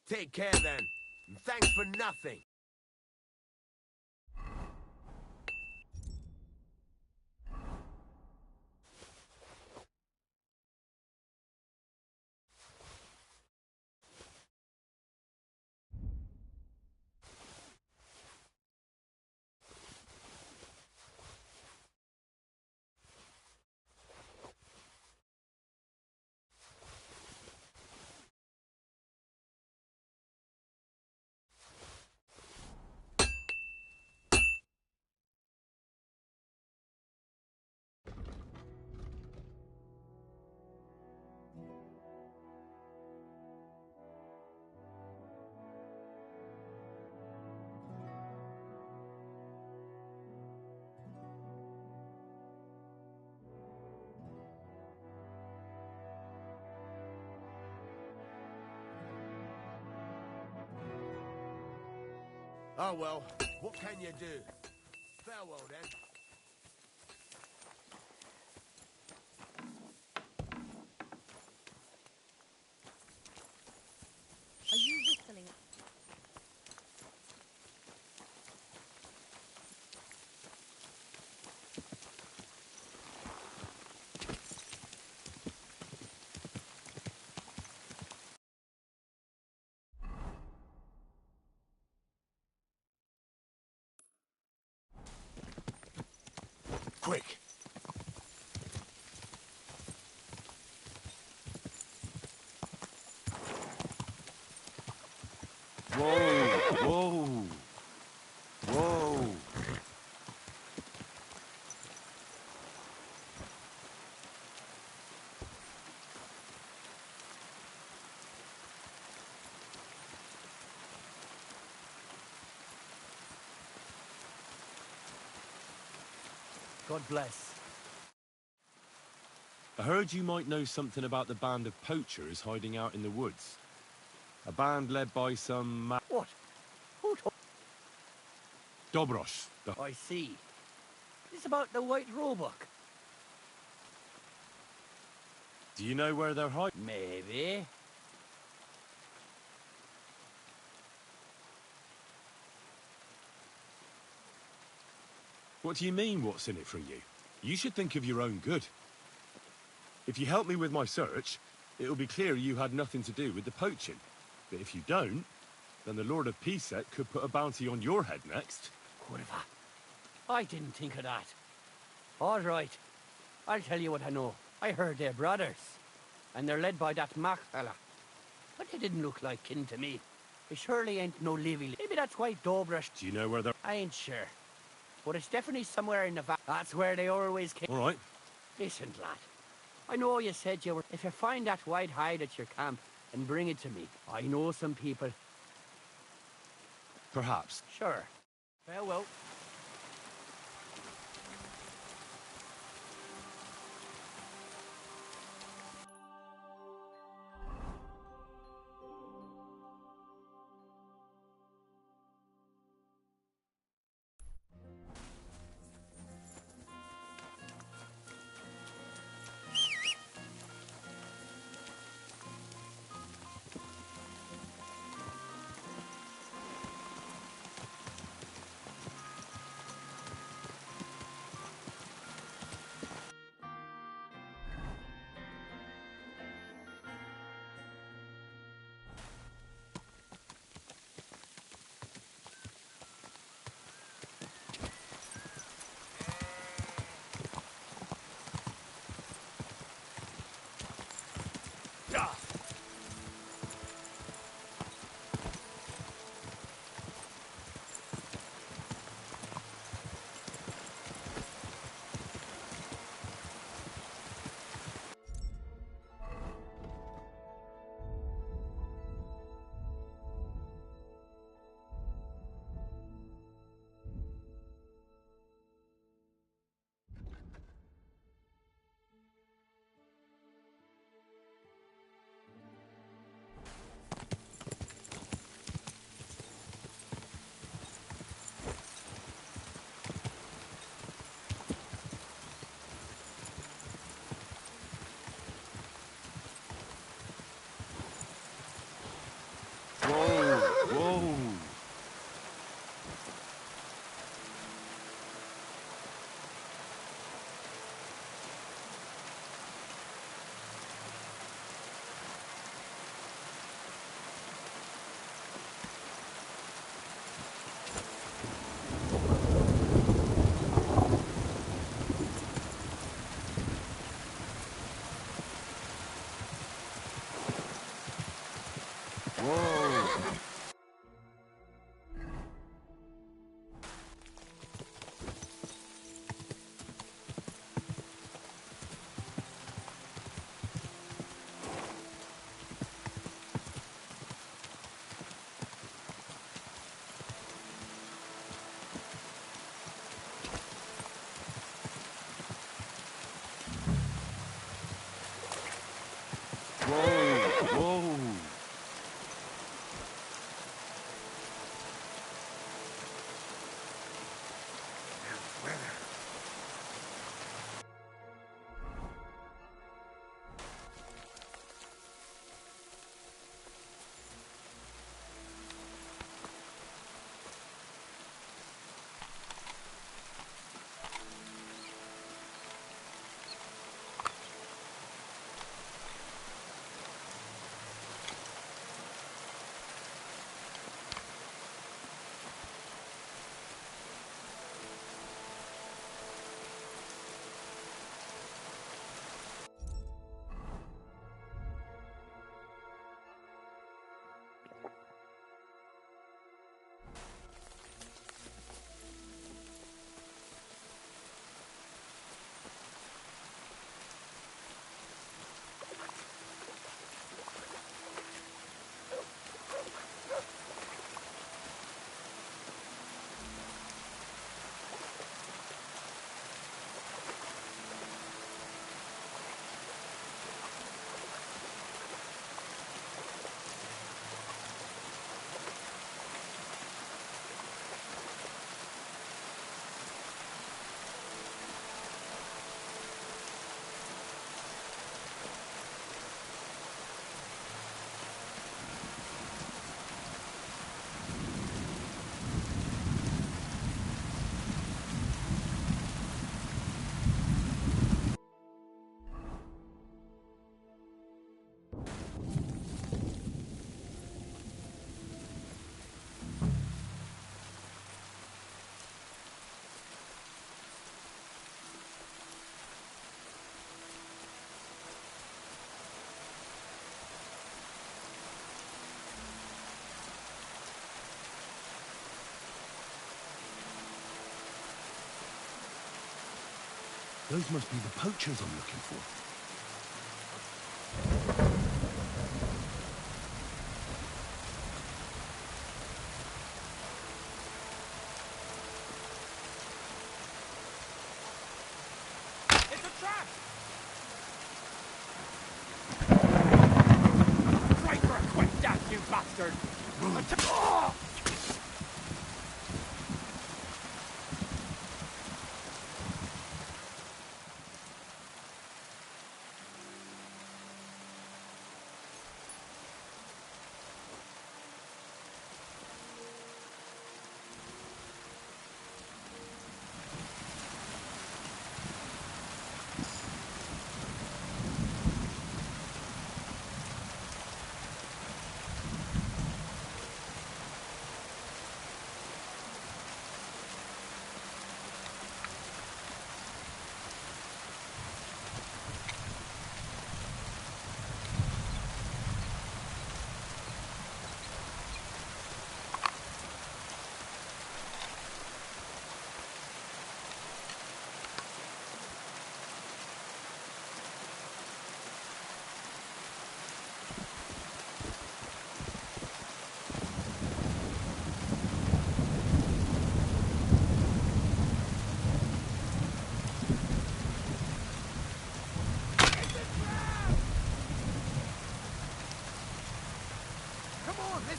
Take care, then. And thanks for nothing. Oh, well, what can you do? Farewell, then. Are you whistling? Quick. Whoa, whoa, whoa. God bless. I heard you might know something about the band of poachers hiding out in the woods. A band led by some... What? Who told... Dobrosh. I see. It's about the White Roebuck. Do you know where they're hiding? Maybe. What do you mean, what's in it for you? You should think of your own good. If you help me with my search, it'll be clear you had nothing to do with the poaching. But if you don't, then the Lord of Piset could put a bounty on your head next. Curva. I didn't think of that. All right. I'll tell you what I know. I heard they're brothers. And they're led by that Mac fella. But they didn't look like kin to me. They surely ain't no Livy. Maybe that's why Dobrush... Do you know where they're... I ain't sure. But it's definitely somewhere in the valley. That's where they always came. All right. Listen, lad. I know you said you were... If you find that white hide at your camp and bring it to me, I know some people... Perhaps. Sure. Farewell. Those must be the poachers I'm looking for. It's a trap! Right for a quick death, you bastard!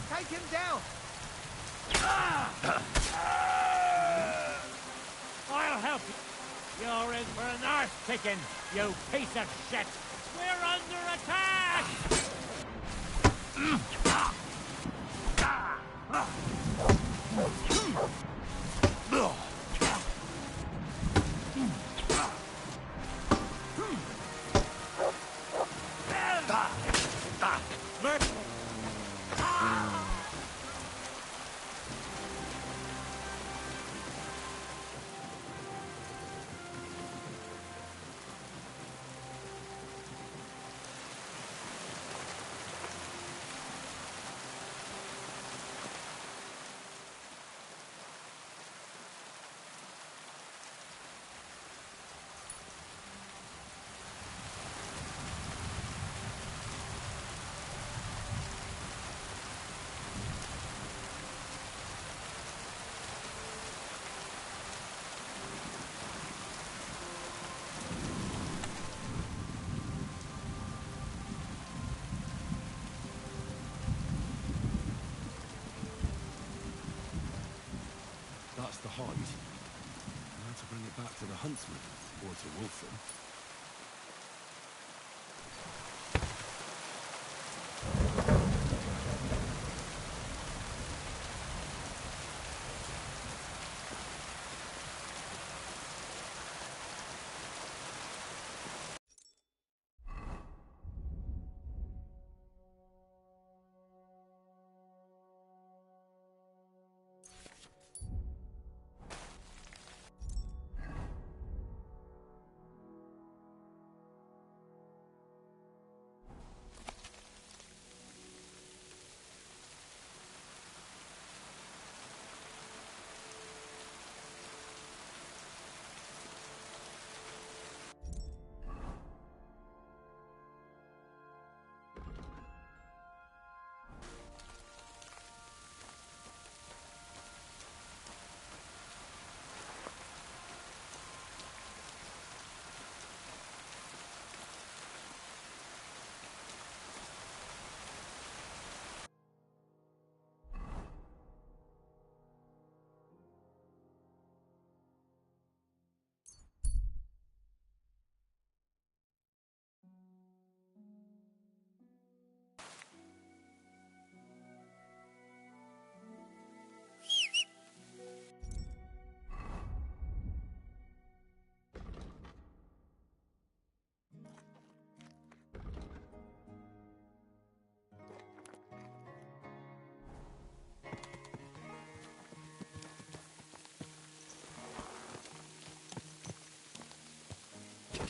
Take him down! I'll help you. You're in for an arse kicking, you piece of shit. We're under attack! That's the hide. Now to bring it back to the huntsman, or to Wolfen.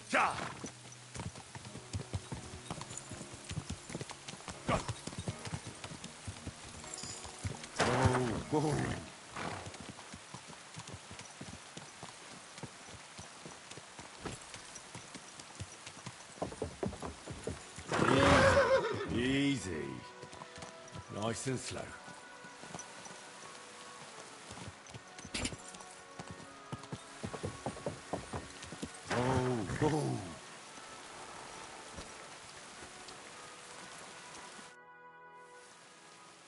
Ja! Whoa, whoa. Nice and slow. Whoa.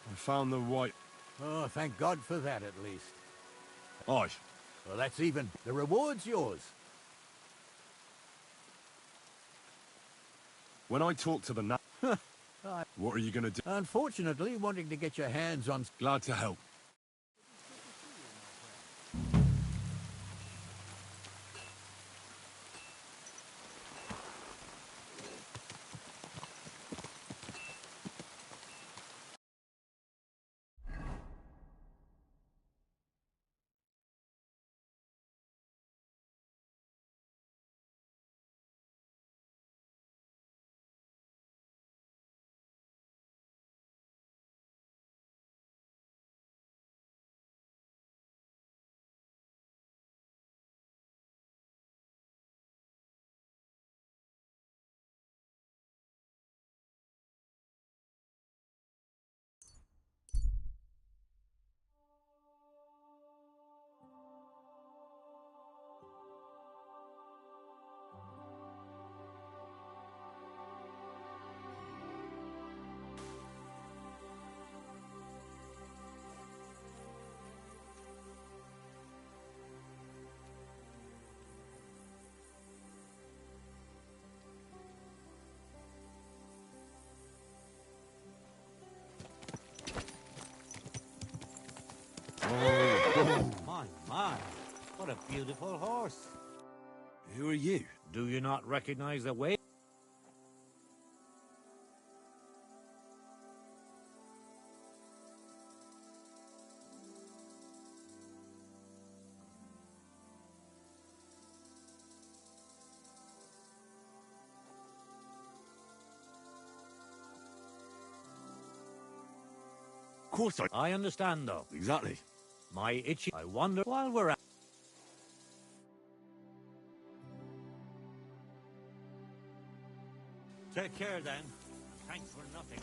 I found the white. Oh, thank God for that, at least. Aye. Well, that's even. The reward's yours. When I talk to the what are you going to do? Unfortunately, wanting to get your hands on... Glad to help. My, what a beautiful horse. Who are you? Do you not recognize the way? Of course I understand, though. Exactly. My itchy... I wonder while we're at... Take care, then. Thanks for nothing.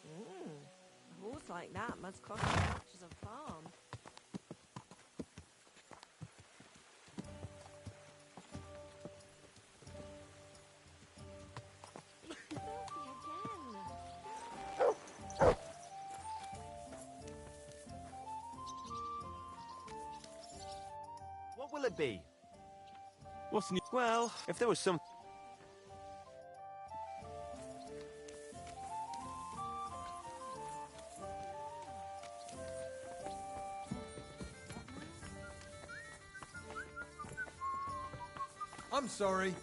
A horse like that must cost as much as a farm. What will it be? What's new? Well, if there was some... I'm sorry.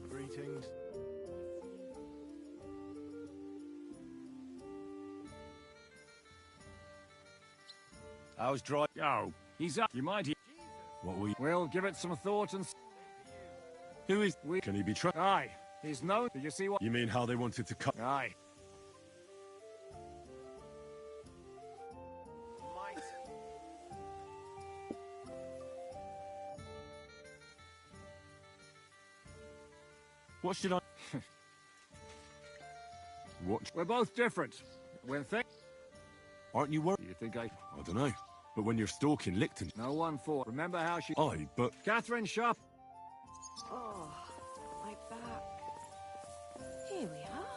Greetings. I was dry. Oh, he's up. You might. What we? We'll give it some thought and. Who is? Can he be trusted? Aye, he's known. Did you see what? You mean how they wanted to cut? Aye. What should I? What? We're both different. Aren't you worried? You think I don't know. But when you're stalking Licton... No one for. Remember how she... Aye, but... Catherine Sharp. Oh, my back. Here we are.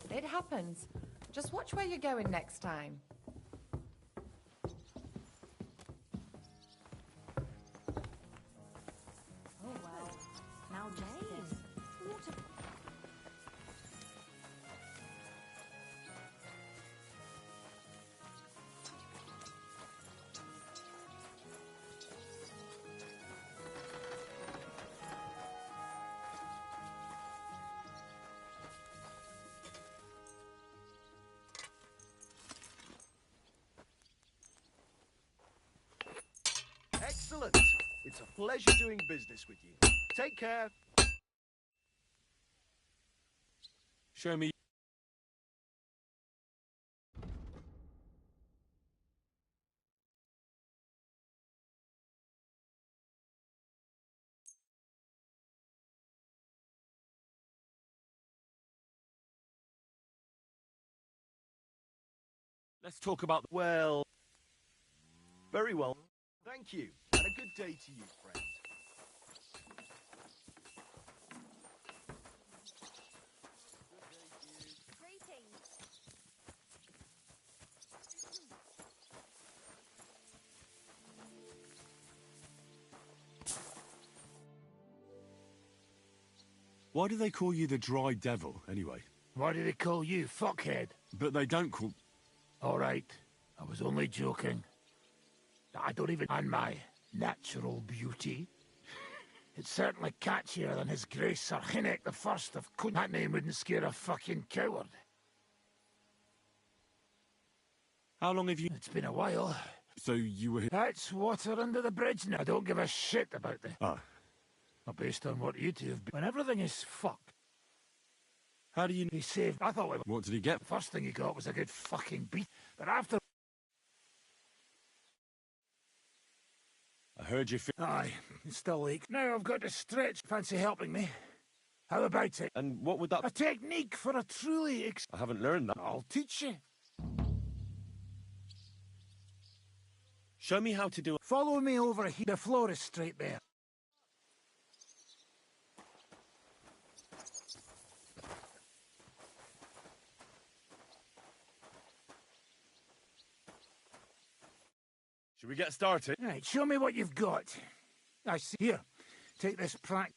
Good. It happens. Just watch where you're going next time. Excellent. It's a pleasure doing business with you. Take care. Show me. Let's talk about... Well... Very well. Thank you. And a good day to you, friend. Why do they call you the Dry Devil, anyway? Why do they call you fuckhead? But they don't call... All right, I was only joking. I don't even... And my natural beauty. It's certainly catchier than His Grace Sir Hinnock the First of Kun. That name wouldn't scare a fucking coward. How long have you... It's been a while. So you were... That's water under the bridge now. I don't give a shit about the... Ah. Well, based on what you two have been... When everything is fucked... How do you... He saved... I thought... What did he get? The first thing he got was a good fucking beat. But after... I heard you... Aye, it's still leak. Now I've got to stretch. Fancy helping me? How about it? And what would that... A technique for a truly... I haven't learned that. I'll teach you. Show me how to do it. Follow me over here. The floor is straight there. Should we get started? Right, show me what you've got. I see. Here, take this practice.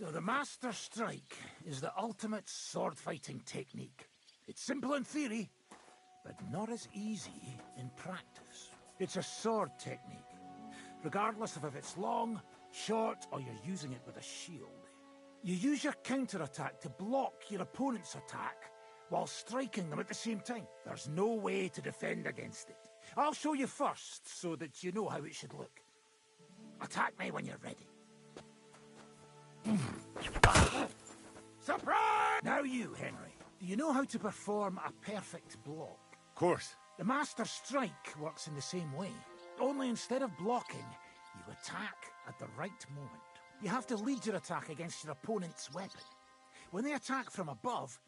So the Master Strike is the ultimate sword-fighting technique. It's simple in theory, but not as easy in practice. It's a sword technique, regardless of if it's long, short, or you're using it with a shield. You use your counter-attack to block your opponent's attack while striking them at the same time. There's no way to defend against it. I'll show you first so that you know how it should look. Attack me when you're ready. Surprise! Now you, Henry. Do you know how to perform a perfect block? Of course. The Master Strike works in the same way. Only instead of blocking, you attack at the right moment. You have to lead your attack against your opponent's weapon. When they attack from above,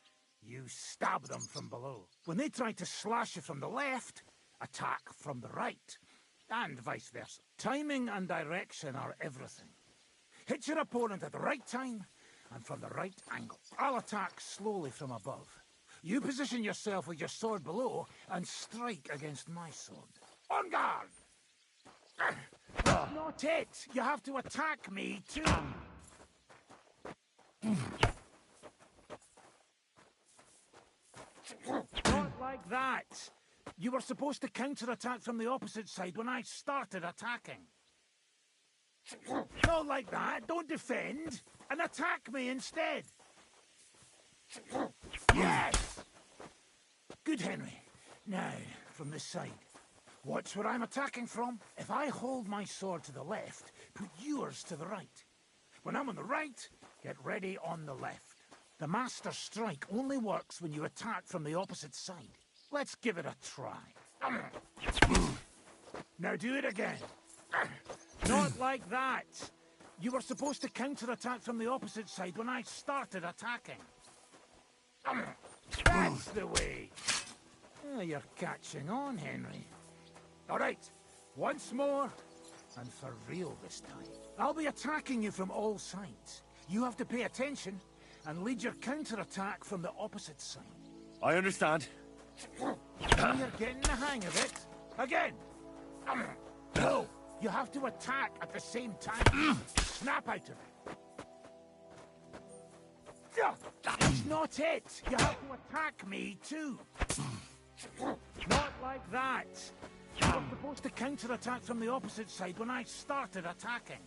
you stab them from below. When they try to slash you from the left, attack from the right. And vice versa. Timing and direction are everything. Hit your opponent at the right time and from the right angle. I'll attack slowly from above. You position yourself with your sword below and strike against my sword. On guard! Not it! You have to attack me too! Not like that! You were supposed to counter-attack from the opposite side when I started attacking. Not like that! Don't defend! And attack me instead! Yes! Good, Henry. Now, from this side. Watch where I'm attacking from. If I hold my sword to the left, put yours to the right. When I'm on the right, get ready on the left. The Master Strike only works when you attack from the opposite side. Let's give it a try. Now do it again. Not like that. You were supposed to counter-attack from the opposite side when I started attacking. That's the way. Oh, you're catching on, Henry. All right, once more, and for real this time. I'll be attacking you from all sides. You have to pay attention and lead your counter-attack from the opposite side. I understand. Now you're getting the hang of it. Again. No, you have to attack at the same time. Snap out of it. That's not it. You have to attack me too. Not like that. You were supposed to counter-attack from the opposite side when I started attacking.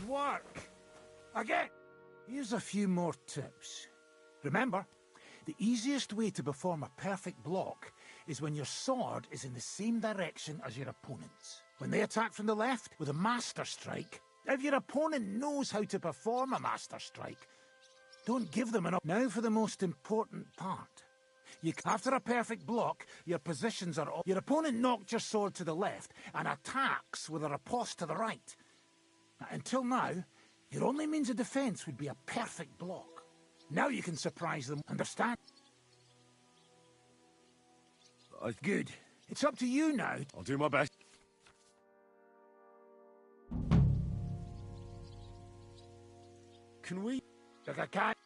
Work. Again. Here's a few more tips. Remember, the easiest way to perform a perfect block is when your sword is in the same direction as your opponent's. When they attack from the left with a master strike, if your opponent knows how to perform a master strike, don't give them an... Now for the most important part. After a perfect block, your positions are... Your opponent knocked your sword to the left and attacks with a riposte to the right. Until now, your only means of defense would be a perfect block. Now you can surprise them. Understand? Good. It's up to you now. I'll do my best. Can we? Look, I can't.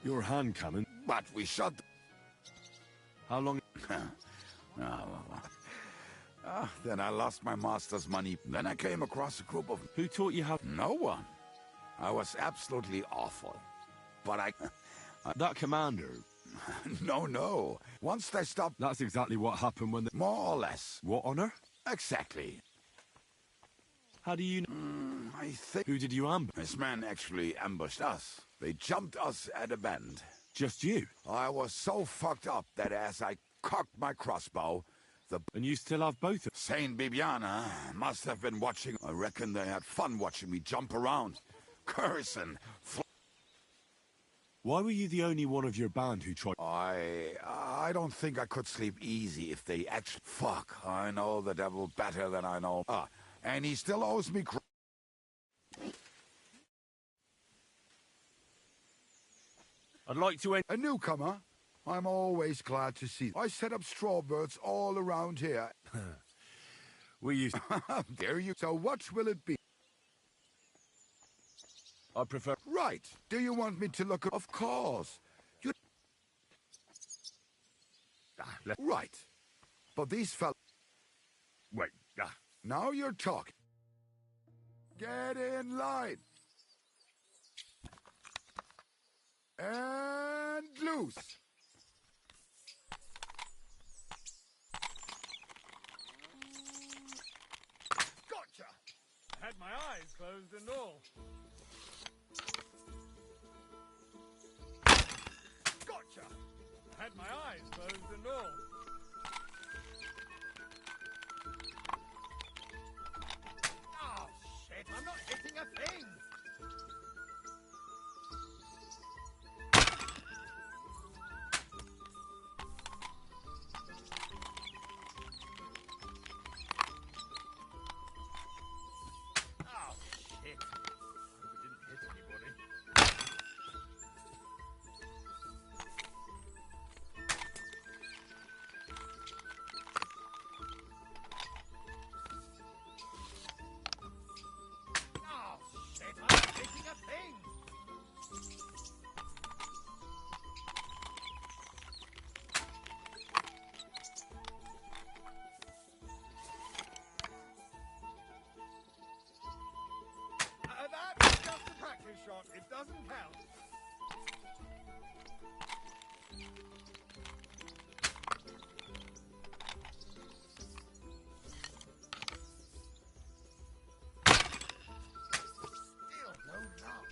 Your hand cannon. But we shot... How long? Then I lost my master's money. Then I came across a group of... Who taught you how? No one. I was absolutely awful. But I... That commander? No. Once they stopped... That's exactly what happened when they... More or less. What honor? Exactly. How do you know? I think... Who did you ambush? This man actually ambushed us. They jumped us at a bend. Just you? I was so fucked up that as I cocked my crossbow, And you still have both? Saint Bibiana must have been watching. I reckon they had fun watching me jump around, cursing. Why were you the only one of your band who tried? I don't think I could sleep easy if they actually... Fuck, I know the devil better than I know. And he still owes me... I'd like to end... A newcomer? I'm always glad to see. I set up strawbirds all around here. We used... Dare you? So what will it be? I prefer... Right. Do you want me to look... Of course. You... Right. But these fellas... Wait. Now you're talking. Get in line. And loose. Gotcha! I had my eyes closed and all. Gotcha! I had my eyes closed and all. Oh, shit! I'm not hitting a thing! That's just a practice shot. It doesn't count. Still no luck.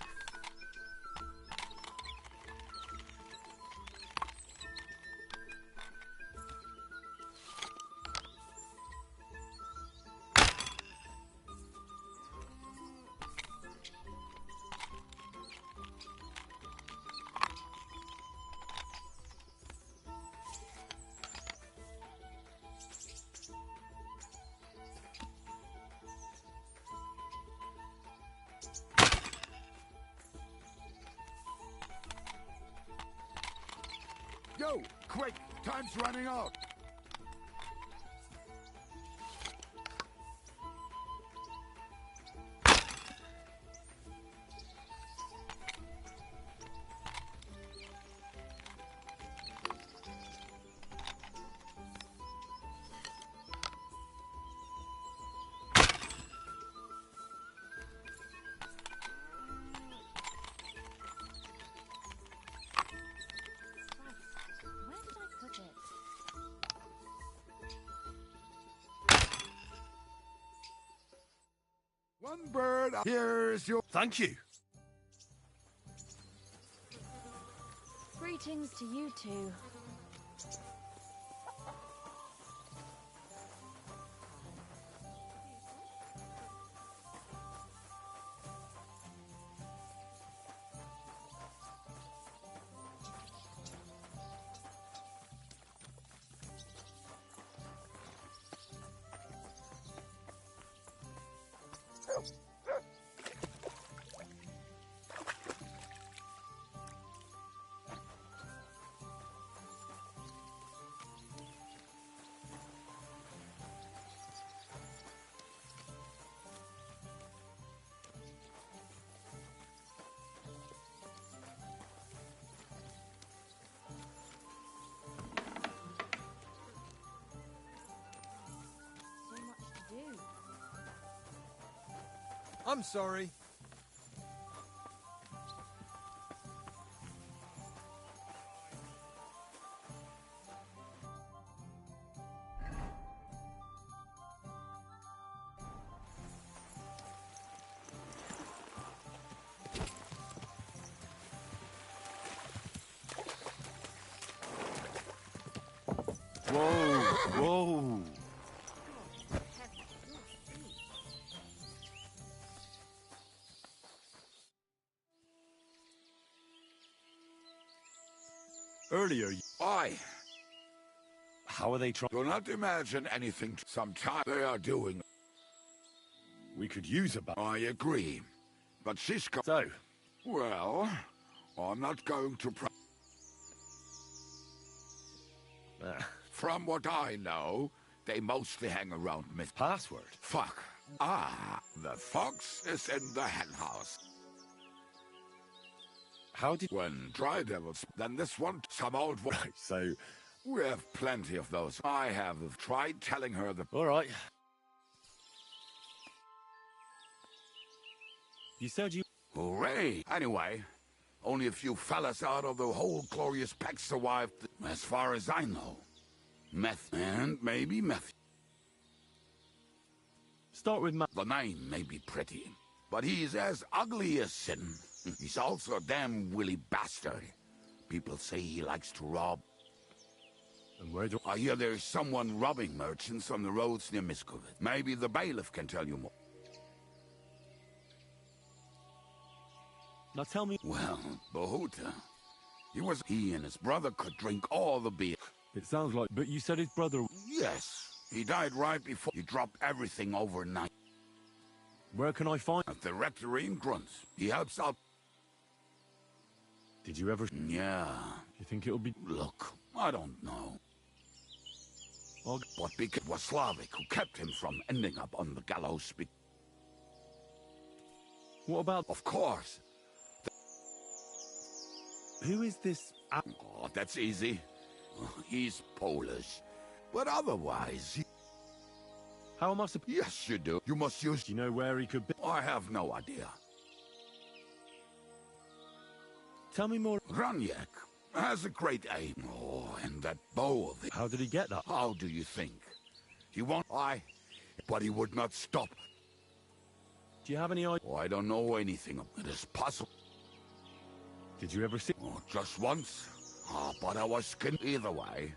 Go! Quick! Time's running out! Where did I put it? One bird, here's your... Thank you. Greetings to you two. I'm sorry. Whoa, whoa. Earlier, Aye. how are they trying? Do not imagine anything. Sometimes they are doing. We could use a bat. I agree. But Shishka... So? Well, I'm not going to... From what I know, they mostly hang around myth. Password? Fuck. Ah, the fox is in the henhouse. How did... When dry devils, then this one, some old one. Right, so... We have plenty of those. I have tried telling her the... All right. You said you... Hooray! Anyway, only a few fellas out of the whole glorious pack survived, as far as I know. Meth, and maybe meth. Start with The name may be pretty, but he's as ugly as sin. He's also a damn willy bastard. People say he likes to rob. And where do... I hear there's someone robbing merchants on the roads near Miskovit. Maybe the bailiff can tell you more. Now tell me... Well, Bahuta. He and his brother could drink all the beer. It sounds like... But you said his brother... Yes. He died right before... He dropped everything overnight. Where can I find... At the rectory in Grunts. He helps out... Did you ever... Yeah. You think it'll be... Look, I don't know. But because it was Slavic who kept him from ending up on the gallows. What about... Of course. Who is this... Oh, that's easy. He's Polish. But otherwise... How am I supposed... Yes, you do. You must use... Do you know where he could be? I have no idea. Tell me more. Raniak has a great aim. Oh, and that bow of it. How did he get that? How do you think? He won't... But he would not stop. Do you have any idea? Oh, I don't know anything. It is possible. Did you ever see... Oh, just once. But I was skinned either way.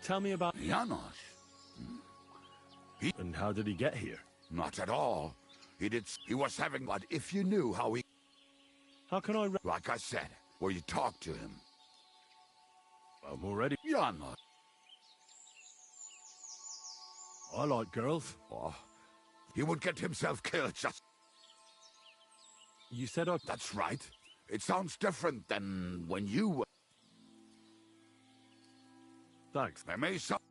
Tell me about... Janos. And how did he get here? Not at all. He was having... But if you knew how he... How can I... Like I said, where you talk to him. I'm already... Janos. I like girls. Oh, he would get himself killed just... You said I... That's right. It sounds different than when you were. Thanks. I may sound.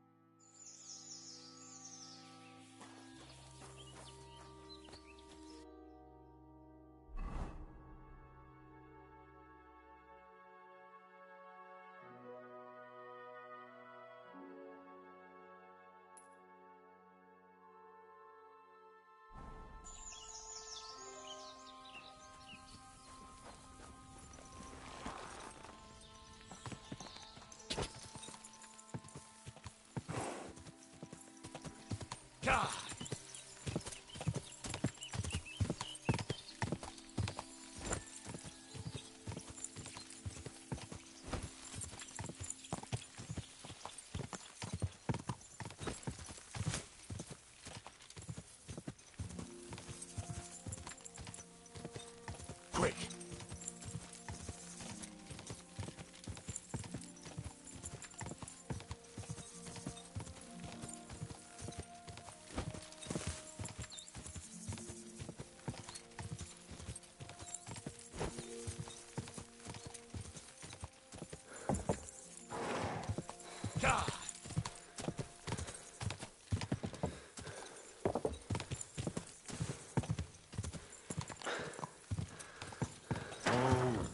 Quick!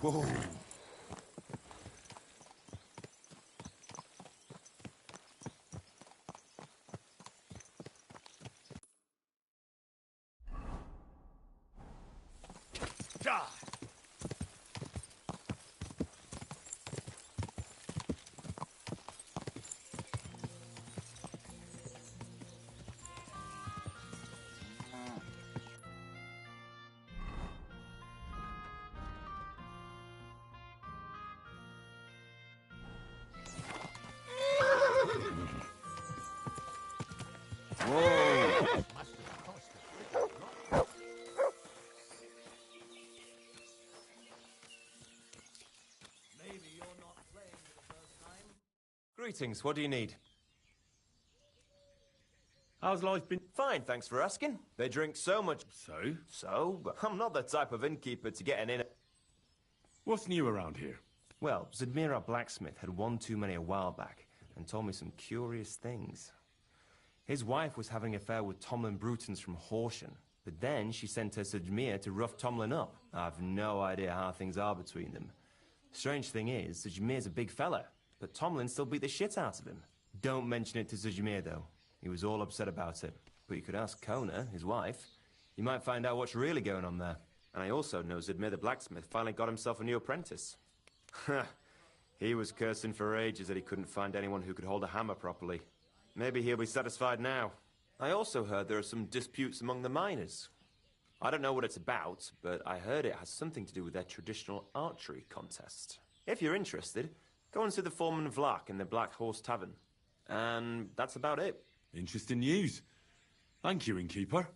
Whoa. Whoa! Maybe you're not playing for the first time. Greetings, what do you need? How's life been? Fine, thanks for asking. They drink so much. So? So? I'm not the type of innkeeper to get an inn. What's new around here? Well, Zedmir, our blacksmith, had one too many a while back and told me some curious things. His wife was having an affair with Tomlin Brutons from Horsham, but then she sent her Zedmir to rough Tomlin up. I've no idea how things are between them. Strange thing is, Zedmir's a big fella, but Tomlin still beat the shit out of him. Don't mention it to Zedmir, though. He was all upset about it. But you could ask Kona, his wife. You might find out what's really going on there. And I also know Zedmir the blacksmith finally got himself a new apprentice. He was cursing for ages that he couldn't find anyone who could hold a hammer properly. Maybe he'll be satisfied now. I also heard there are some disputes among the miners. I don't know what it's about, but I heard it has something to do with their traditional archery contest. If you're interested, go and see the foreman Vlak in the Black Horse Tavern. And that's about it. Interesting news. Thank you, innkeeper.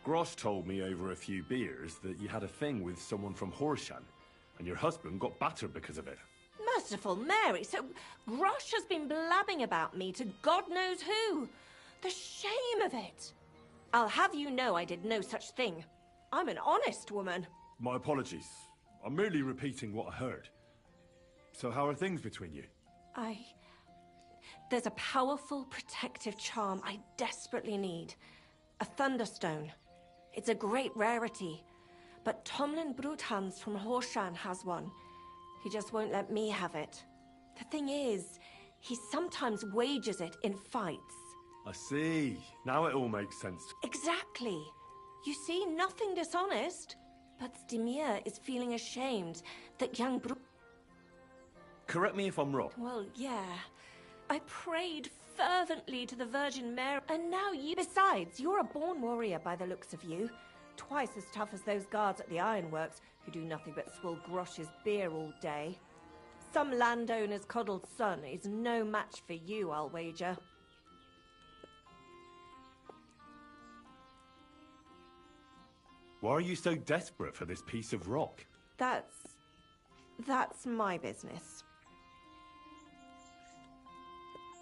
Grosh told me over a few beers that you had a thing with someone from Horsham, and your husband got battered because of it. Merciful Mary, so Grosh has been blabbing about me to God knows who. The shame of it. I'll have you know I did no such thing. I'm an honest woman. My apologies. I'm merely repeating what I heard. So how are things between you? There's a powerful protective charm I desperately need. A Thunderstone. It's a great rarity. But Tomlin Bruthans from Horsham has one. He just won't let me have it. The thing is, he sometimes wages it in fights. I see. Now it all makes sense. Exactly. You see, nothing dishonest. But Stimir is feeling ashamed that young Correct me if I'm wrong. Well, yeah. I prayed fervently to the Virgin Mary, and now you... Besides, you're a born warrior by the looks of you. Twice as tough as those guards at the ironworks, who do nothing but swill Grosh's beer all day. Some landowner's coddled son is no match for you, I'll wager. Why are you so desperate for this piece of rock? That's my business.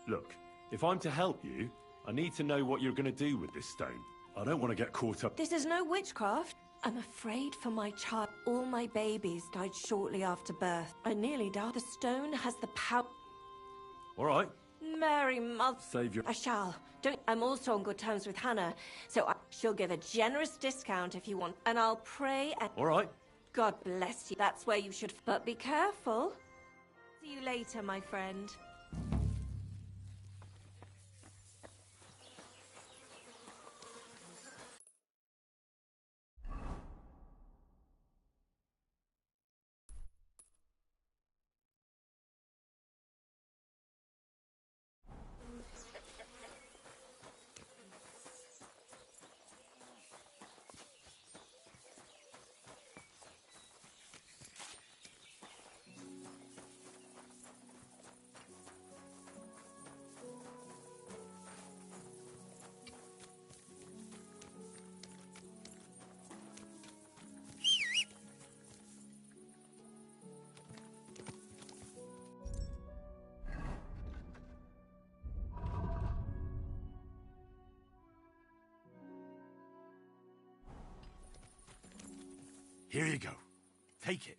Look, if I'm to help you, I need to know what you're going to do with this stone. I don't want to get caught up. This is no witchcraft. I'm afraid for my child. All my babies died shortly after birth. I nearly died. The stone has the power. All right. Mary, mother. Save your... I shall. I'm also on good terms with Hannah, so she'll give a generous discount if you want, and I'll pray and... All right. God bless you. That's where you should... But be careful. See you later, my friend. Here you go. Take it.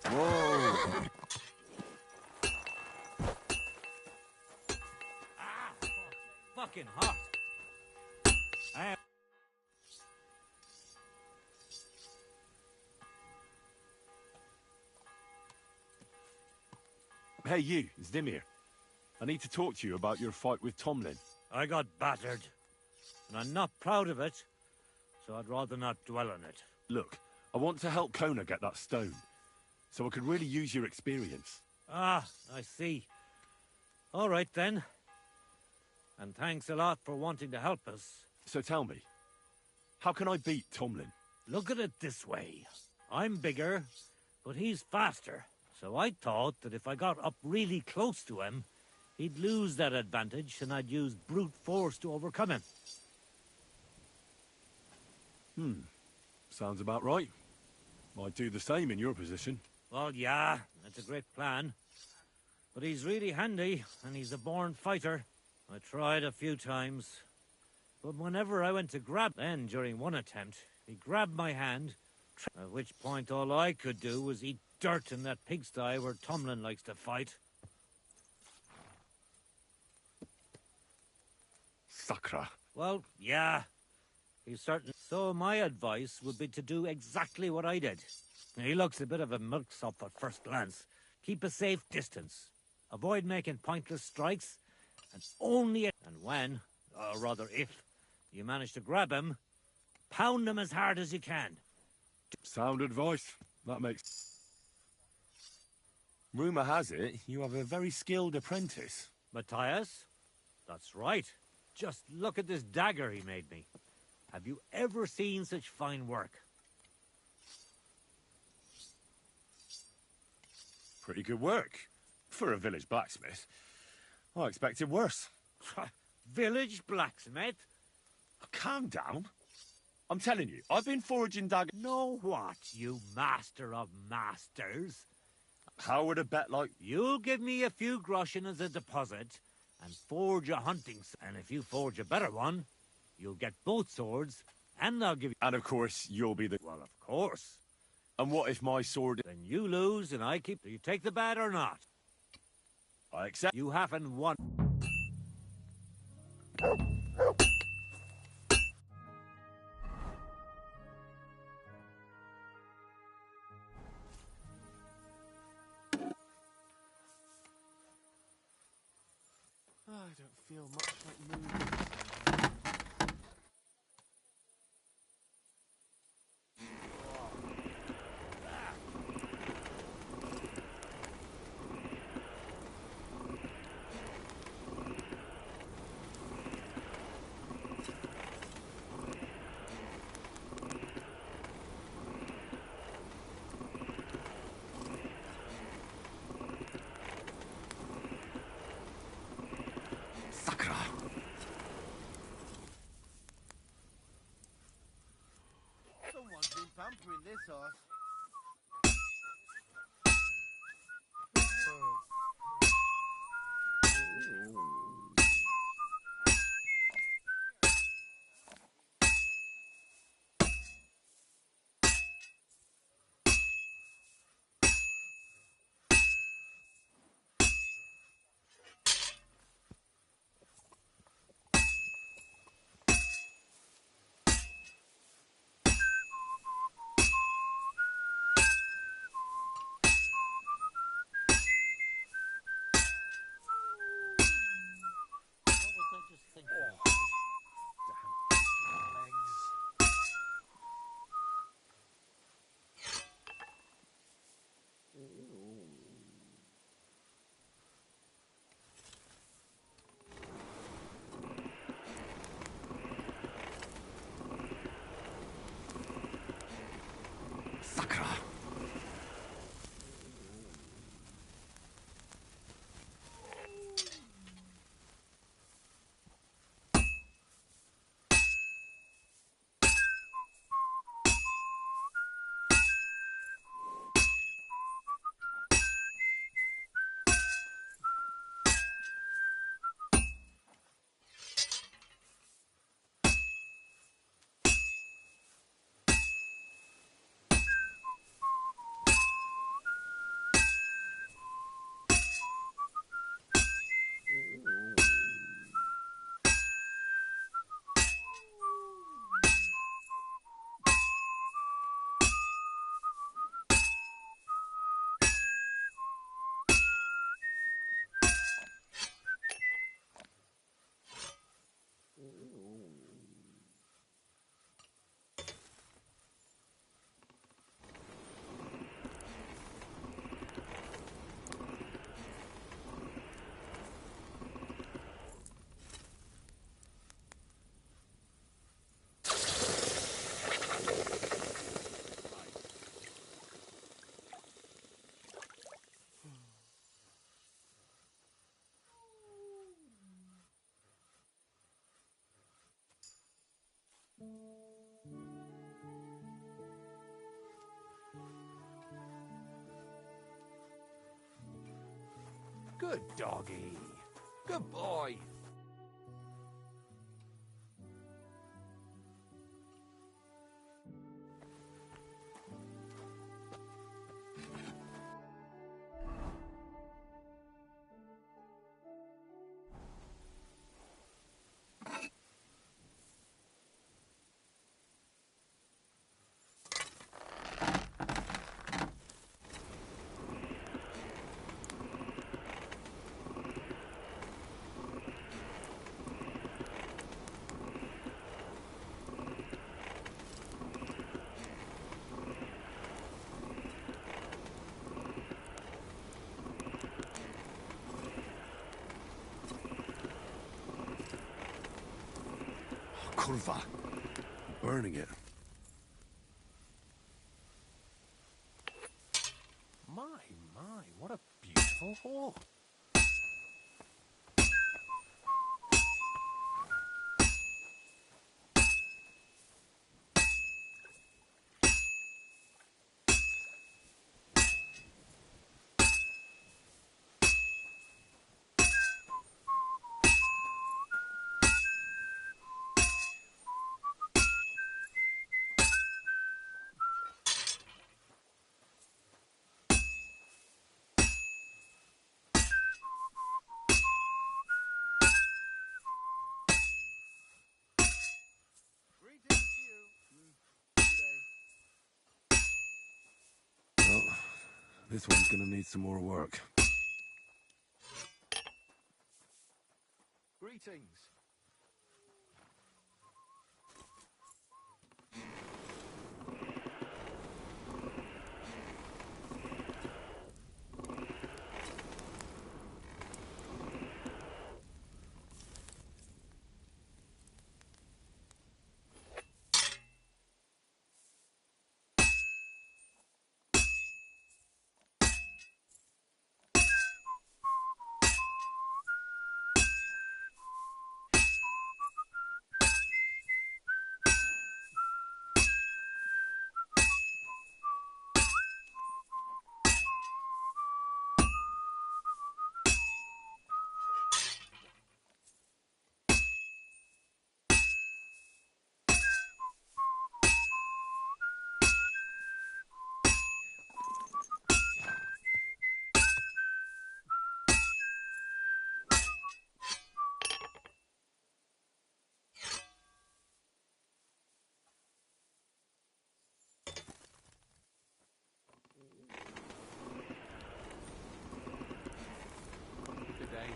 Whoa! Fucking hot. Hey, you, Zdimir. I need to talk to you about your fight with Tomlin. I got battered, and I'm not proud of it, so I'd rather not dwell on it. Look, I want to help Kona get that stone, so I could really use your experience. Ah, I see. All right, then. And thanks a lot for wanting to help us. So tell me, how can I beat Tomlin? Look at it this way. I'm bigger, but he's faster. So I thought that if I got up really close to him, he'd lose that advantage and I'd use brute force to overcome him. Sounds about right. I'd do the same in your position. Well, yeah, that's a great plan. But he's really handy, and he's a born fighter. I tried a few times. But whenever I went to grab, then during one attempt, he grabbed my hand, at which point all I could do was eat dirt in that pigsty where Tomlin likes to fight. Sakra. Well, yeah. He's certain. So my advice would be to do exactly what I did. He looks a bit of a milksop at first glance. Keep a safe distance. Avoid making pointless strikes. And only... And when, or rather if, you manage to grab him, pound him as hard as you can. Sound advice. That makes... Rumour has it, you have a very skilled apprentice. Matthias? That's right. Just look at this dagger he made me. Have you ever seen such fine work? Pretty good work. For a village blacksmith. I expected worse. Village blacksmith? Calm down. I'm telling you, I've been forging daggers. Know what, you master of masters? How would a bet like... You'll give me a few groschen as a deposit and forge a hunting... And if you forge a better one, you'll get both swords and I'll give you... And of course, you'll be the... Well, of course. And what if my sword... Then you lose and I keep... Do you take the bet or not? I accept... You haven't won... don't feel much like moving. Sakra! Someone's been pampering this horse. What was I just thinking about? Sakra! Good doggy. Good boy. Kurva. Burning it. My, what a beautiful hall. Well, this one's gonna need some more work. Greetings. Good day.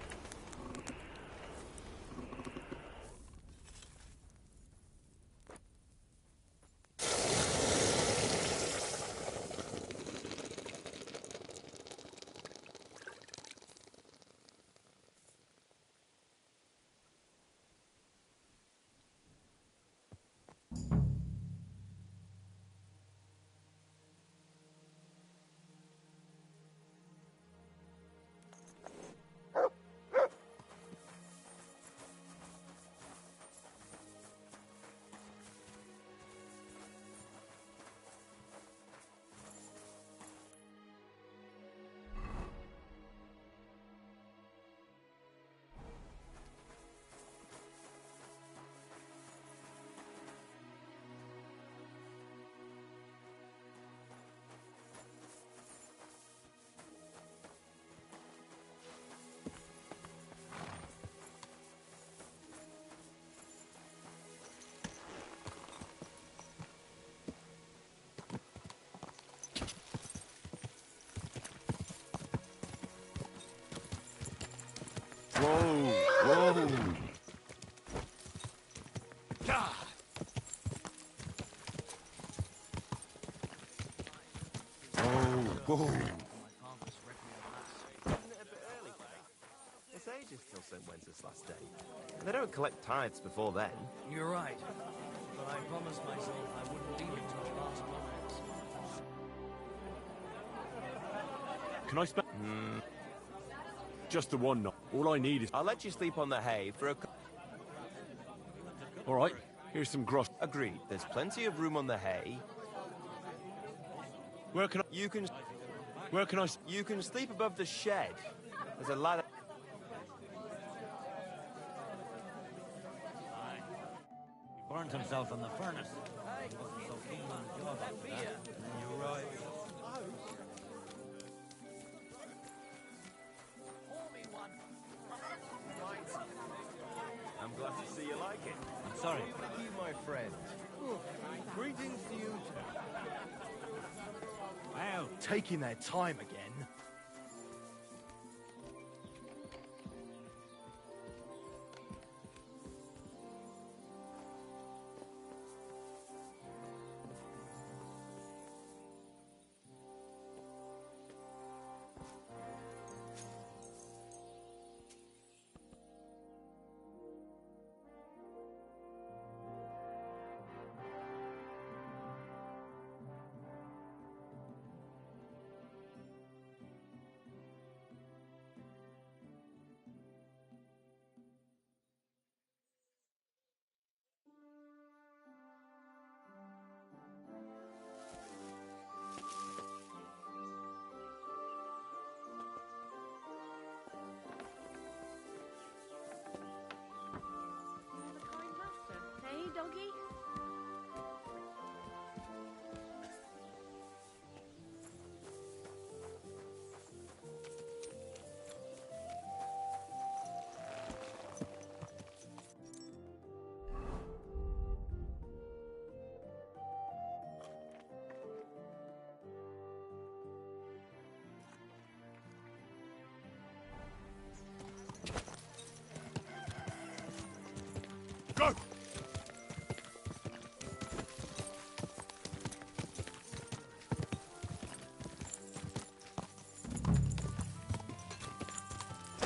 Whoa! Whoa! Whoa! Whoa! It's ages till St. Wencesla's Day. And they don't collect tithes before then. You're right. But I promised myself I wouldn't leave it till the last moment. Can I spend? Just the one night. All I need is. I'll let you sleep on the hay for a. All right. Here's some grosh. Agreed. There's plenty of room on the hay. Where can I? You can. Where can I? You can sleep above the shed. There's a ladder. He burned himself in the furnace. He wasn't so keen on the job after that. You're right. I'm glad to see you like it. I'm sorry. Thank you, my friend. Greetings to you too. Wow. Taking their time again. Hey, doggy?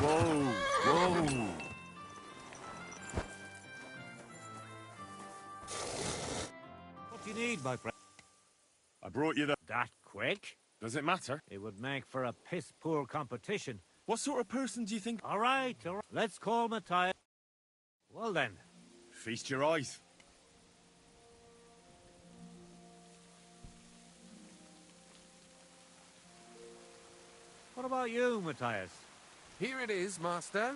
Whoa! Whoa! What do you need, my friend? I brought you the... That quick? Does it matter? It would make for a piss-poor competition. What sort of person do you think... All right. Let's call Matthias. Well then. Feast your eyes. What about you, Matthias? Here it is, Master.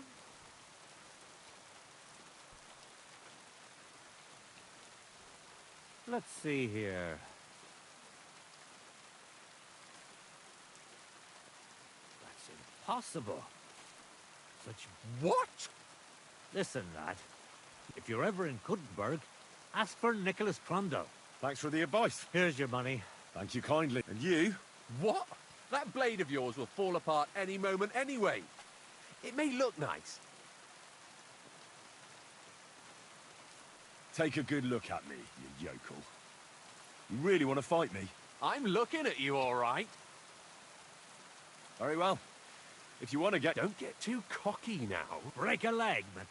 Let's see here. That's impossible. Such... What? Listen, lad. If you're ever in Kuttenberg, ask for Nicholas Cromdo. Thanks for the advice. Here's your money. Thank you kindly. And you? What? That blade of yours will fall apart any moment anyway. It may look nice. Take a good look at me, you yokel. You really want to fight me? I'm looking at you, all right. Very well. If you want to get... Don't get too cocky now. Break a leg, Matt.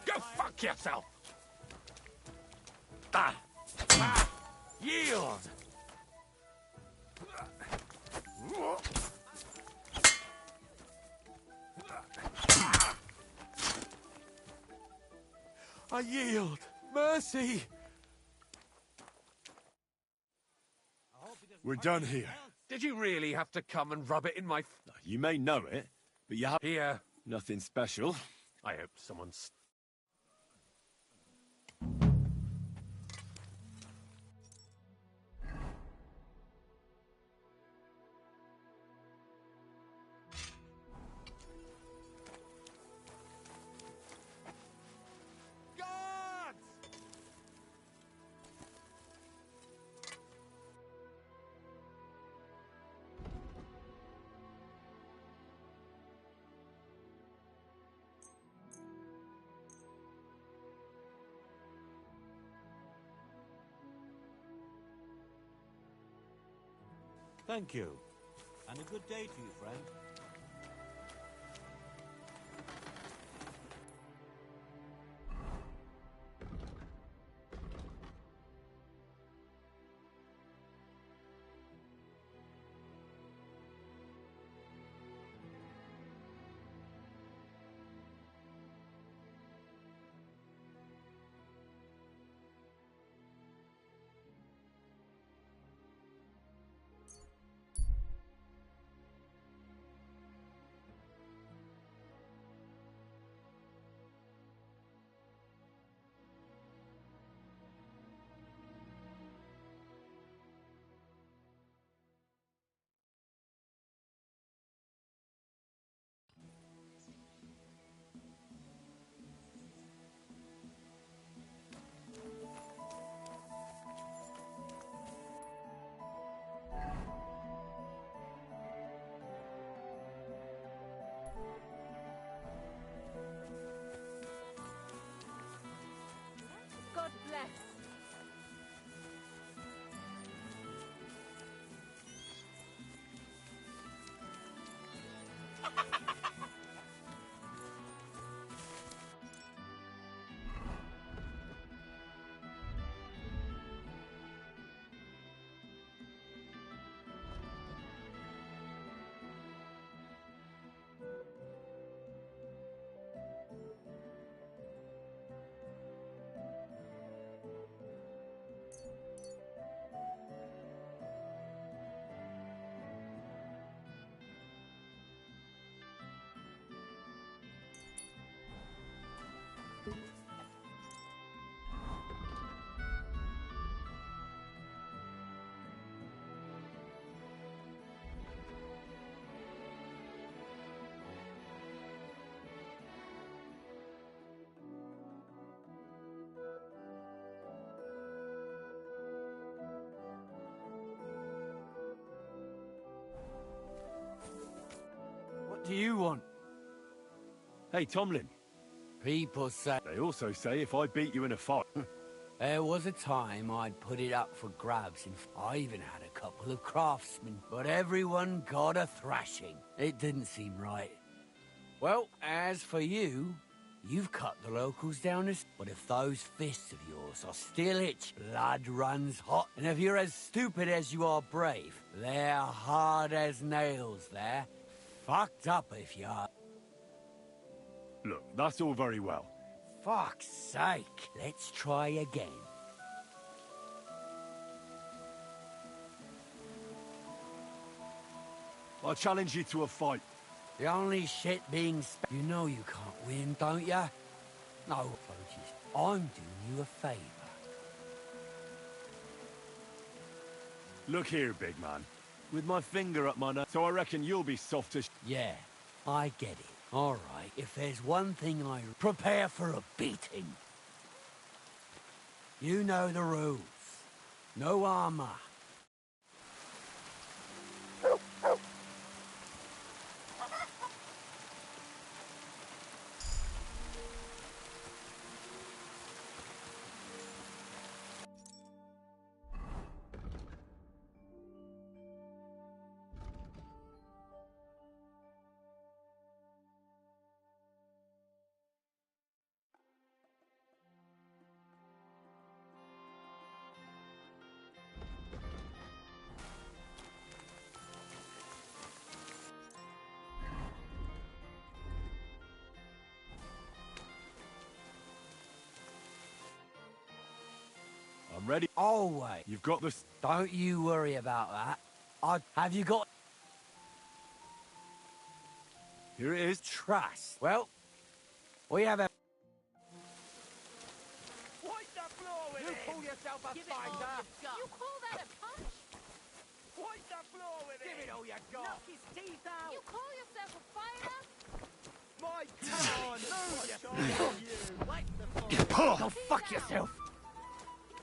Go fuck yourself! Yield! I yield. Mercy! We're done here. Did you really have to come and rub it in my... You may know it, but you have... Here. Nothing special. I hope someone's... Thank you. And a good day to you, friend. do you want? Hey, Tomlin. People say... They also say if I beat you in a fight... There was a time I'd put it up for grabs, and I even had a couple of craftsmen, but everyone got a thrashing. It didn't seem right. Well, as for you, you've cut the locals down as... But if those fists of yours are still itch, blood runs hot. And if you're as stupid as you are brave, they're hard as nails, they're fucked up if you are. Look, that's all very well. Fuck's sake. Let's try again. I'll challenge you to a fight. The only shit being You know you can't win, don't ya? No apologies. I'm doing you a favour. Look here, big man. With my finger up my nose, so I reckon you'll be soft as... Yeah, I get it. All right, if there's one thing I... Prepare for a beating. You know the rules. No armor. I'm ready. Always. You've got this. Don't you worry about that. Have you got... Here it is. Trust. Well, we have a... Wipe the floor with You it! call yourself a Give it all fighter? you've got. You call that a punch? Wipe the floor with it! Give it all you got! Knock his teeth out! You call yourself a fighter? My God! Move you! Wipe the floor. Go fuck yourself.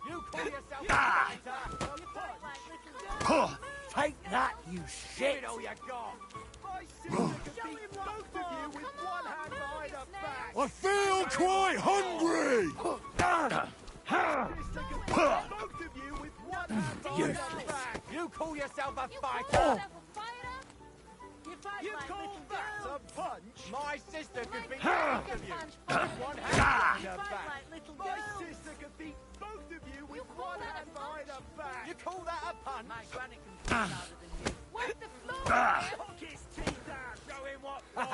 You call yourself a fighter? You fight like little girls! Take that, you Give shit. it all you got! My sister could beat both of you with one hand behind her back! I feel quite hungry! Sister could beat both of you with one hand behind her back! You call yourself a You fighter? call yourself a fighter? You fight You like call little that girls. a punch? My sister could beat You both of you punch with one hand You behind her fight back. like little My girls. sister could beat both of you with call one that a hand behind her back! You call that a punch? My granny can punch harder than you. Wipe the floor. Knock his teeth out! Show him what Come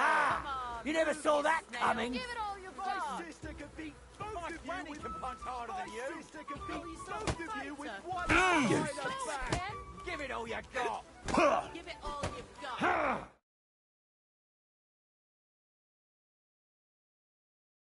on. You never saw that Snail. coming. Give it all you've My got. sister could beat both My of you granny with... can punch harder My than you. sister could beat Oh, he's both not a of you with fighter. one hand behind Slow her back! again. Give it all you got! Give it all you've got.